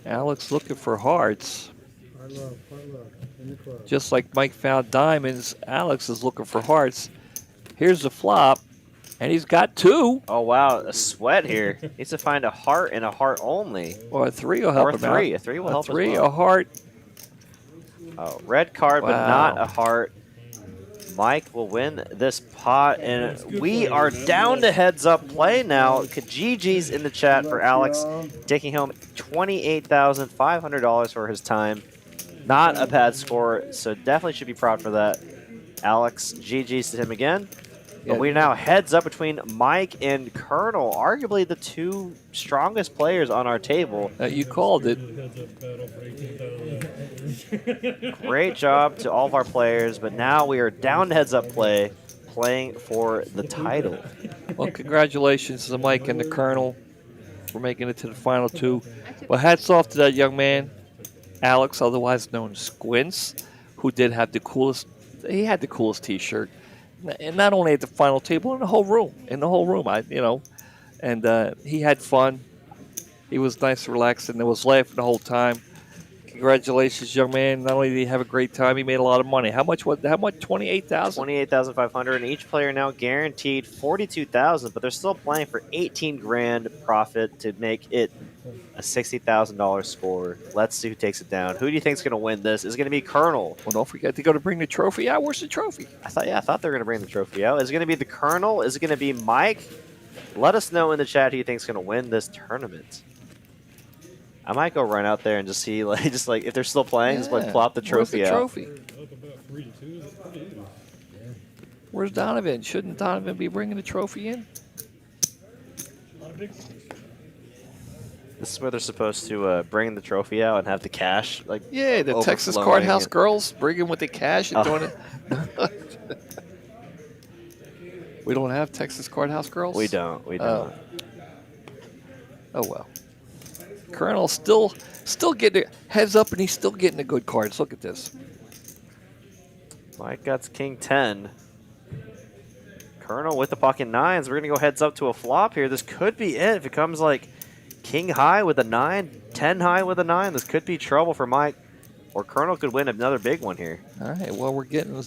Alex looking for hearts. Hard love in the club. Just like Mike found diamonds, Alex is looking for hearts. Here's the flop, and he's got 2. Oh, wow, a sweat here. Needs to find a heart and a heart only. Or a 3 will help him out. A 3 will help A 3, as well. a heart. Oh, red card, but not a heart. Mike will win this pot, and we are down to heads-up play now. Kijijis in the chat for Alex, taking home $28,500 for his time. Not a bad score, so definitely should be proud for that. Alex, GG's to him again. But we now heads up between Mike and Colonel, arguably the 2 strongest players on our table. You called it. Great job to all of our players, but now we are down to heads-up play, playing for the title. Well, congratulations to Mike and the Colonel for making it to the final 2. Well, hats off to that young man, Alex, otherwise known as Squints, who did have the coolest. He had the coolest T-shirt, and not only at the final table, in the whole room. And he had fun. He was nice and relaxed, and was laughing the whole time. Congratulations, young man! Not only did he have a great time, he made a lot of money. How much? 28,000. 28,500, and each player now guaranteed 42,000. But they're still playing for 18 grand profit to make it a $60,000 score. Let's see who takes it down. Who do you think is going to win this? Is it going to be Colonel? Well, don't forget to go to bring the trophy out. Where's the trophy? I thought they were going to bring the trophy out. Is it going to be the Colonel? Is it going to be Mike? Let us know in the chat who you think is going to win this tournament. I might go run out there and just see, if they're still playing, just plop the trophy out. Where's the trophy? Where's Donovan? Shouldn't Donovan be bringing the trophy in? This is where they're supposed to bring the trophy out and have the cash like Yeah, the Texas overflowing Courthouse and- girls bringing with the cash and doing it. We don't have Texas Courthouse girls? We don't. We don't. Oh well. Colonel still getting it. Heads up, and he's still getting the good cards. Look at this. Mike got King 10. Colonel with the pocket nines. We're going to go heads up to a flop here. This could be it. If it comes like King high with a 9, 10 high with a 9, this could be trouble for Mike. Or Colonel could win another big one here. All right, well, we're getting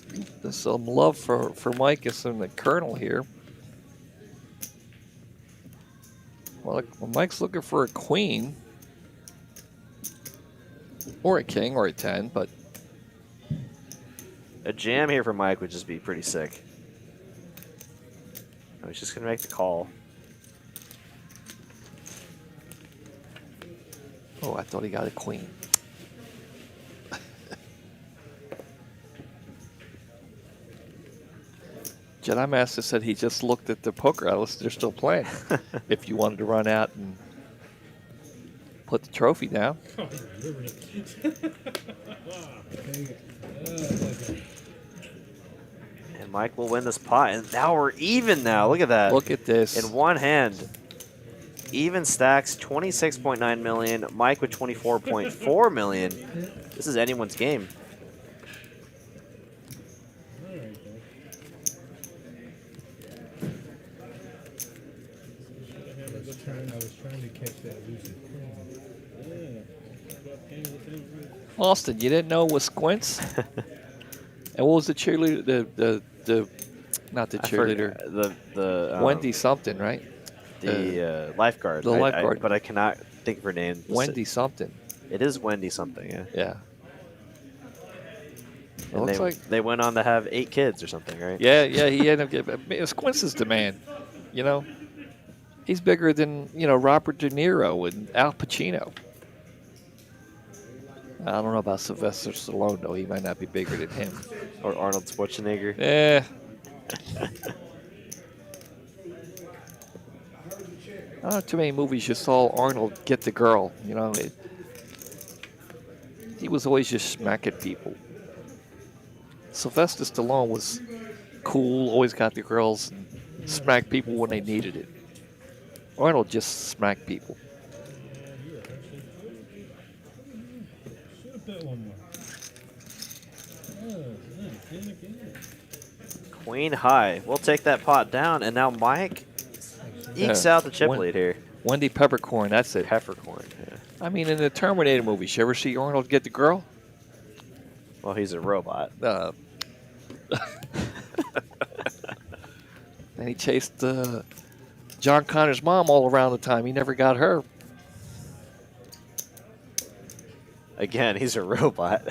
some love for Micus and the Colonel here. Well, Mike's looking for a queen. Or a king or a 10, but... A jam here for Mike would just be pretty sick. Oh, he's just going to make the call. Oh, I thought he got a queen. Jedi Master said he just looked at the poker outlets. They're still playing. If you wanted to run out and put the trophy down. And Mike will win this pot. And now we're even now. Look at that. Look at this. In one hand. Even stacks, 26.9 million. Mike with 24.4 million. This is anyone's game. I was trying to catch that lucid Austin, you didn't know it was Squints? And what was the cheerleader? The not the cheerleader. The Wendy something, right? The lifeguard. The lifeguard. But I cannot think of her name. Wendy something. It is Wendy something, yeah. Yeah. And looks like they went on to have 8 kids or something, right? Yeah, he ended up getting. Squints is the man, you know. He's bigger than Robert De Niro and Al Pacino. I don't know about Sylvester Stallone though. He might not be bigger than him. Or Arnold Schwarzenegger. Yeah. I don't know too many movies you saw Arnold get the girl. He was always just smacking people. Sylvester Stallone was cool, always got the girls, and smacked people when they needed it. Arnold just smacked people. Queen high. We'll take that pot down, and now Mike ekes out the chip lead here. Wendy Peppercorn, that's it. Peppercorn, yeah. I mean, in the Terminator movies, you ever see Arnold get the girl? Well, he's a robot. And he chased John Connor's mom all around the time. He never got her. Again, he's a robot.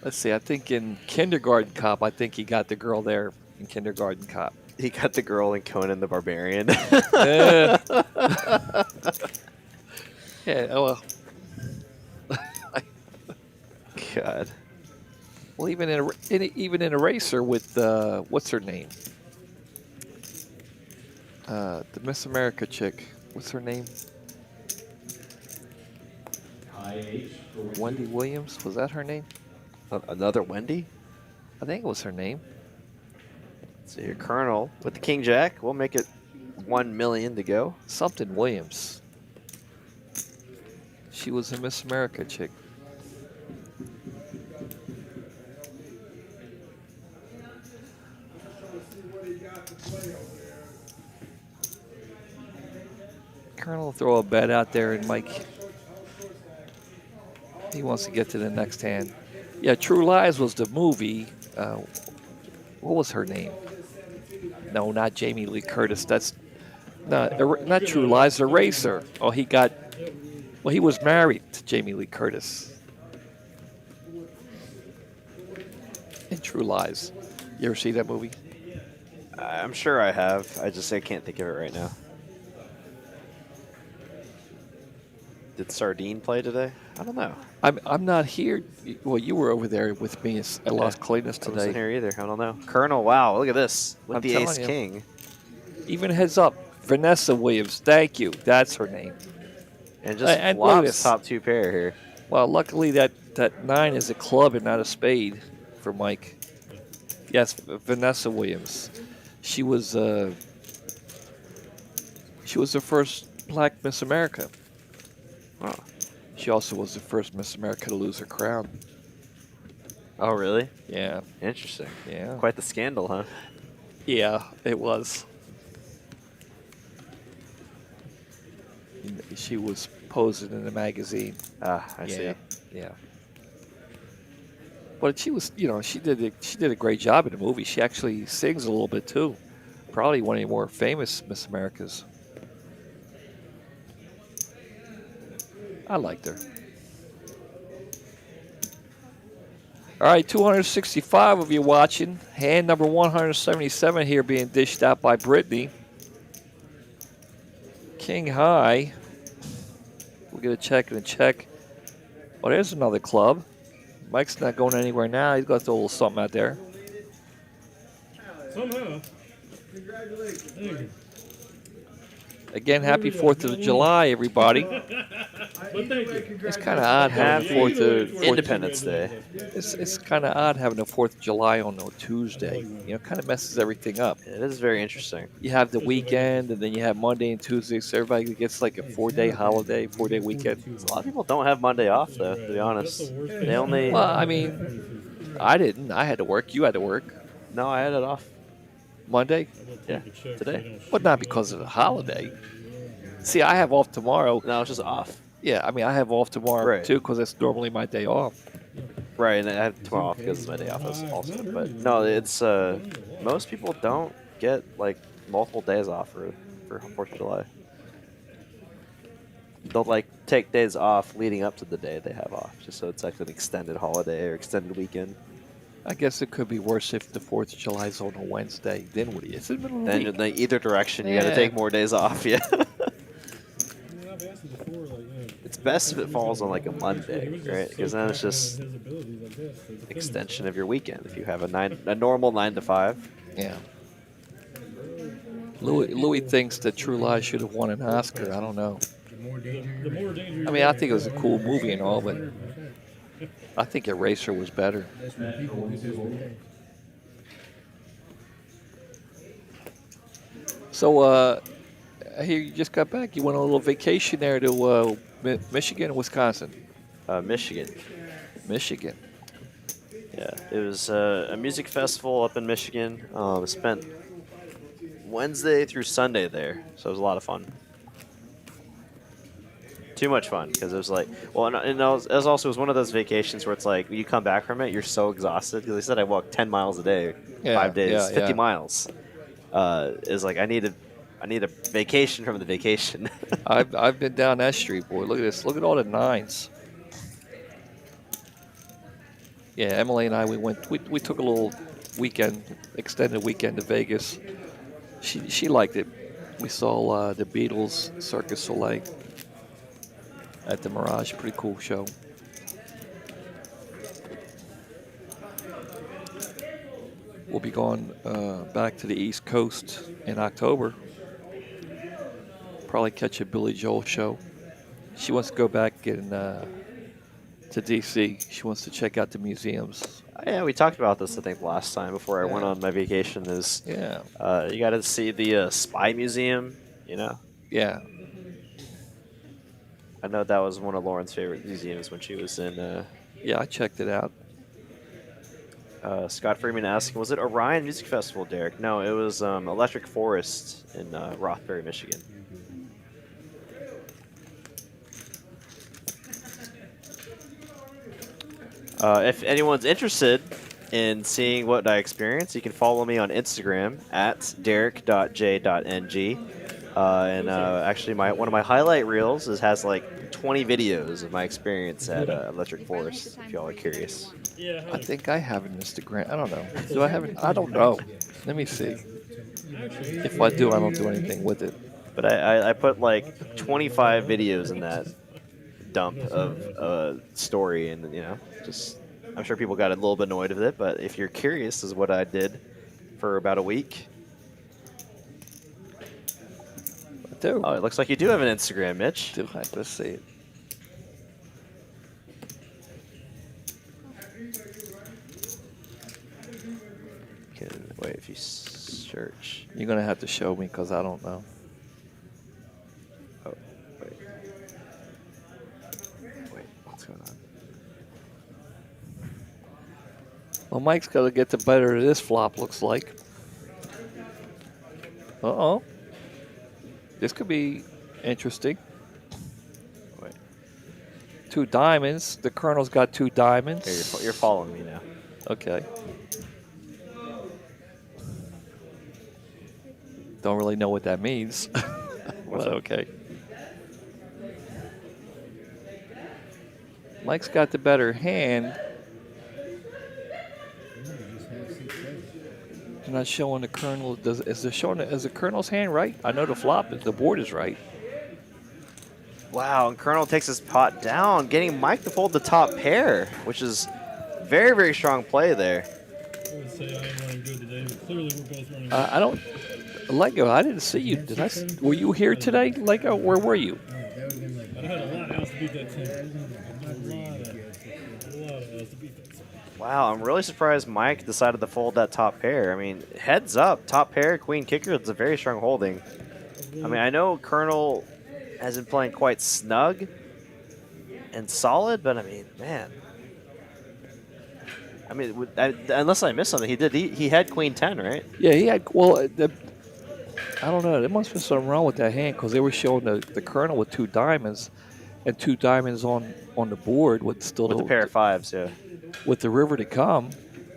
Let's see. I think in Kindergarten Cop, I think he got the girl there in Kindergarten Cop. He got the girl in Conan the Barbarian. Yeah. Well. God. Well, even in Eraser with what's her name? The Miss America chick. What's her name? Wendy Williams. Was that her name? Another Wendy? I think it was her name. Let's see here, Colonel with the King Jack. We'll make it 1 million to go. Something Williams. She was a Miss America chick. Colonel will throw a bet out there, and Mike, he wants to get to the next hand. Yeah, True Lies was the movie. What was her name? No, not Jamie Lee Curtis. That's not True Lies. Eraser. Oh, he was married to Jamie Lee Curtis in True Lies. You ever see that movie? I'm sure I have. I can't think of it right now. Did Sardine play today? I don't know. I'm not here. Well, you were over there with me at Las Colinas today. I wasn't here either. I don't know. Colonel, wow, look at this with the Ace King. Even heads up, Vanessa Williams. Thank you. That's her name. And just and look at flops this. top 2 pair here. Well, luckily that 9 is a club and not a spade for Mike. Yes, Vanessa Williams. She was the first black Miss America. Oh. She also was the first Miss America to lose her crown. Oh, really? Yeah. Interesting. Yeah. Quite the scandal, huh? Yeah, it was. She was posing in a magazine. Ah, I see. Yeah. But she was, she did a great job in the movie. She actually sings a little bit too. Probably one of the more famous Miss Americas. I liked her. All right, 265 of you watching. Hand number 177 here being dished out by Brittany. King high. We'll get a check and a check. Oh, there's another club. Mike's not going anywhere now. He's got a little something out there. Somehow. Congratulations. Thank you. Again, happy 4th of July, everybody. It's kind of odd having Happy 4th of Independence Day. It's kind of odd having the 4th of July on a Tuesday. Kind of messes everything up. It is very interesting. You have the weekend, and then you have Monday and Tuesday, so everybody gets like a 4-day holiday, 4-day weekend. A lot of people don't have Monday off, though, to be honest. They only... Well, I mean, I didn't. I had to work. You had to work. No, I had it off. Monday? Yeah, today. But not because of the holiday. See, I have off tomorrow. No, it's just off. Yeah, I mean, I have off tomorrow, too, because that's normally my day off. Right, and I have tomorrow off because it's my day off also. But no, it's most people don't get like multiple days off for 4th of July. They'll like take days off leading up to the day they have off, just so it's like an extended holiday or extended weekend. I guess it could be worse if the 4th of July is on a Wednesday. Then what do you? It's in the middle of the Then week. either direction, you got to take more days off. Yeah. It's best if it falls on like a Monday, right? Because then it's just extension of your weekend. If you have a normal 9 to 5. Yeah. Louis thinks that True Lies should have won an Oscar. I don't know. I mean, I think it was a cool movie and all, but I think Eraser was better. So, here you just got back. You went on a little vacation there to Michigan, Wisconsin. Michigan. Michigan. Yeah, it was a music festival up in Michigan. Spent Wednesday through Sunday there, so it was a lot of fun. Too much fun because it was like, well, and it was also one of those vacations where it's like you come back from it, you're so exhausted because they said I walked 10 miles a day, 5 days, 50 miles. Is like I need a vacation from the vacation. I've been down that street, boy. Look at this. Look at all the 9s. Yeah, Emily and I we took a little extended weekend to Vegas. She liked it. We saw the Beatles, Cirque du Soleil at the Mirage. Pretty cool show. We'll be going back to the East Coast in October. Probably catch a Billy Joel show. She wants to go back to D.C. She wants to check out the museums. Yeah, we talked about this, I think, last time before I went on my vacation. You got to see the Spy Museum, Yeah. I know that was one of Lauren's favorite museums when she was in... Yeah, I checked it out. Scott Freeman asking, was it Orion Music Festival, Derek? No, it was Electric Forest in Rothbury, Michigan. If anyone's interested in seeing what I experienced, you can follow me on Instagram at derek.j.ng. Actually, one of my highlight reels has like 20 videos of my experience at Electric Forest, if y'all are curious. I think I have an Instagram. I don't know. Do I have it? I don't know. Let me see. If I do, I don't do anything with it. But I put like 25 videos in that dump of story, and I'm sure people got a little bit annoyed with it, but if you're curious, this is what I did for about a week. do. Oh, it looks like you do have an Instagram, Mitch. Do I? Let's see it. Wait, if you search. You're going to have to show me because I don't know. Oh, wait. Wait, what's going on? Well, Mike's got to get the better of this flop, looks like. Uh-oh. This could be interesting. Wait. 2 diamonds. The Colonel's got 2 diamonds. Here, you're following me now. Okay. Don't really know what that means. But okay. Mike's got the better hand. You're not showing the Colonel. Is the Colonel's hand right? I know the flop, the board is right. Wow, and Colonel takes his pot down, getting Mike to fold the top pair, which is very, very strong play there. I would say I am running good today, but clearly we're both running good. I don't. Lego, I didn't see you. Were you here today, Lego? Where were you? I had a lot else to beat that 10. A lot else to beat that 10. Wow, I'm really surprised Mike decided to fold that top pair. I mean, heads up, top pair, queen kicker, it's a very strong holding. I mean, I know Colonel has been playing quite snug and solid, but I mean, man. I mean, unless I missed something, he had queen 10, right? Yeah, he had. Well, I don't know. There must have been something wrong with that hand because they were showing the Colonel with 2 diamonds and 2 diamonds on the board with still with the pair of 5s, yeah. With the river to come,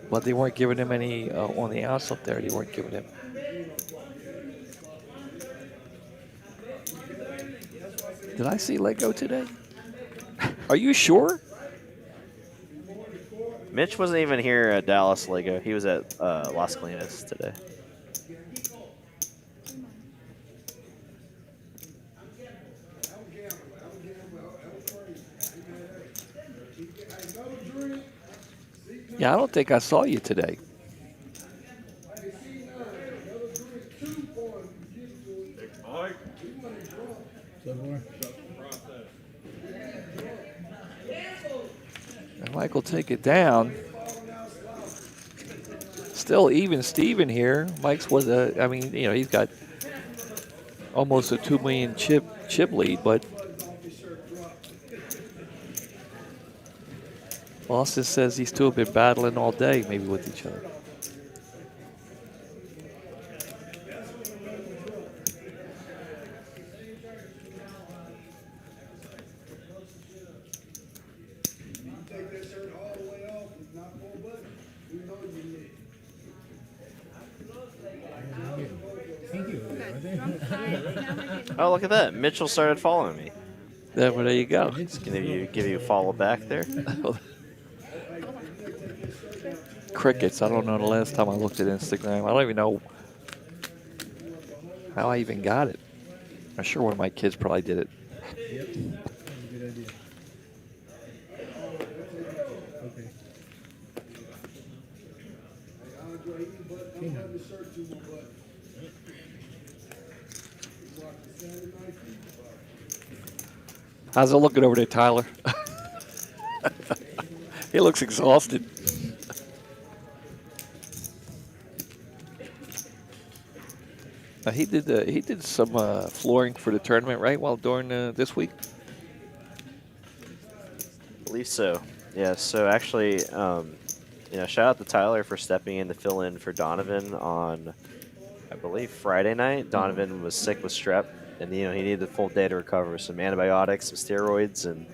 but they weren't giving him any on the outs up there. They weren't giving him. Did I see Lego today? Are you sure? Mitch wasn't even here at Dallas Lego. He was at Las Colinas today. Yeah, I don't think I saw you today. And Mike will take it down. Still even Steven here. Mike's was I mean, you know, he's got almost a 2 million chip lead, but Austin says these two have been battling all day, maybe with each other. Oh, look at that. Mitchell started following me. Yeah, well, there you go. Just give you a follow back there. Crickets. I don't know the last time I looked at Instagram. I don't even know how I even got it. I'm sure one of my kids probably did it. Yep. That's a good idea. How's it looking over there, Tyler? He looks exhausted. He did some flooring for the tournament, right? While during this week. I believe so. Yeah. So actually, you know, shout out to Tyler for stepping in to fill in for Donovan on, I believe, Friday night. Donovan was sick with strep, and you know he needed a full day to recover, some antibiotics, some steroids, and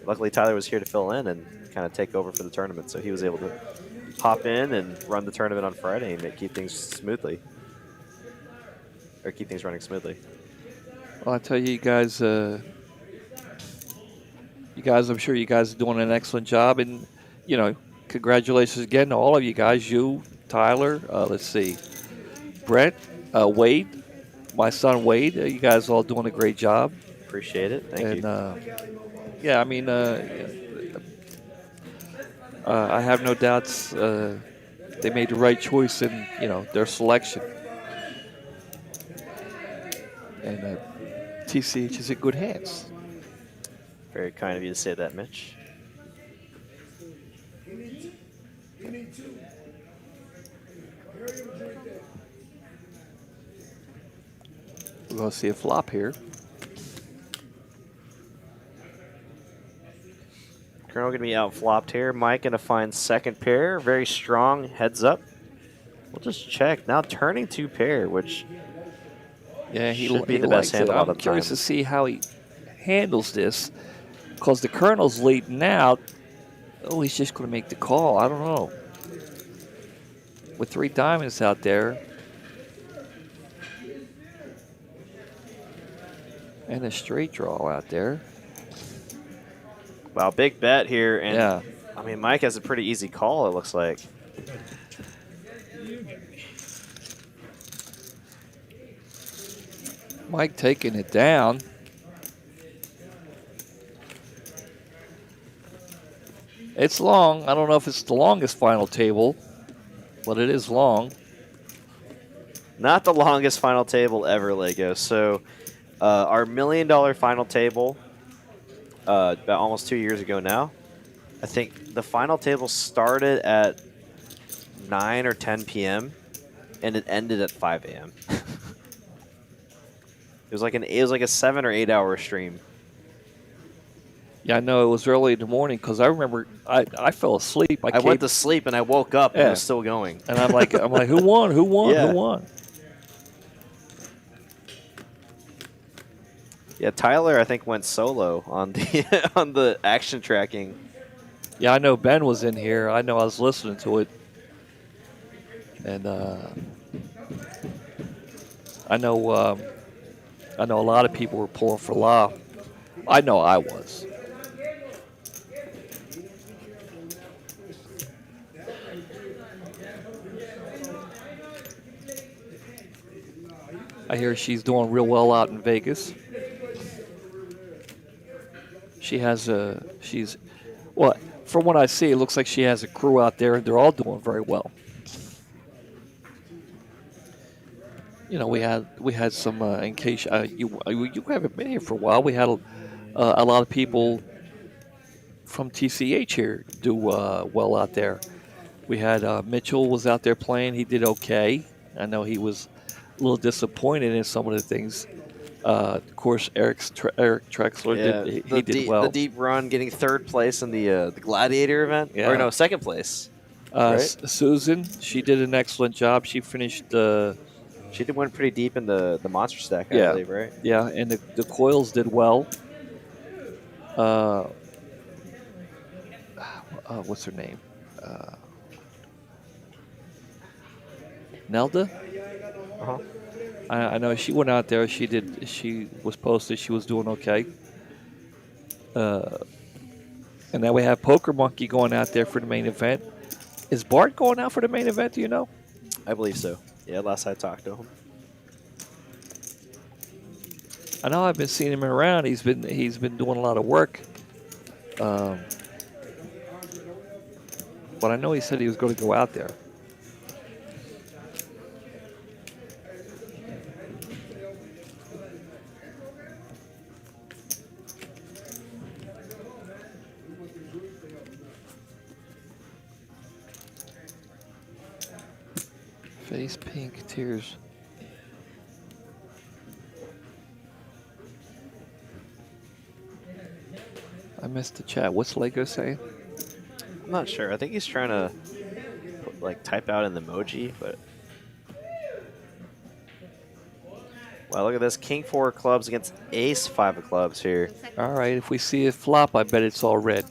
luckily Tyler was here to fill in and kind of take over for the tournament, so he was able to hop in and run the tournament on Friday and keep things smoothly, or keep things running smoothly. Well, I tell you, you guys, I'm sure you guys are doing an excellent job, and you know, congratulations again to all of you guys. You, Tyler, let's see, Brett, Wade, my son Wade. You guys all doing a great job. Appreciate it. Thank you. Yeah, I mean, I have no doubts they made the right choice in their selection. And TCH is in good hands. Very kind of you to say that, Mitch. We're going to see a flop here. Colonel going to be out flopped here. Mike going to find second pair. Very strong. Heads up. We'll just check. Now turning 2 pair, which should be the best hand a lot of the time. I'm curious to see how he handles this, because the Colonel's leading out. Oh, he's just going to make the call. I don't know. With 3 diamonds out there. And a straight draw out there. Wow, big bet here. And I mean, Mike has a pretty easy call, it looks like. Mike taking it down. It's long. I don't know if it's the longest final table, but it is long. Not the longest final table ever, Lego. So our $1 million final table, about almost 2 years ago now, I think the final table started at 9 or 10 p.m. and it ended at 5 a.m. It was like a 7 or 8 hour stream. Yeah, I know it was early in the morning because I remember I fell asleep. I went to sleep and I woke up and it was still going. And I'm like, who won? Who won? Yeah. Who won? Yeah, Tyler I think went solo on the on the action tracking. Yeah, I know Ben was in here. I know I was listening to it, and I know a lot of people were pulling for La. I know I was. I hear she's doing real well out in Vegas. She has from what I see, it looks like she has a crew out there, and they're all doing very well. You know, we had some, in case you haven't been here for a while, we had a lot of people from TCH here do well out there. We had Mitchell was out there playing. He did okay. I know he was a little disappointed in some of the things. Of course, Eric Trexler did well. The deep run, getting 3rd place in the Gladiator event. Yeah. Or no, 2nd place. Right? Susan, she did an excellent job. She finished. She went pretty deep in the monster stack, I believe, right? Yeah, and the coils did well. What's her name? Nelda. Uh-huh. I know she went out there. She was posted. She was doing okay. And now we have Poker Monkey going out there for the main event. Is Bart going out for the main event? Do you know? I believe so. Yeah, last I talked to him. I know I've been seeing him around. He's been doing a lot of work. But I know he said he was going to go out there. Face pink tears. I missed the chat. What's Lego saying? I'm not sure. I think he's trying to type out an emoji, but wow, look at this. King 4 of clubs against Ace 5 of clubs here. All right, if we see it flop, I bet it's all red.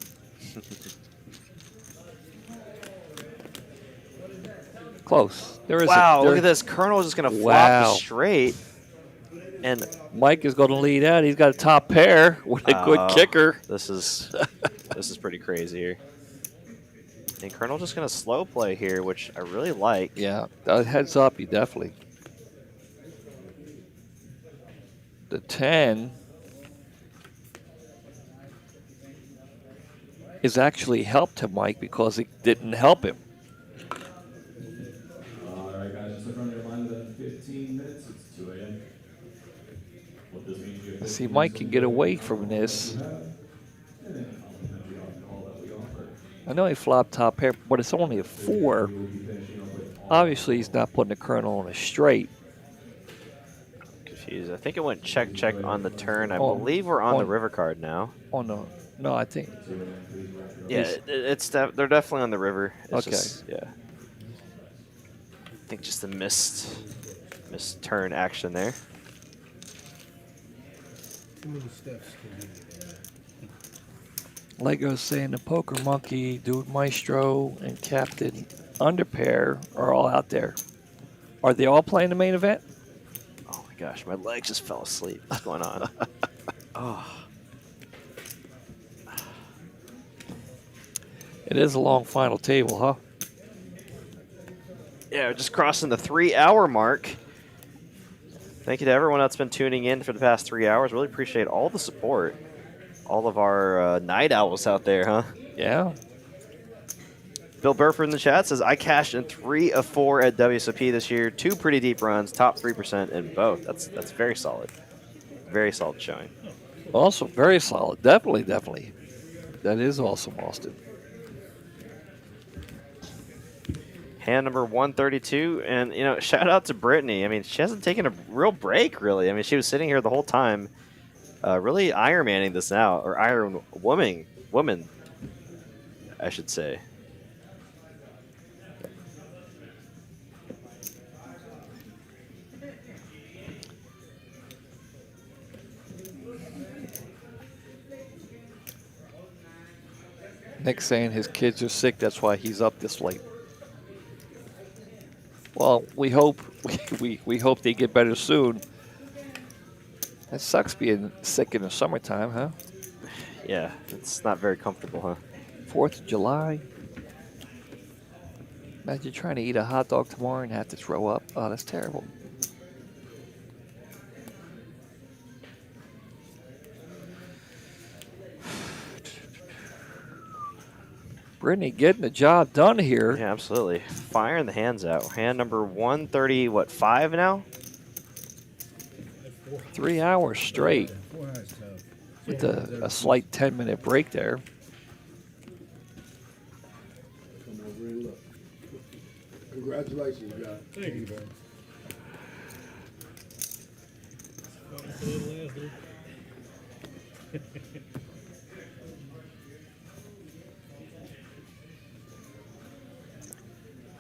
Close. There is look at this. Colonel is just going to flop straight. And Mike is going to lead out. He's got a top pair with a good kicker. This is pretty crazy here. And Colonel just going to slow play here, which I really like. Yeah, heads up, you definitely. The 10 is actually helped to Mike because it didn't help him. All right, guys, just in front of your line within 15 minutes. It's 2 a.m. See, Mike can get away from this. I know he flopped top pair, but it's only a 4. Obviously, he's not putting the Colonel on a straight. Confused. I think it went check on the turn. I believe we're on the river card now. Oh no, I think. Yeah, they're definitely on the river. It's Okay. Just, yeah. I think just a missed turn action there. Lego saying the Poker Monkey, Dude Maestro, and Captain Underpair are all out there. Are they all playing the main event? Oh my gosh, my leg just fell asleep. What's going on? Oh. It is a long final table, huh? Yeah, we're just crossing the 3-hour mark. Thank you to everyone that's been tuning in for the past 3 hours. Really appreciate all the support. All of our night owls out there, huh? Yeah. Bill Burford in the chat says, I cashed in 3 of 4 at WSOP this year. 2 pretty deep runs, top 3% in both. That's very solid. Very solid showing. Also, very solid. Definitely. That is awesome, Austin. Hand number 132. And, you know, shout out to Brittany. I mean, she hasn't taken a real break, really. I mean, she was sitting here the whole time. Really Iron Manning this out, or Iron Woman, I should say. Nick's saying his kids are sick, that's why he's up this late. Well, we hope we hope they get better soon. It sucks being sick in the summertime, huh? Yeah, it's not very comfortable, huh? 4th of July. Imagine trying to eat a hot dog tomorrow and have to throw up. Oh, that's terrible. Brittany getting the job done here. Yeah, absolutely. Firing the hands out. Hand number 130, what, 5 now? 3 hours straight with a slight 10-minute break there. Come over and look. Congratulations, guys. Thank you, man.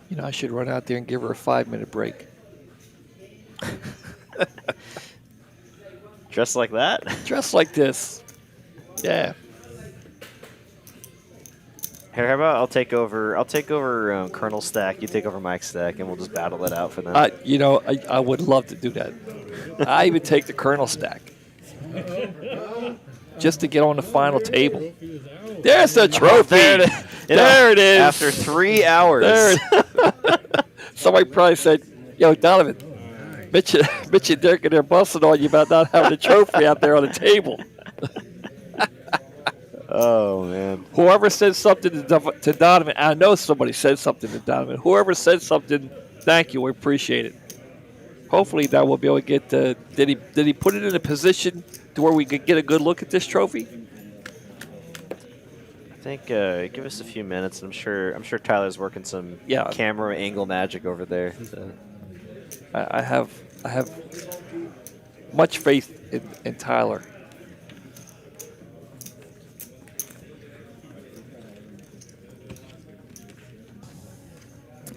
You know, I should run out there and give her a 5-minute break. Dressed like that? Dressed like this. Yeah. Here, how about I'll take over Colonel's stack, you take over Mike's stack, and we'll just battle it out for them. You know, I would love to do that. I even take the Colonel stack. Just to get on the final table. There's the trophy. There it is. After 3 hours. There Somebody probably said, yo, Donovan, Mitch and Dirk and they're busting on you about not having a trophy out there on the table. Oh, man. Whoever said something to Donovan, I know somebody said something to Donovan. Whoever said something, thank you. We appreciate it. Hopefully that we'll be able to get did he put it in a position to where we could get a good look at this trophy? I think give us a few minutes. I'm sure Tyler's working some camera angle magic over there. So. I have much faith in Tyler.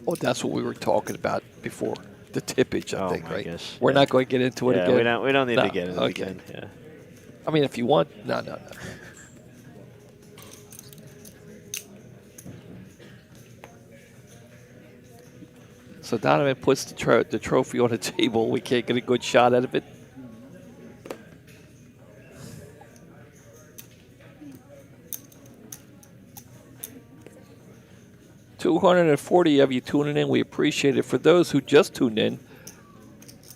Oh, that's what we were talking about before. The tippage, I think, right? Gosh. We're not going to get into it again. We don't need to get into it again. Yeah. I mean, if you want, no. So Donovan puts the trophy on the table. We can't get a good shot out of it. $240 of you tuning in. We appreciate it. For those who just tuned in,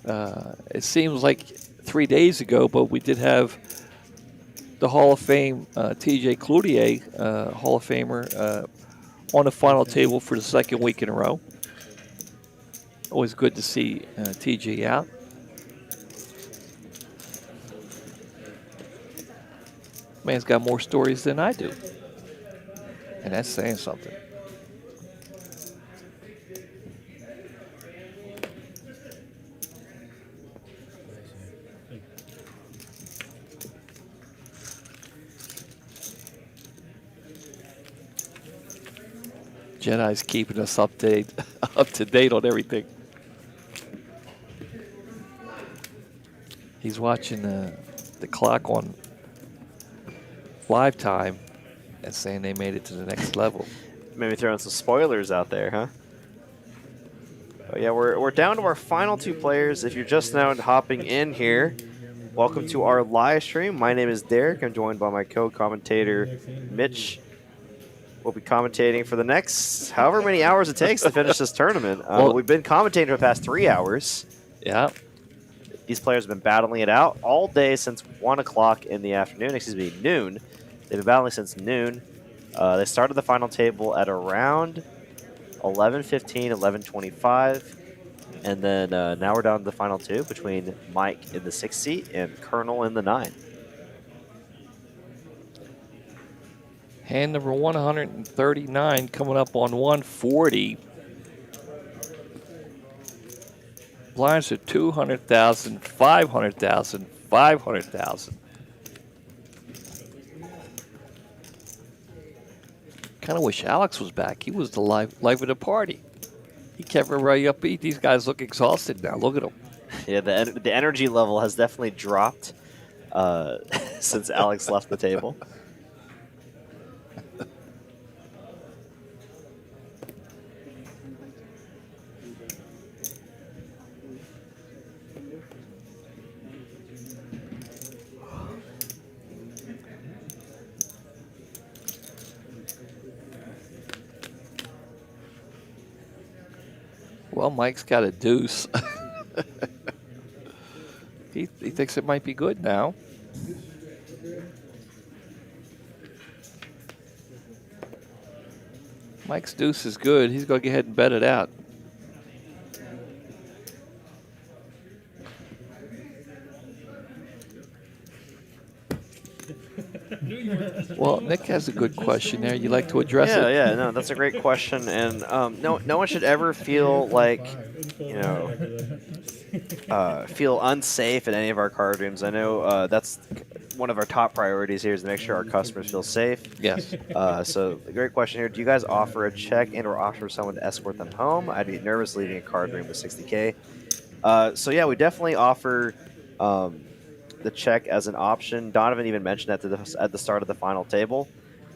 it seems like 3 days ago, but we did have the Hall of Fame TJ Cloutier, Hall of Famer, on the final table for the second week in a row. Always good to see TJ out. Man's got more stories than I do. And that's saying something. Jedi's keeping us up to date on everything. He's watching the clock on live time and saying they made it to the next level. Maybe throwing some spoilers out there, huh? Oh yeah, we're down to our final 2 players. If you're just now hopping in here, welcome to our live stream. My name is Derek. I'm joined by my co-commentator, Mitch. We'll be commentating for the next however many hours it takes to finish this tournament. We've been commentating for the past 3 hours. Yeah. These players have been battling it out all day since 1 o'clock in the afternoon, noon. They've been battling since noon. They started the final table at around 11:15, 11:25. And then now we're down to the final 2 between Mike in the 6th seat and Colonel in the 9. Hand number 139 coming up on 140. Blinds are 200,000, 500,000, 500,000. Kind of wish Alex was back. He was the life of the party. He kept everybody upbeat. These guys look exhausted now. Look at them. Yeah, the energy level has definitely dropped since Alex left the table. Well, Mike's got a deuce. he thinks it might be good now. Mike's deuce is good. He's going to go ahead and bet it out. Well, Nick has a good question there. You like to address it? Yeah, no, that's a great question, and no one should ever feel like, feel unsafe in any of our card rooms. I know that's one of our top priorities here is to make sure our customers feel safe. Yes. So a great question here. Do you guys offer a check and/or offer someone to escort them home? I'd be nervous leaving a card room with 60K. So yeah, we definitely offer the check as an option. Donovan even mentioned that at the start of the final table.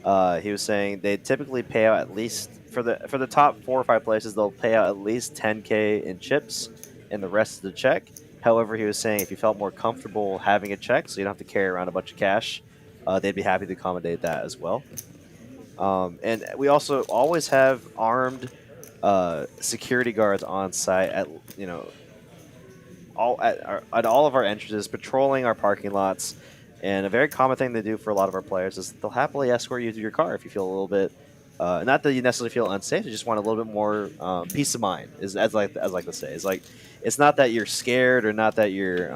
He was saying they typically pay out at least for the top 4 or 5 places. They'll pay out at least 10K in chips and the rest of the check. However, he was saying if you felt more comfortable having a check, so you don't have to carry around a bunch of cash, they'd be happy to accommodate that as well. And we also always have armed security guards on site at at all of our entrances, patrolling our parking lots. And a very common thing they do for a lot of our players is they'll happily escort you to your car if you feel a little bit, not that you necessarily feel unsafe, you just want a little bit more peace of mind. As I like to say, it's not that you're scared or not that you're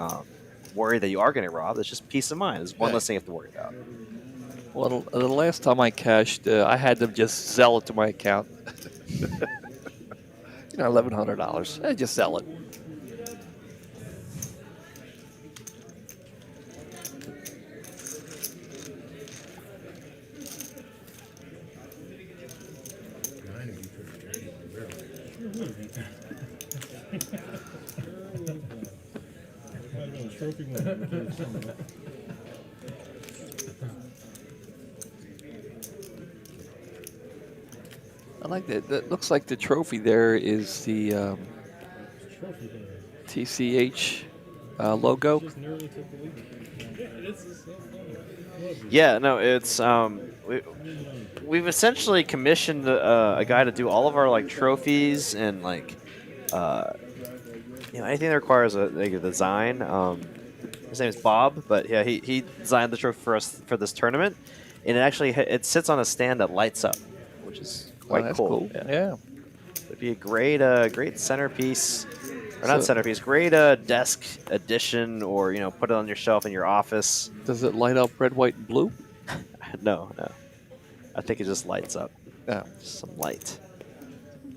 worried that you are getting robbed. It's just peace of mind. It's one less thing you have to worry about. Well, the last time I cashed, I had them just sell it to my account. $1,100. Just sell it. I like that. That looks like the trophy there is the TCH logo. Yeah, no, it's we've essentially commissioned a guy to do all of our trophies and anything that requires a design. His name is Bob, but yeah, he designed the trophy for us for this tournament, and it sits on a stand that lights up, which is quite cool. Yeah. It'd be a great centerpiece, or not centerpiece, great desk addition, or put it on your shelf in your office. Does it light up red, white, and blue? No. I think it just lights up. Yeah. Some light.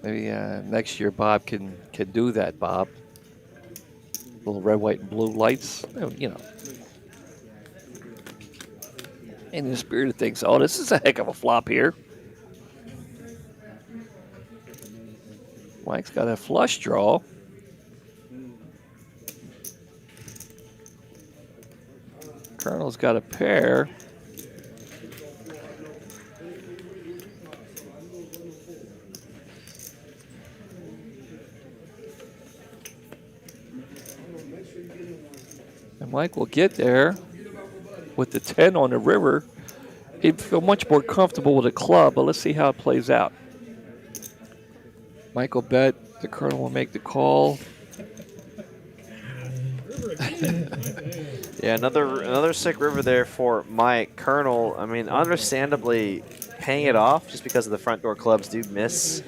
Maybe next year Bob can do that, Bob. Little red, white, and blue lights. You know. In the spirit of things, oh, this is a heck of a flop here. Mike's got a flush draw. Colonel's got a pair. And Mike will get there with the 10 on the river. He'd feel much more comfortable with a club, but let's see how it plays out. Mike will bet. The Colonel will make the call. Yeah, another sick river there for Mike. Colonel, I mean, understandably paying it off just because of the front door clubs do miss.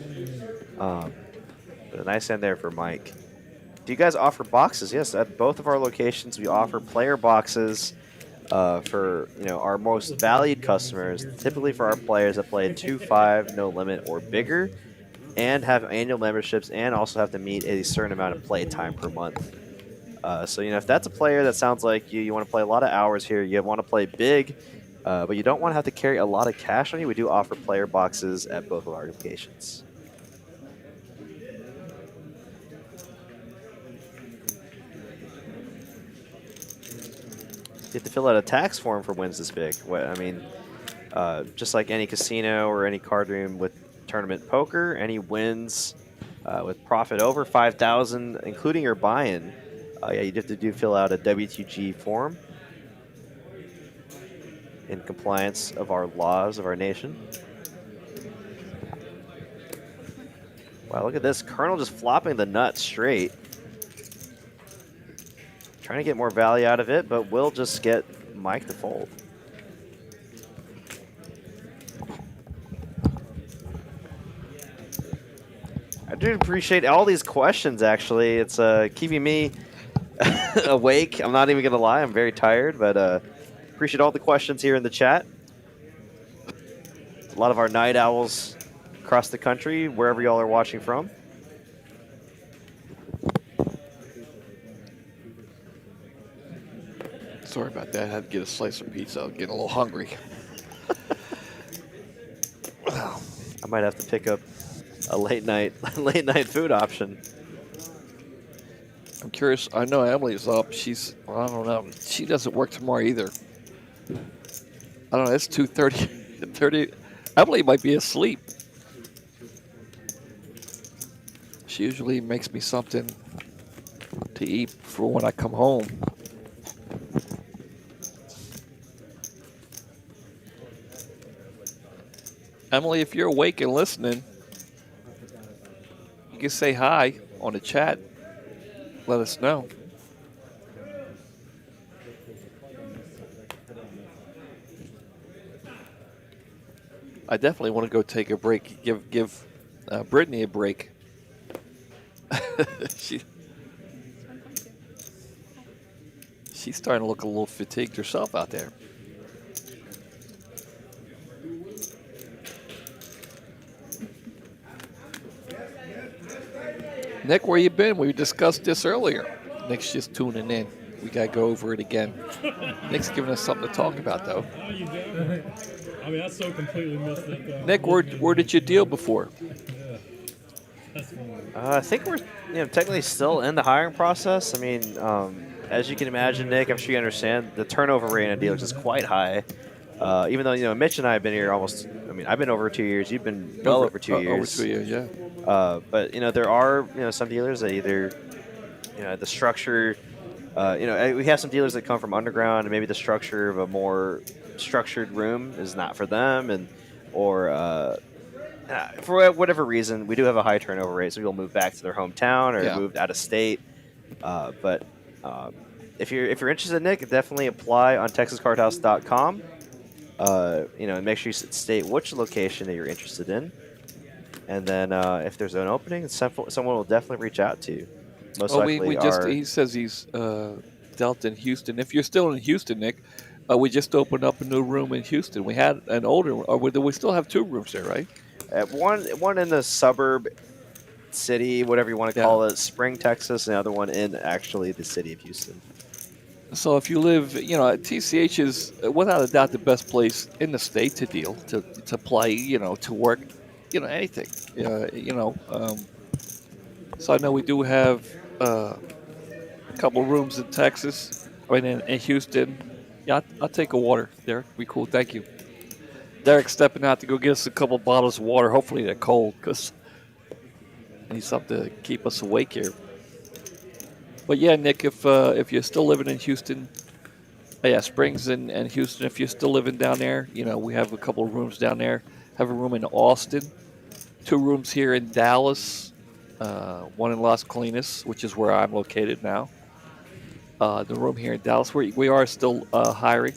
But a nice end there for Mike. Do you guys offer boxes? Yes, at both of our locations we offer player boxes for our most valued customers, typically for our players that play a 2-5, no limit or bigger, and have annual memberships and also have to meet a certain amount of play time per month. So if that's a player that sounds like you want to play a lot of hours here, you want to play big, but you don't want to have to carry a lot of cash on you, we do offer player boxes at both of our locations. You have to fill out a tax form for wins this big. Just like any casino or any card room with tournament poker, any wins with profit over 5,000, including your buy-in, you'd have to fill out a W2G form in compliance of our laws of our nation. Wow, look at this. Colonel just flopping the nut straight. Trying to get more value out of it, but will just get Mike to fold. I do appreciate all these questions, actually. It's keeping me awake. I'm not even going to lie. I'm very tired, but appreciate all the questions here in the chat. A lot of our night owls across the country, wherever y'all are watching from. Sorry about that. I had to get a slice of pizza. I'm getting a little hungry. I might have to pick up a late night food option. I'm curious. I know Emily's up. I don't know. She doesn't work tomorrow either. I don't know. It's 2:30. Emily might be asleep. She usually makes me something to eat for when I come home. Emily, if you're awake and listening, you can say hi on the chat. Let us know. I definitely want to go take a break. Give Brittany a break. She's starting to look a little fatigued herself out there. Nick, where you been? We discussed this earlier. Nick's just tuning in. We got to go over it again. Nick's giving us something to talk about, though. Oh, you do? I mean, I so completely missed that. Nick, where did you deal before? Yeah. That's funny. I think we're technically still in the hiring process. I mean, as you can imagine, Nick, I'm sure you understand, the turnover rate in dealers is quite high. Even though, Mitch and I have been here almost, I've been over 2 years. You've been well over 2 years. Over 2 years, yeah. But, there are, some dealers that either, the structure, we have some dealers that come from underground and maybe the structure of a more structured room is not for them, or for whatever reason, we do have a high turnover rate, so people move back to their hometown or moved out of state. But if you're interested, Nick, definitely apply on TexasCardHouse.com. And make sure you state which location that you're interested in, and then if there's an opening, someone will definitely reach out to you. Most likely, he says he's dealt in Houston. If you're still in Houston, Nick, We just opened up a new room in Houston. We had an older, or we still have 2 rooms there, right? One in the suburb city, whatever you want to call it, Spring, Texas, and the other one in actually the city of Houston. So if you live, TCH is without a doubt the best place in the state to deal, to play, to work, anything. So I know we do have a couple rooms in Texas, in Houston. Yeah, I'll take a water, Derek. Be cool. Thank you. Derek's stepping out to go get us a couple bottles of water. Hopefully they're cold because I need something to keep us awake here. But yeah, Nick, if you're still living in Houston, Springs and Houston, if you're still living down there, we have a couple of rooms down there. Have a room in Austin, 2 rooms here in Dallas, one in Las Colinas, which is where I'm located now. The room here in Dallas, we are still hiring.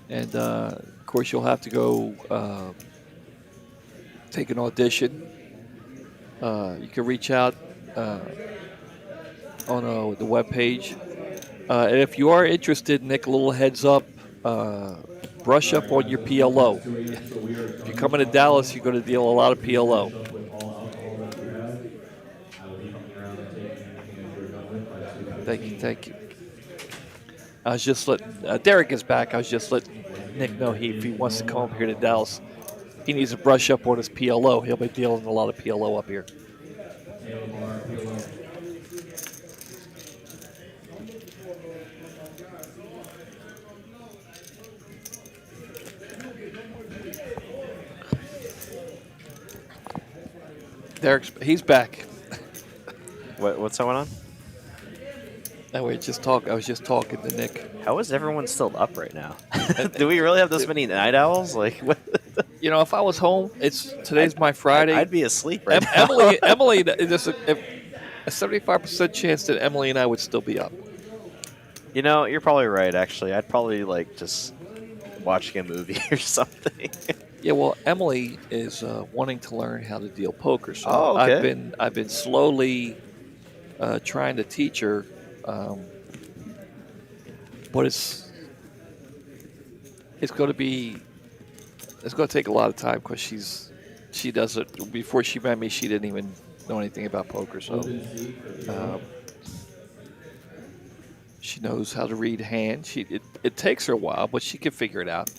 And, of course, you'll have to go take an audition. You can reach out on the webpage. And if you are interested, Nick, a little heads up, brush up on your PLO. If you're coming to Dallas, you're going to deal a lot of PLO. Thank you. I was just letting Derek is back. I was just letting Nick know if he wants to come up here to Dallas, he needs to brush up on his PLO. He'll be dealing a lot of PLO up here. He's back. What's going on? I was just talking to Nick. How is everyone still up right now? Do we really have this many night owls? Like, what? If I was home, today's my Friday. I'd be asleep right now. Emily, there's a 75% chance that Emily and I would still be up. You're probably right. Actually, I'd probably just watching a movie or something. Yeah, well, Emily is wanting to learn how to deal poker, so okay. I've been slowly trying to teach her, but it's going to take a lot of time because she does it. Before she met me, she didn't even know anything about poker, so she knows how to read hands. It takes her a while, but she can figure it out.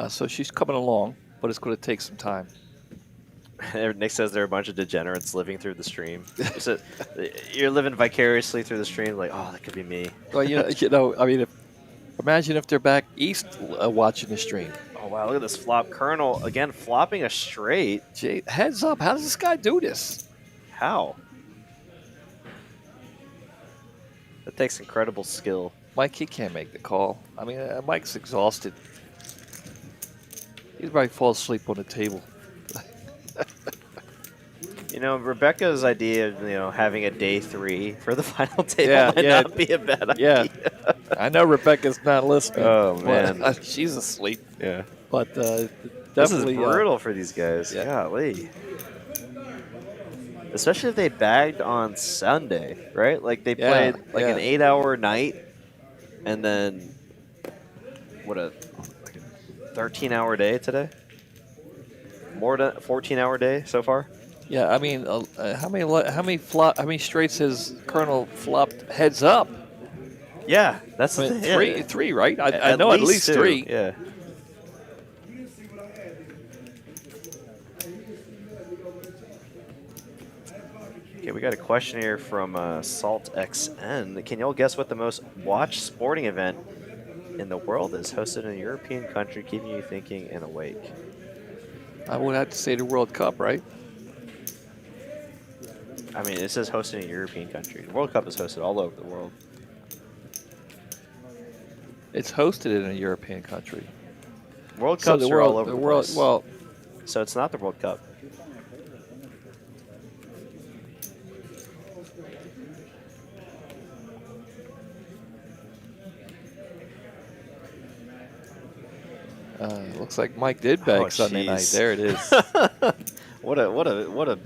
So she's coming along, but it's going to take some time. Nick says there are a bunch of degenerates living through the stream. So you're living vicariously through the stream, like, oh, that could be me. Well, imagine if they're back east watching the stream. Oh, wow, look at this flop. Colonel, again, flopping a straight. Gee, heads up. How does this guy do this? How? That takes incredible skill. Mike, he can't make the call. Mike's exhausted. He'd probably fall asleep on the table. Rebecca's idea of having a day 3 for the final table might not be a bad idea. Yeah, I know Rebecca's not listening. Oh man, she's asleep. Yeah, but this is brutal for these guys. Yeah. Golly. Especially if they bagged on Sunday, right? Like they played an 8-hour night, and then a 13-hour day today. More than 14-hour day so far. Yeah, how many straights has Colonel flopped heads up? Yeah, that's three, right? I know at least 3. Yeah. Okay, we got a question here from Salt XN. Can y'all guess what the most watched sporting event in the world is, hosted in a European country, keeping you thinking and awake? I would have to say the World Cup, right? It says hosted in a European country. The World Cup is hosted all over the world. It's hosted in a European country. World Cups are all over the place. Well, so it's not the World Cup. Looks like Mike did bag Sunday night. There it is. What a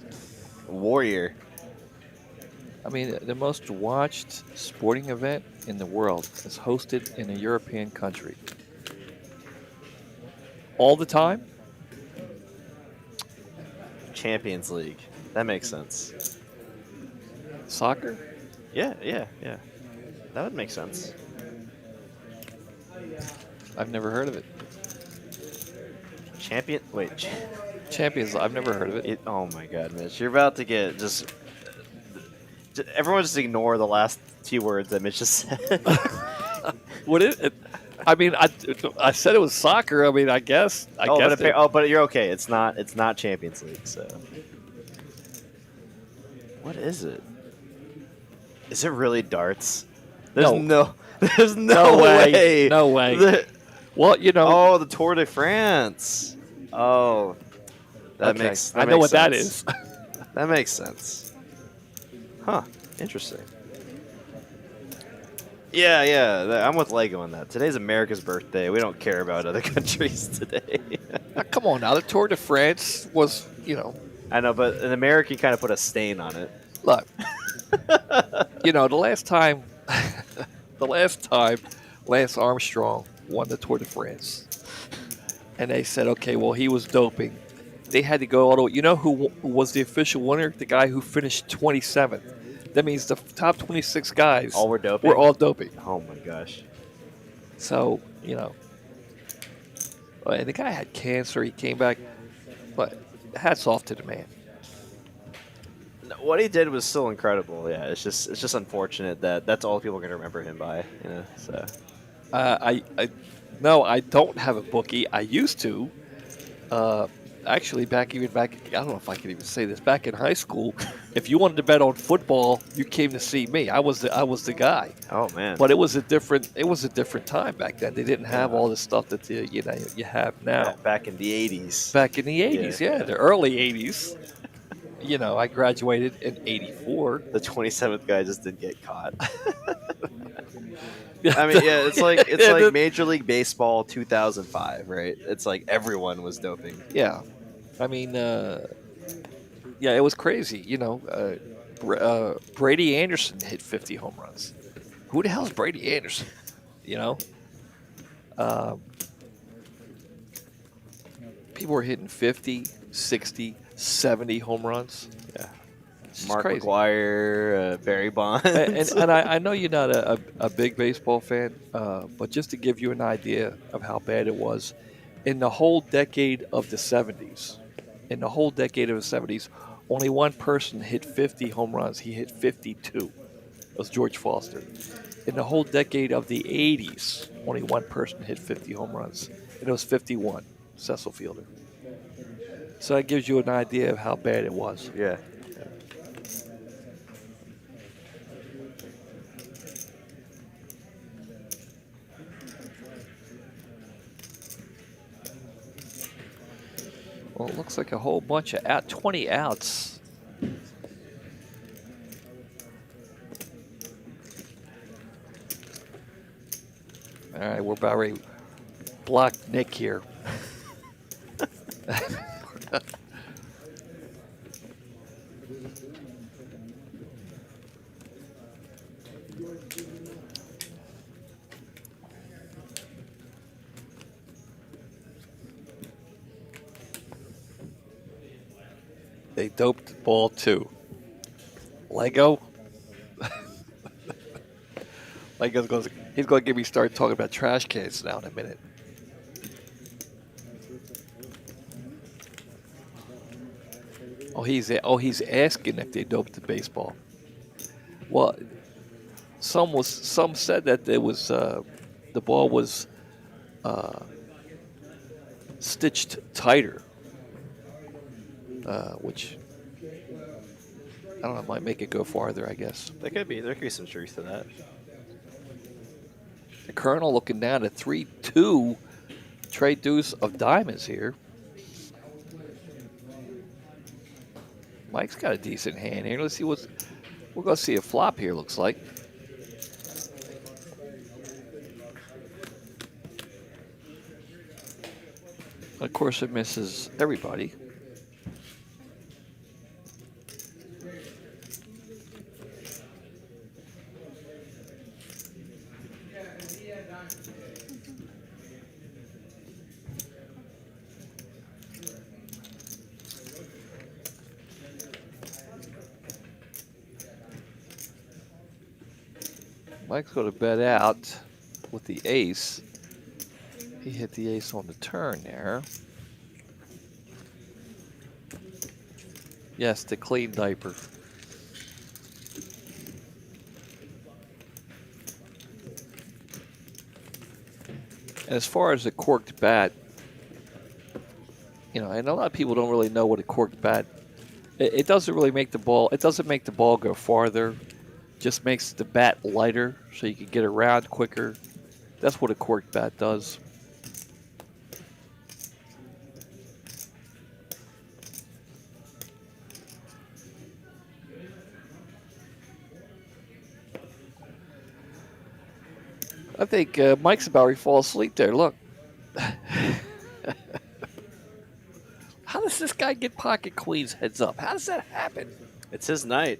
warrior. I mean, the most watched sporting event in the world is hosted in a European country. All the time? Champions League. That makes sense. Soccer? Yeah. That would make sense. I've never heard of it. Champions. I've never heard of it. Oh my God, Mitch, you're about to get just everyone just ignore the last two words that Mitch just said. What is it? I mean, I said it was soccer. I mean, I guess. But you're okay. It's not Champions League. So, what is it? Is it really darts? There's no way. No way. Well, you know. Oh, the Tour de France. Oh, that makes. I know what that is. That makes sense. Huh. Interesting. Yeah. I'm with Lego on that. Today's America's birthday. We don't care about other countries today. Come on now. The Tour de France was, you know. I know, but an American kind of put a stain on it. Look. You know, the last time Lance Armstrong won the Tour de France, and they said, okay, well, he was doping. They had to go all the way. You know who was the official winner? The guy who finished 27th. That means the top 26 guys all were doping. Were all doping. Oh my gosh. So, you know, and the guy had cancer. He came back, but hats off to the man. What he did was still incredible. Yeah, it's just unfortunate that that's all people are going to remember him by. You know, so. No, I don't have a bookie. I used to. Actually, back, I don't know if I can even say this. Back in high school, if you wanted to bet on football, you came to see me. I was the guy. Oh man! But it was a different time back then. They didn't have all the stuff that you have now. Yeah, back in the 80s. Back in the 80s, yeah, the early 80s. You know, I graduated in '84. The 27th guy just didn't get caught. I mean, yeah, it's like Major League Baseball 2005, right? It's like everyone was doping. Yeah, I mean, yeah, it was crazy. You know, Brady Anderson hit 50 home runs. Who the hell's Brady Anderson? You know, people were hitting 50, 60, 70 home runs. Yeah. Mark McGwire, Barry Bonds. and I know you're not a big baseball fan, but just to give you an idea of how bad it was, in the whole decade of the 70s, only one person hit 50 home runs. He hit 52. It was George Foster. In the whole decade of the 80s, only one person hit 50 home runs, and it was 51, Cecil Fielder. So that gives you an idea of how bad it was. Yeah. Well, it looks like a whole bunch of 20 outs. All right, we're about ready to block Nick here. They doped the ball too. Lego. He's going to get me started talking about trash cans now in a minute. He's asking if they doped the baseball. Well, some said that there was the ball was stitched tighter, which I don't know, might make it go farther, I guess. There could be some truth to that. The Colonel looking down at 3-2 trade deuce of diamonds here. Mike's got a decent hand here. Let's see we're going to see a flop here, looks like. Of course, it misses everybody. Mike's going to bet out with the ace. He hit the ace on the turn there. Yes, the clean diaper. And as far as the corked bat, you know, and a lot of people don't really know what a corked bat. It doesn't really make the ball. It doesn't make the ball go farther. Just makes the bat lighter, so you can get around quicker. That's what a corked bat does. I think Mike's about to fall asleep there. Look. How does this guy get pocket queens heads up? How does that happen? It's his night.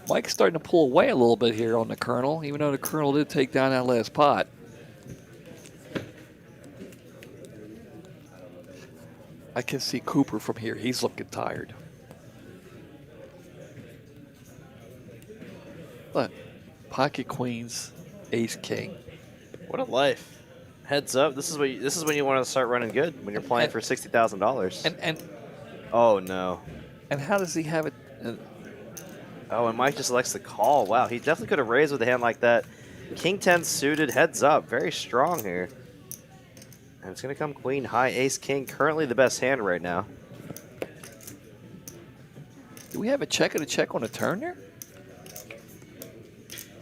Mike's starting to pull away a little bit here on the Colonel, even though the Colonel did take down that last pot. I can see Cooper from here. He's looking tired. Look, pocket queens, ace king. What a life! Heads up. This is when you want to start running good, when you're playing for $60,000. And oh no! And how does he have it? Oh, and Mike just elects to call. Wow, he definitely could have raised with a hand like that. King 10 suited, heads up, very strong here. And it's going to come queen, high, ace, king, currently the best hand right now. Do we have a check and a check on a turn there?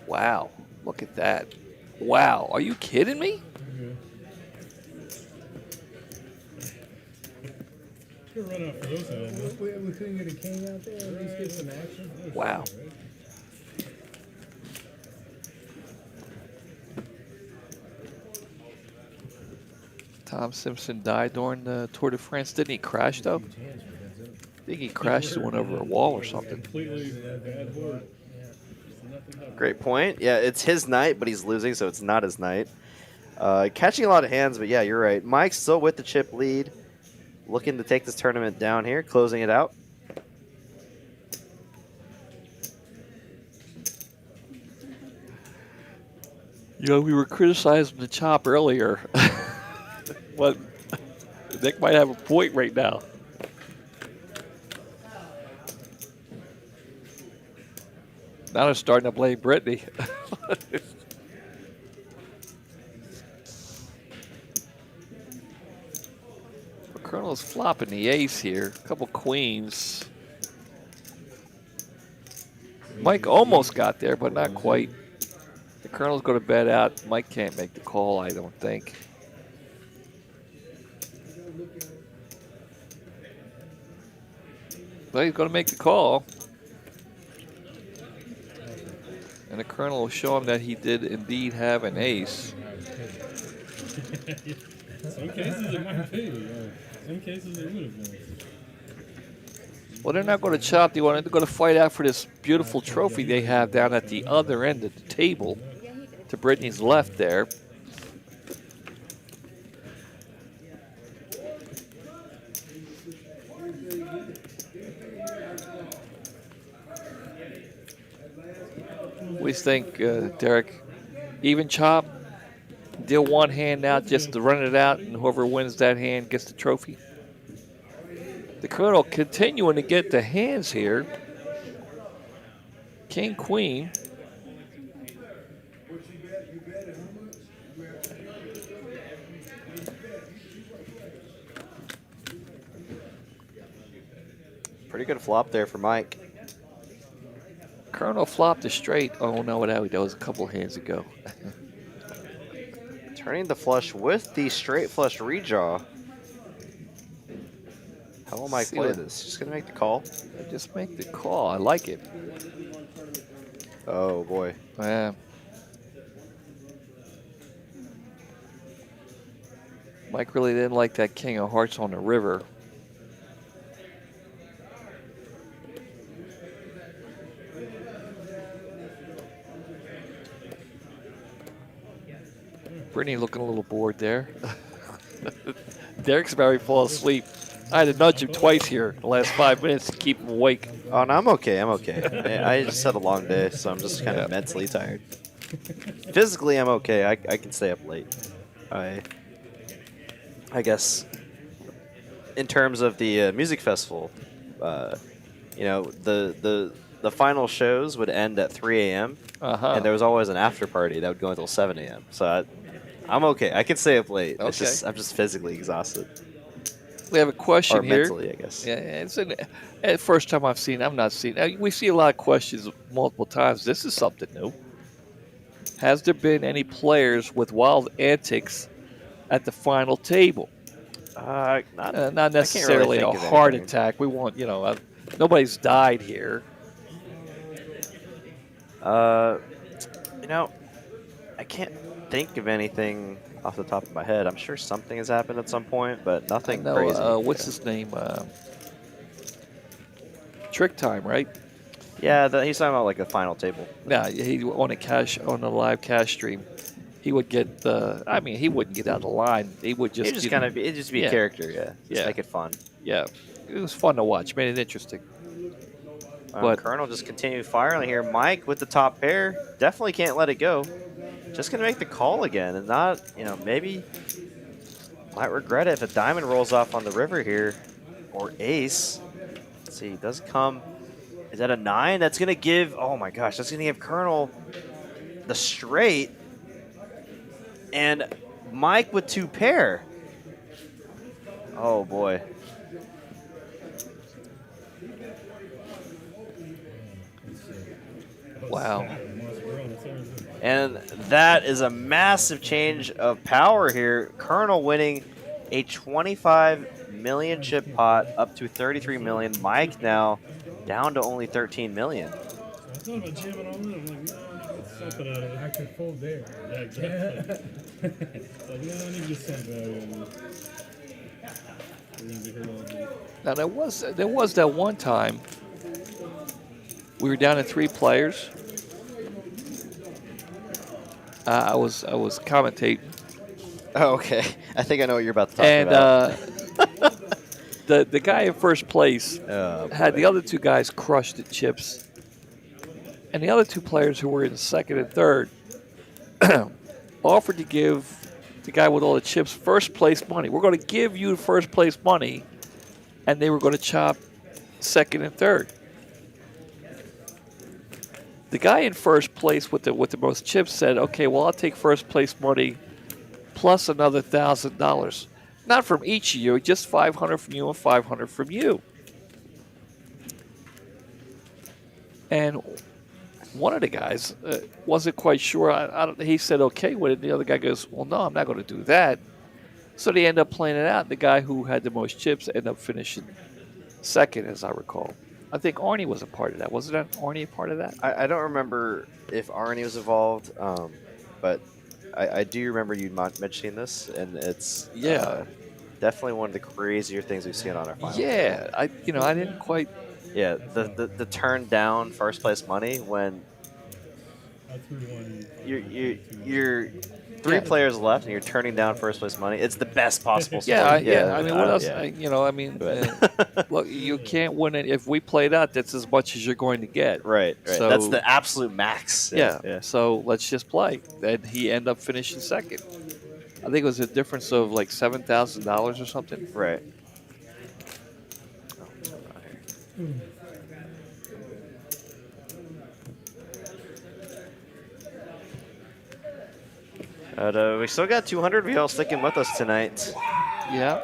Wow, look at that. Wow, are you kidding me? Good run out for those hands. We couldn't get a king out there, at least get some action. Wow. Tom Simpson died during the Tour de France. Didn't he crash, though? I think he crashed and went over a wall or something. Completely bad board. Great point. Yeah, it's his night, but he's losing, so it's not his night. Catching a lot of hands, but yeah, you're right. Mike's still with the chip lead. Looking to take this tournament down here, closing it out. You know, we were criticizing the chop earlier. But Nick might have a point right now. Now they're starting to blame Brittany. Colonel's flopping the ace here. A couple queens. Mike almost got there, but not quite. The Colonel's going to bet out. Mike can't make the call, I don't think. But he's going to make the call. And the Colonel will show him that he did indeed have an ace. Some cases it might be. Some cases it would have been. Well, they're not going to chop. They're going to fight out for this beautiful trophy they have down at the other end of the table, to Brittany's left there. What do you think, Derek? Even chop? Deal one hand out just to run it out, and whoever wins that hand gets the trophy? The Colonel continuing to get the hands here. King, queen. Pretty good flop there for Mike. Colonel flopped a straight. Oh, no, that was a couple hands ago. Turning the flush with the straight flush redraw. How will Mike play this? Just going to make the call? Just make the call. I like it. Oh, boy. Yeah. Mike really didn't like that King of Hearts on the river. Brittany looking a little bored there. Derek's about to fall asleep. I had to nudge him twice here in the last 5 minutes to keep him awake. Oh, no, I'm okay. I'm okay. I just had a long day, so I'm just kind of mentally tired. Physically, I'm okay. I can stay up late. I guess in terms of the music festival, you know, the final shows would end at 3 a.m. And there was always an after party that would go until 7 a.m. So I'm okay. I can stay up late. Okay. It's just I'm just physically exhausted. We have a question or here. Mentally, I guess. Yeah, it's first time I've seen. I'm not seeing. We see a lot of questions multiple times. This is something new. Has there been any players with wild antics at the final table? Not necessarily a heart attack. We want, nobody's died here. You know, I can't think of anything off the top of my head. I'm sure something has happened at some point, but nothing crazy. What's his name? Trick Time, right? Yeah, he's talking about like a final table. Yeah, he on a live cash stream. He would get he wouldn't get out of the line. He would just it'd just be a character, just make it fun. Yeah, it was fun to watch. Made it interesting. But Colonel just continued firing here. Mike with the top pair, definitely can't let it go. Just gonna make the call again, and not, maybe might regret it if a diamond rolls off on the river here, or ace. Let's see, does come. Is that a 9? That's gonna give. Oh my gosh, that's gonna give Colonel the straight, and Mike with 2 pair. Oh boy. Wow. And that is a massive change of power here. Colonel winning a 25 million chip pot up to 33 million. Mike now down to only 13 million. I thought about jamming all in. I'm like, no, I need to get something out of it. I could fold there. Yeah, exactly. Like, no, I need to get something out of it. We're going to be here all day. Now there was that one time we were down to 3 players. I was commentating. Oh, okay. I think I know what you're about to talk about. And the guy in first place had the other 2 guys crushed at chips, and the other 2 players who were in second and third offered to give the guy with all the chips first place money. We're going to give you first place money, and they were going to chop second and third. The guy in first place with the most chips said, "Okay, well, I'll take first place money plus another $1,000, not from each of you, just 500 from you and 500 from you." And one of the guys wasn't quite sure. He said, "Okay," with it. The other guy goes, "Well, no, I'm not going to do that." So they end up playing it out. The guy who had the most chips ended up finishing second, as I recall. I think Arnie was a part of that. Wasn't Arnie a part of that? I don't remember if Arnie was involved, but I do remember you mentioning this, and it's definitely one of the crazier things we've seen on our final. Yeah, I didn't quite. Yeah, the turn down first place money when you're 3 players left and you're turning down first place money. It's the best possible story. I mean, what else? Look, you can't win it. If we played out, that's as much as you're going to get. Right. So, that's the absolute max. Yeah. So let's just play. And he ended up finishing second. I think it was a difference of like $7,000 or something. Right. But we still got 200 VL sticking with us tonight. Yeah.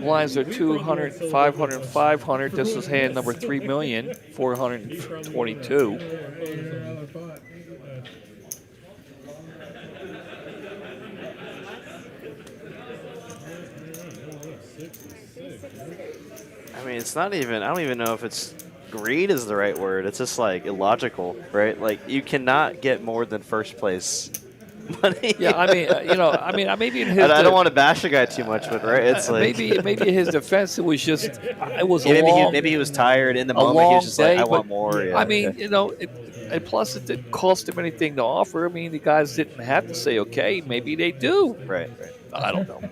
Blinds are 200, 500, 500. This is hand number 3,422,000. I mean, it's not even, I don't even know if it's greed is the right word. It's just like illogical, right? Like you cannot get more than first place money. Yeah, I mean, maybe in his. I don't want to bash the guy too much, but right, it's like maybe his defense. It was just it was yeah, a long. maybe he was tired in the a moment. He long was just day, like, I but, want more. Yeah, I mean, and plus it didn't cost him anything to offer. I mean, the guys didn't have to say okay. Maybe they do. right. I don't know.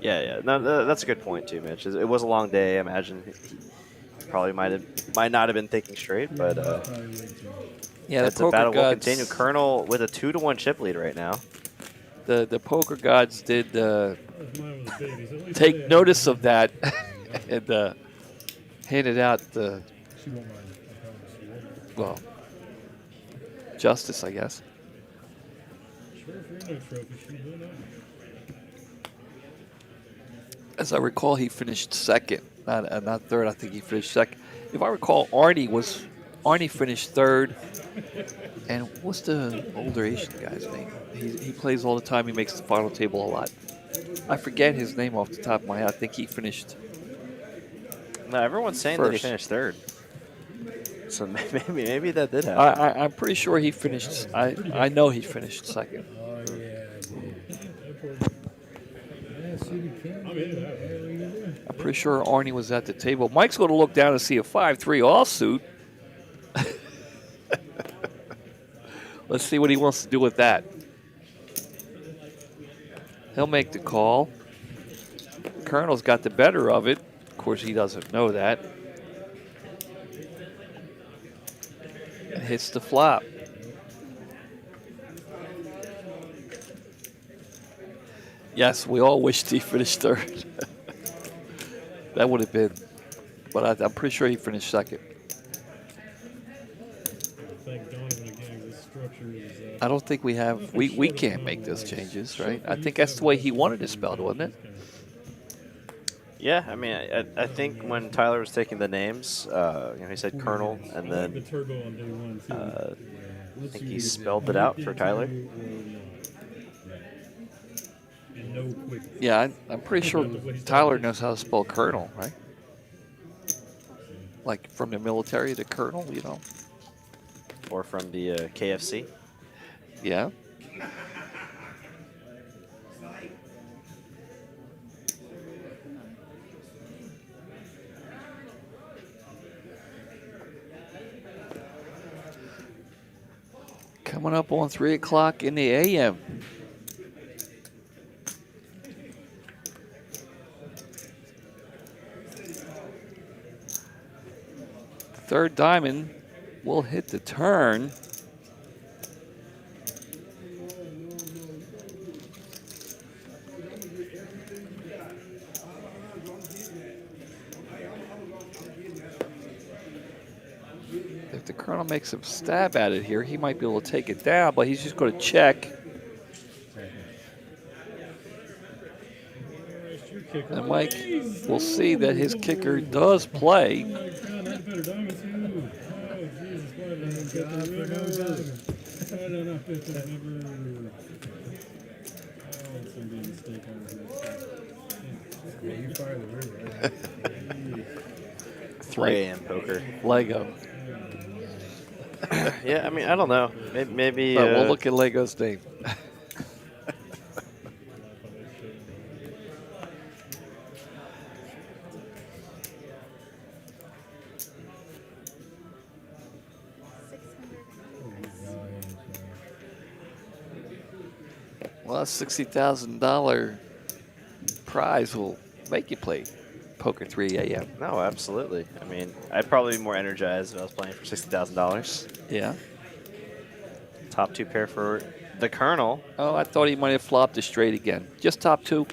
Yeah. No, that's a good point too, Mitch. It was a long day. I imagine he probably might not have been thinking straight, but Yeah, that's the a battle poker will gods. continue. Colonel with a 2-1 chip lead right now. The poker gods did take notice of that and handed out the justice, I guess. As I recall, he finished second, not third. I think he finished second. If I recall, Arnie finished third. And what's the older Asian guy's name? He plays all the time. He makes the final table a lot. I forget his name off the top of my head. I think he finished. No, everyone's saying that he finished third. So maybe that did happen. I'm pretty sure he finished. I know he finished second. I'm pretty sure Arnie was at the table. Mike's going to look down and see a 5-3 offsuit. Let's see what he wants to do with that. He'll make the call. Colonel's got the better of it. Of course, he doesn't know that. And hits the flop. Yes, we all wished he finished third. That would have been. But I'm pretty sure he finished second. I don't think we have. We can't make those changes, right? I think that's the way he wanted it spelled, wasn't it? Yeah, I mean, I think when Tyler was taking the names, he said Colonel, and then I think he spelled it out for Tyler. Yeah, I'm pretty sure Tyler knows how to spell Colonel, right? Like from the military to Colonel, Or from the KFC. Yeah. Coming up on 3 o'clock in the a.m. Third diamond will hit the turn. If the Colonel makes a stab at it here, he might be able to take it down, but he's just going to check. And Mike will see that his kicker does play. Three a.m. poker. Lego. Yeah, I mean, I don't know. Maybe we'll look at Lego's name. Well, a $60,000 prize will make you play poker 3 a.m. No, absolutely. I mean, I'd probably be more energized if I was playing for $60,000. Yeah. Top two pair for the Colonel. Oh, I thought he might have flopped a straight again. Just top two.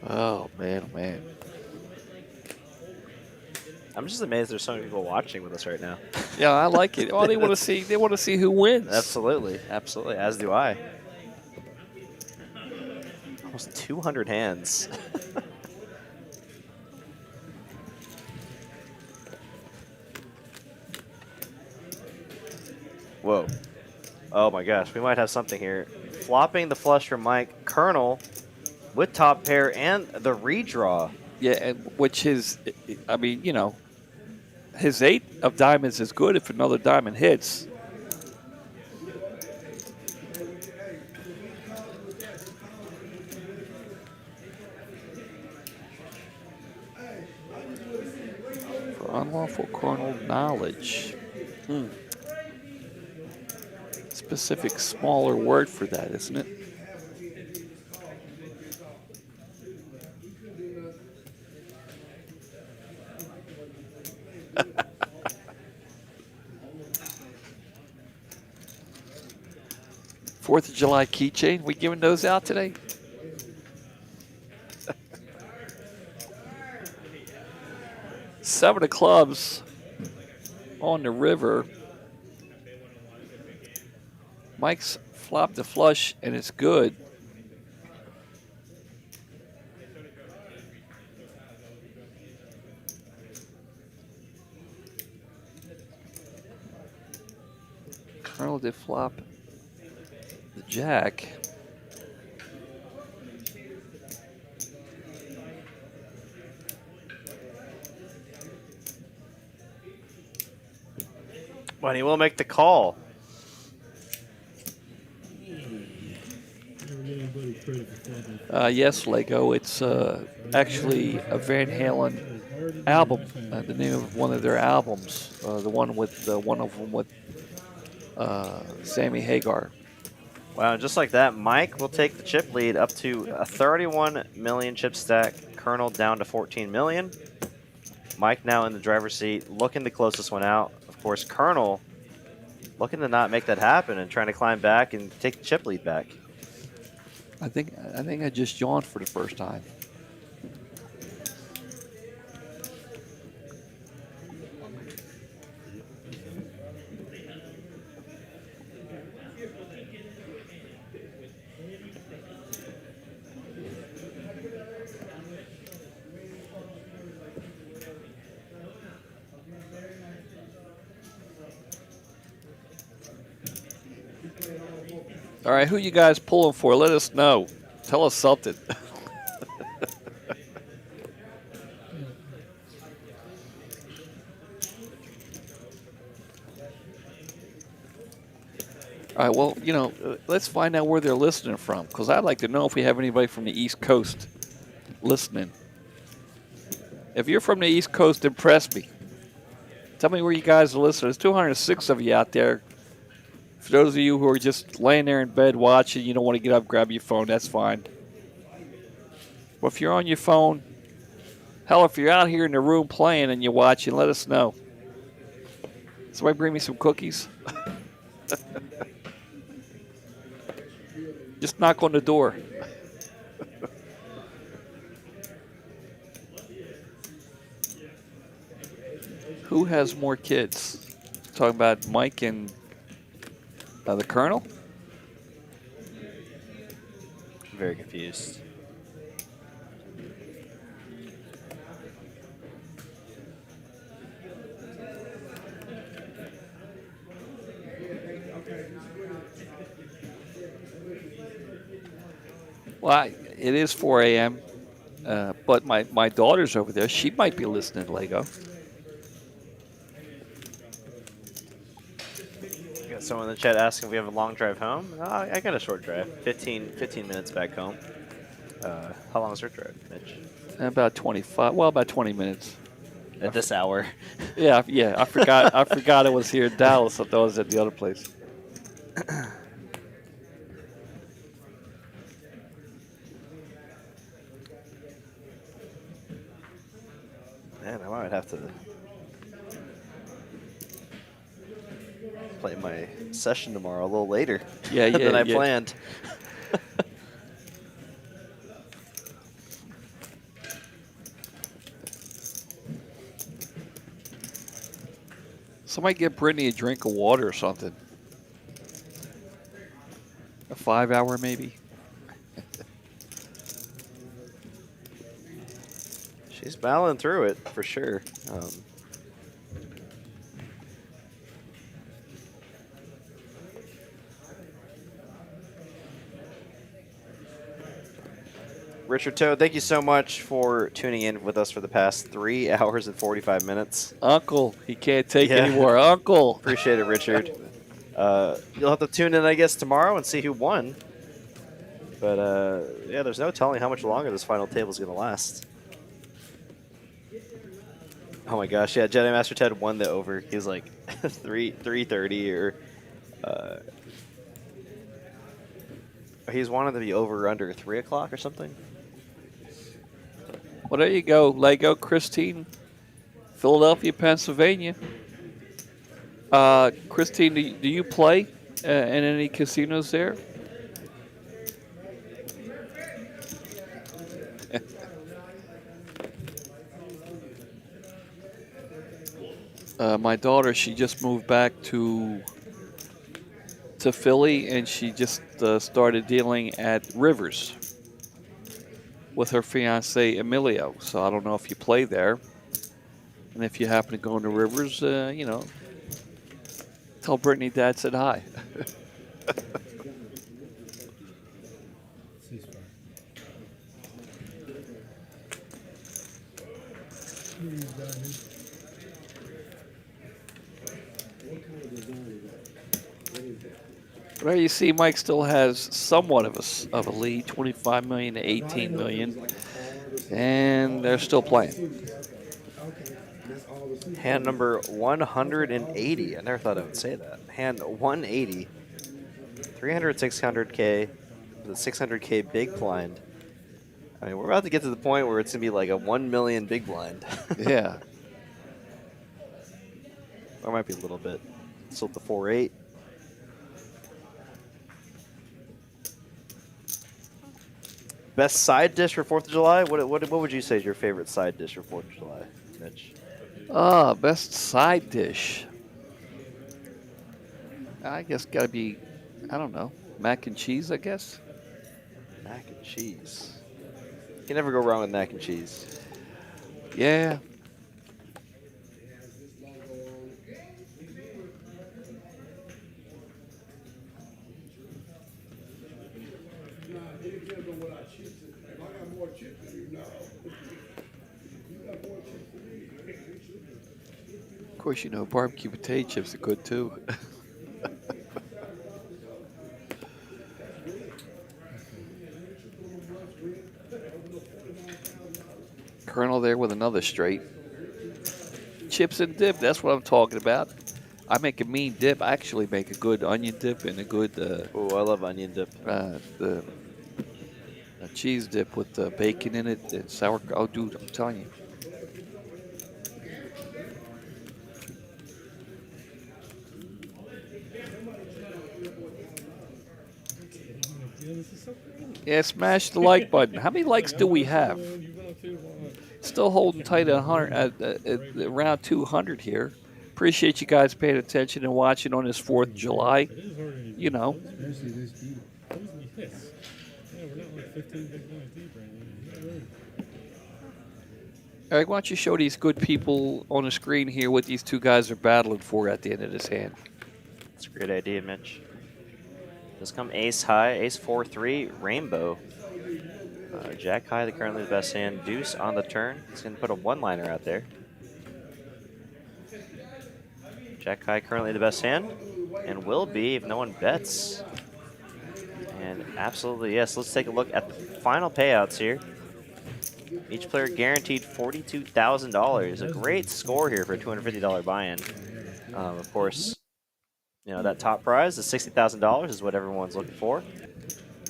Oh, man, oh, man. I'm just amazed there's so many people watching with us right now. Yeah, I like it. Oh, they want to see. They want to see who wins. Absolutely, absolutely. As do I. Almost 200 hands. Whoa. Oh my gosh, we might have something here. Flopping the flush from Mike. Colonel with top pair and the redraw. Yeah, and which is, I mean, you know, his 8 of diamonds is good if another diamond hits. For unlawful carnal knowledge. Specific smaller word for that, isn't it? Fourth of July keychain. We giving those out today? Seven of clubs on the river. Mike's flopped the flush, and it's good. Colonel did flop the jack. But he will make the call. Yes, Lego. It's actually a Van Halen album. The name of one of their albums. The one with one of them with Sammy Hagar. Wow, just like that, Mike will take the chip lead up to a 31 million chip stack. Colonel down to 14 million. Mike now in the driver's seat, looking to close this one out. Of course, Colonel looking to not make that happen and trying to climb back and take the chip lead back. I think I just yawned for the first time. All right, who you guys pulling for? Let us know. Tell us something. All right, well, you know, let's find out where they're listening from, because I'd like to know if we have anybody from the East Coast listening. If you're from the East Coast, impress me. Tell me where you guys are listening. There's 206 of you out there. For those of you who are just laying there in bed watching, you don't want to get up, grab your phone, that's fine. But if you're on your phone, hell, if you're out here in the room playing and you're watching, let us know. Somebody bring me some cookies. Just knock on the door. Who has more kids? Talking about Mike and the Colonel? Very confused. Well, it is 4 a.m., but my daughter's over there. She might be listening to Lego. Got someone in the chat asking if we have a long drive home. I got a short drive, 15 minutes back home. How long is your drive, Mitch? About 25. Well, about 20 minutes. At this hour. Yeah. I forgot. I forgot it was here in Dallas. I thought it was at the other place. Man, I might have to play my session tomorrow a little later than I planned. Somebody get Brittany a drink of water or something. A 5-hour maybe. She's battling through it for sure. Richard Toad, thank you so much for tuning in with us for the past 3 hours and 45 minutes. Uncle, he can't take anymore. Uncle. Appreciate it, Richard. You'll have to tune in, I guess, tomorrow and see who won. But, yeah, there's no telling how much longer this final table is going to last. Oh, my gosh. Yeah, Jedi Master Ted won the over. He was like 330 or... he's wanted to be over under 3 o'clock or something. Well, there you go, Lego Christine, Philadelphia, Pennsylvania. Christine, do you play in any casinos there? My daughter, she just moved back to Philly, and she just started dealing at Rivers with her fiance Emilio. So I don't know if you play there, and if you happen to go into Rivers, you know, tell Brittany Dad said hi. There you see, Mike still has somewhat of a lead, 25 million to 18 million, and they're still playing. Hand number 180. I never thought I would say that. Hand 180. 300, 600K, with a 600K big blind. I mean, we're about to get to the point where it's going to be like a 1 million big blind. Yeah. Or might be a little bit. Still at the 4-8. Best side dish for 4th of July? What would you say is your favorite side dish for 4th of July, Mitch? Best side dish. I guess got to be, I don't know, mac and cheese, I guess. Mac and cheese. You can never go wrong with mac and cheese. Yeah. Of course, you know, barbecue potato chips are good too. Colonel there with another straight. Chips and dip, that's what I'm talking about. I make a mean dip. I actually make a good onion dip and a good... oh, I love onion dip. A cheese dip with bacon in it and sauerkraut. Oh, dude, I'm telling you. Yeah, smash the like button. How many likes do we have? Still holding tight at 100, around 200 here. Appreciate you guys paying attention and watching on this 4th of July. You know. Eric, why don't you show these good people on the screen here what these two guys are battling for at the end of this hand? That's a great idea, Mitch. Does come ace high, ace 4-3, rainbow. Jack high, currently the best hand. Deuce on the turn. He's going to put a one-liner out there. Jack high, currently the best hand, and will be if no one bets. And absolutely yes. Let's take a look at the final payouts here. Each player guaranteed $42,000. A great score here for a $250 buy-in. Of course, you know, that top prize, the $60,000, is what everyone's looking for.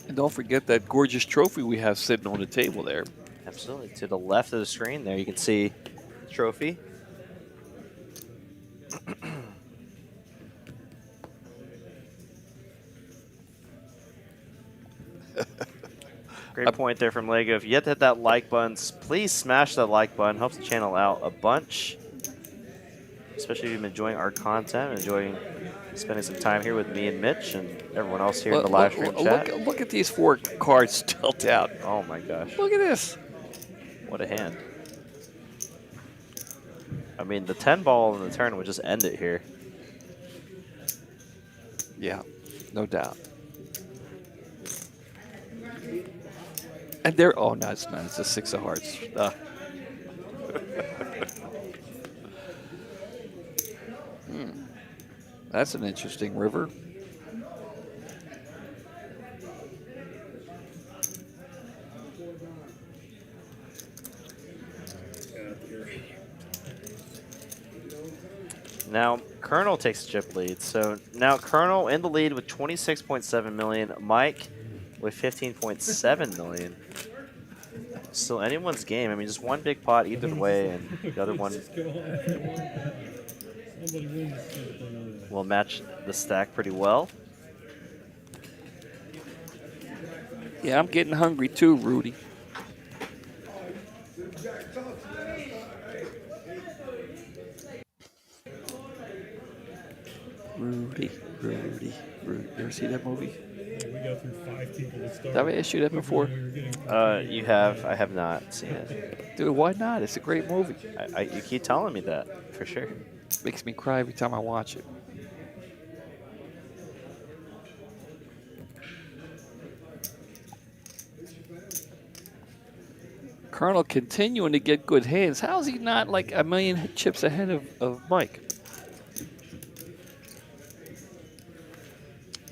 And don't forget that gorgeous trophy we have sitting on the table there. Absolutely. To the left of the screen there, you can see the trophy. Great point there from Lego. If you yet to hit that like button, please smash that like button. Helps the channel out a bunch. especially if you've been enjoying our content, enjoying spending some time here with me and Mitch and everyone else here in the live stream chat. Look at these 4 cards dealt out. Oh my gosh. Look at this. What a hand. I mean, the 10 ball in the turn would just end it here. Yeah, no doubt. And there, oh no, it's not. It's a 6 of hearts. That's an interesting river. Now, Colonel takes a chip lead. So now Colonel in the lead with 26.7 million. Mike with 15.7 million. Still anyone's game. I mean, just one big pot either way, and the other one will match the stack pretty well. Yeah, I'm getting hungry too, Rudy. Rudy. You ever see that movie? Yeah, we go through 5 people to start. Have I asked you that before? You have. I have not seen it. Dude, why not? It's a great movie. You keep telling me that, for sure. Makes me cry every time I watch it. Colonel continuing to get good hands. How is he not like a million chips ahead of Mike?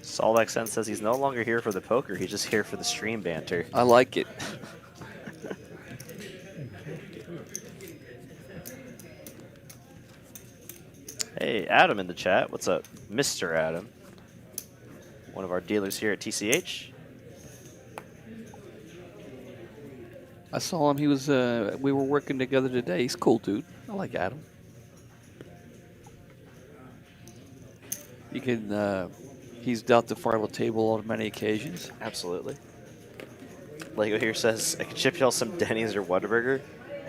Solvex Sen says he's no longer here for the poker. He's just here for the stream banter. I like it. Hey, Adam in the chat. What's up? Mr. Adam. One of our dealers here at TCH. I saw him. He was. We were working together today. He's cool, dude. I like Adam. You can. He's dealt the Farlow table on many occasions. Absolutely. Lego here says, I can chip y'all some Denny's or Whataburger.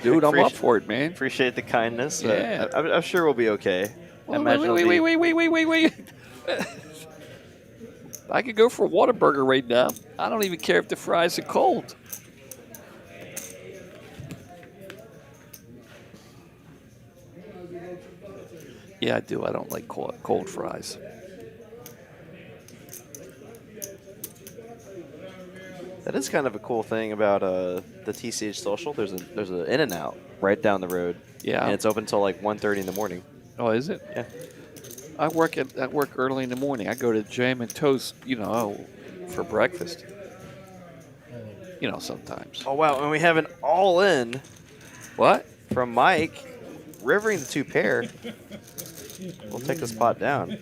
Dude, I'm up for it, man. Appreciate the kindness. Yeah. I'm sure we'll be okay. Well, wait. I could go for a Whataburger right now. I don't even care if the fries are cold. Yeah, I do. I don't like cold fries. That is kind of a cool thing about the TCH Social. There's an In-N-Out right down the road. Yeah. And it's open until like 1:30 in the morning. Oh, is it? Yeah. I work early in the morning. I go to Jam and Toast, for breakfast. Sometimes. Oh, wow. And we have an all-in. What? From Mike. Rivering the 2 pair. We'll take this pot down.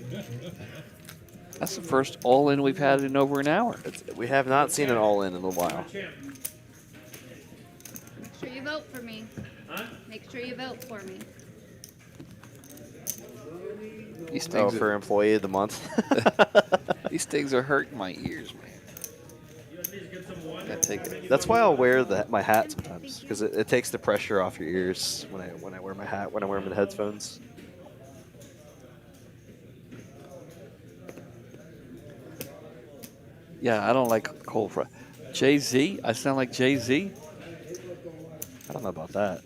That's the first all-in we've had in over an hour. We have not seen an all-in in a while. Make sure you vote for me. Huh? Make sure you vote for me. These things for Employee of the Month. These things are hurting my ears, man. Can't take it. That's why I'll wear my hat sometimes, because it takes the pressure off your ears when I wear my hat, when I wear my headphones. Yeah, I don't like cold fries. Jay-Z? I sound like Jay-Z? I don't know about that.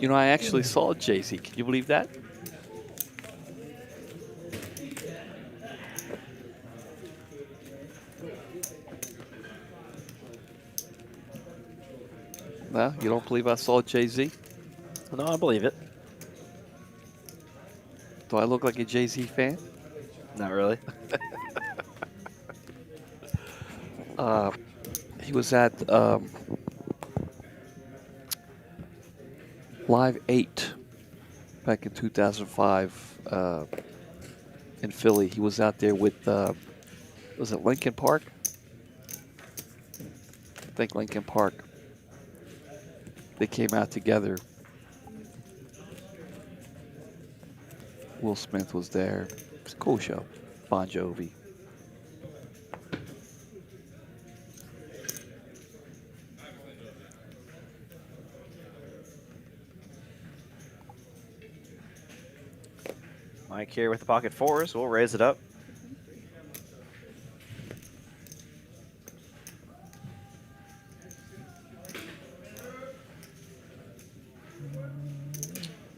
I actually saw Jay-Z. Can you believe that? No, you don't believe I saw Jay-Z? No, I believe it. Do I look like a Jay-Z fan? Not really. He was at Live 8 back in 2005 in Philly. He was out there with, was it Lincoln Park? I think Lincoln Park. They came out together. Will Smith was there. It's a cool show. Bon Jovi. Mike here with the pocket fours. We'll raise it up.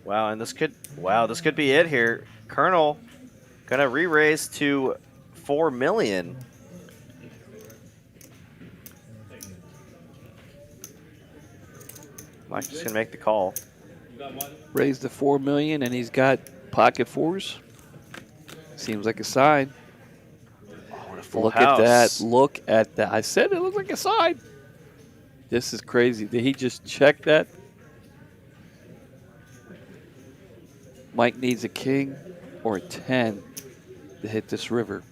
Wow, and this could be it here. Colonel gonna re-raise to 4 million. Mike's just gonna make the call. Raise the 4 million, and he's got pocket fours. Seems like a sign. Oh, a full Look house. at that! Look at that! I said it looks like a sign. This is crazy. Did he just check that? Mike needs a king or a 10 to hit this river.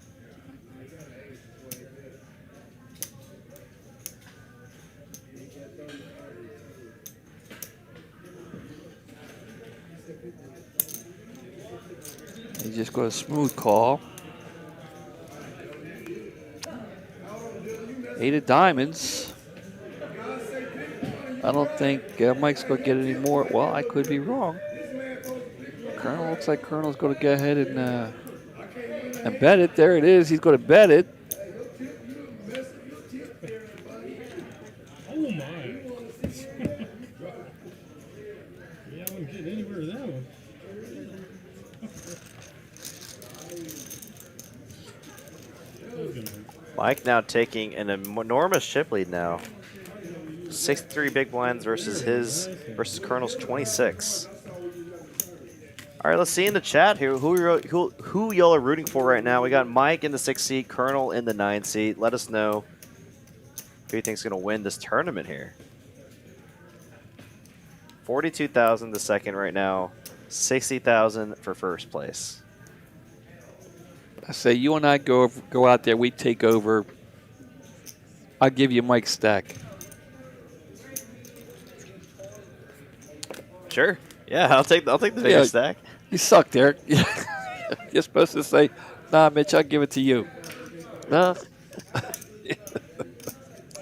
He just got a smooth call. 8 of diamonds. I don't think Mike's going to get any more. Well, I could be wrong. Colonel looks like Colonel's going to go ahead and bet it. There it is. He's going to bet it. Oh my! Yeah, I wouldn't get anywhere with that one. Mike now taking an enormous chip lead now. 63 big blinds versus Colonel's 26. All right, let's see in the chat here who y'all are rooting for right now. We got Mike in the 6th seat, Colonel in the 9th seat. Let us know who you think's going to win this tournament here. 42,000 the second right now, 60,000 for first place. I say you and I go out there. We take over. I'll give you Mike's stack. Sure. Yeah, I'll take the bigger stack. You suck, Derek. You're supposed to say, "Nah, Mitch, I'll give it to you." No.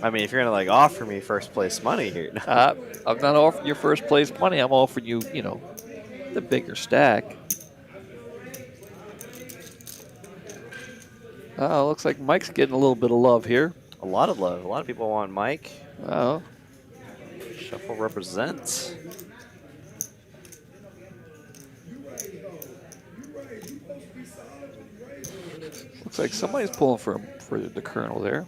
I mean, if you're gonna like offer me first place money here, I'm not offering you first place money. I'm offering you, the bigger stack. Oh, looks like Mike's getting a little bit of love here. A lot of love. A lot of people want Mike. Oh. Shuffle represents. Looks like somebody's pulling for the Colonel there.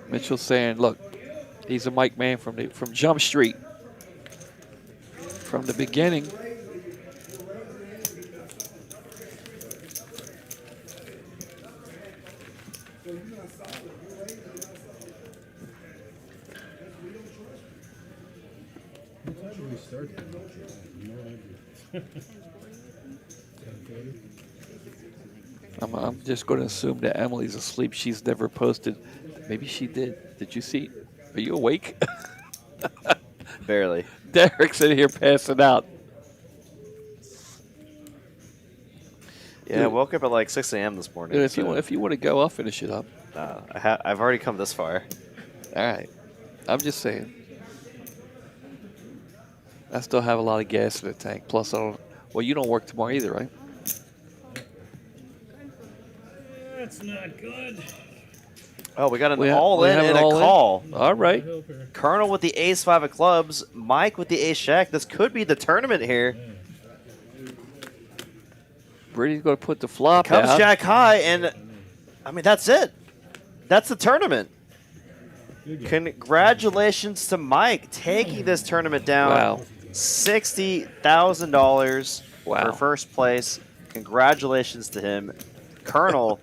Mitchell's saying, look, he's a Mike man from Jump Street. From the beginning. I'm just going to assume that Emily's asleep. She's never posted. Maybe she did. Did you see? Are you awake? Barely. Derek's in here passing out. Yeah, I woke up at like 6 a.m. this morning. Dude, if you want to go, I'll finish it up. I've already come this far. All right. I'm just saying. I still have a lot of gas in the tank. Plus, you don't work tomorrow either, right? That's not good. Oh, we got an all-in and a call. All right. Colonel with the ace-5 of clubs. Mike with the ace-jack. This could be the tournament here. Brady's going to put the flop Comes out. jack high, and, I mean, that's it. That's the tournament. Congratulations to Mike taking this tournament down. Wow. $60,000 for first place. Congratulations to him. Colonel.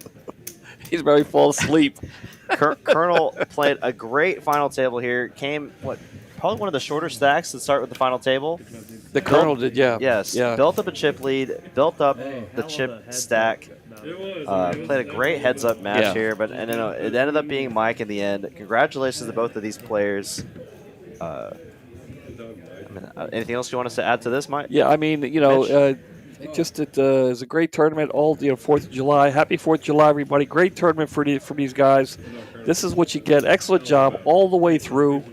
He's about to fall asleep. Colonel played a great final table here. Came, probably one of the shorter stacks to start with the final table. The Colonel did, yeah. Yes. Yeah. Built up a chip lead, built up the chip stack. Played a great heads-up match here, but it ended up being Mike in the end. Congratulations to both of these players. Anything else you want us to add to this, Mike? Yeah, I mean, it was a great tournament. All 4th of July. Happy 4th of July, everybody! Great tournament for these guys. This is what you get. Excellent job all the way through.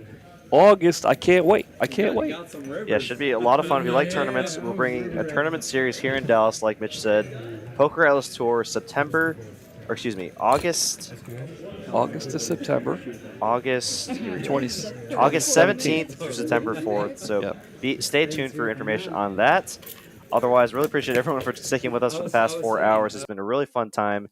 August. I can't wait. I can't wait. Got some rivers. Yeah, it should be a lot of fun. If you like tournaments, we're bringing a tournament series here in Dallas, like Mitch said. Poker Atlas Tour, August August to September. August 20. August 17th through September 4th. So stay tuned for information on that. Otherwise, really appreciate everyone for sticking with us for the past 4 hours. It's been a really fun time.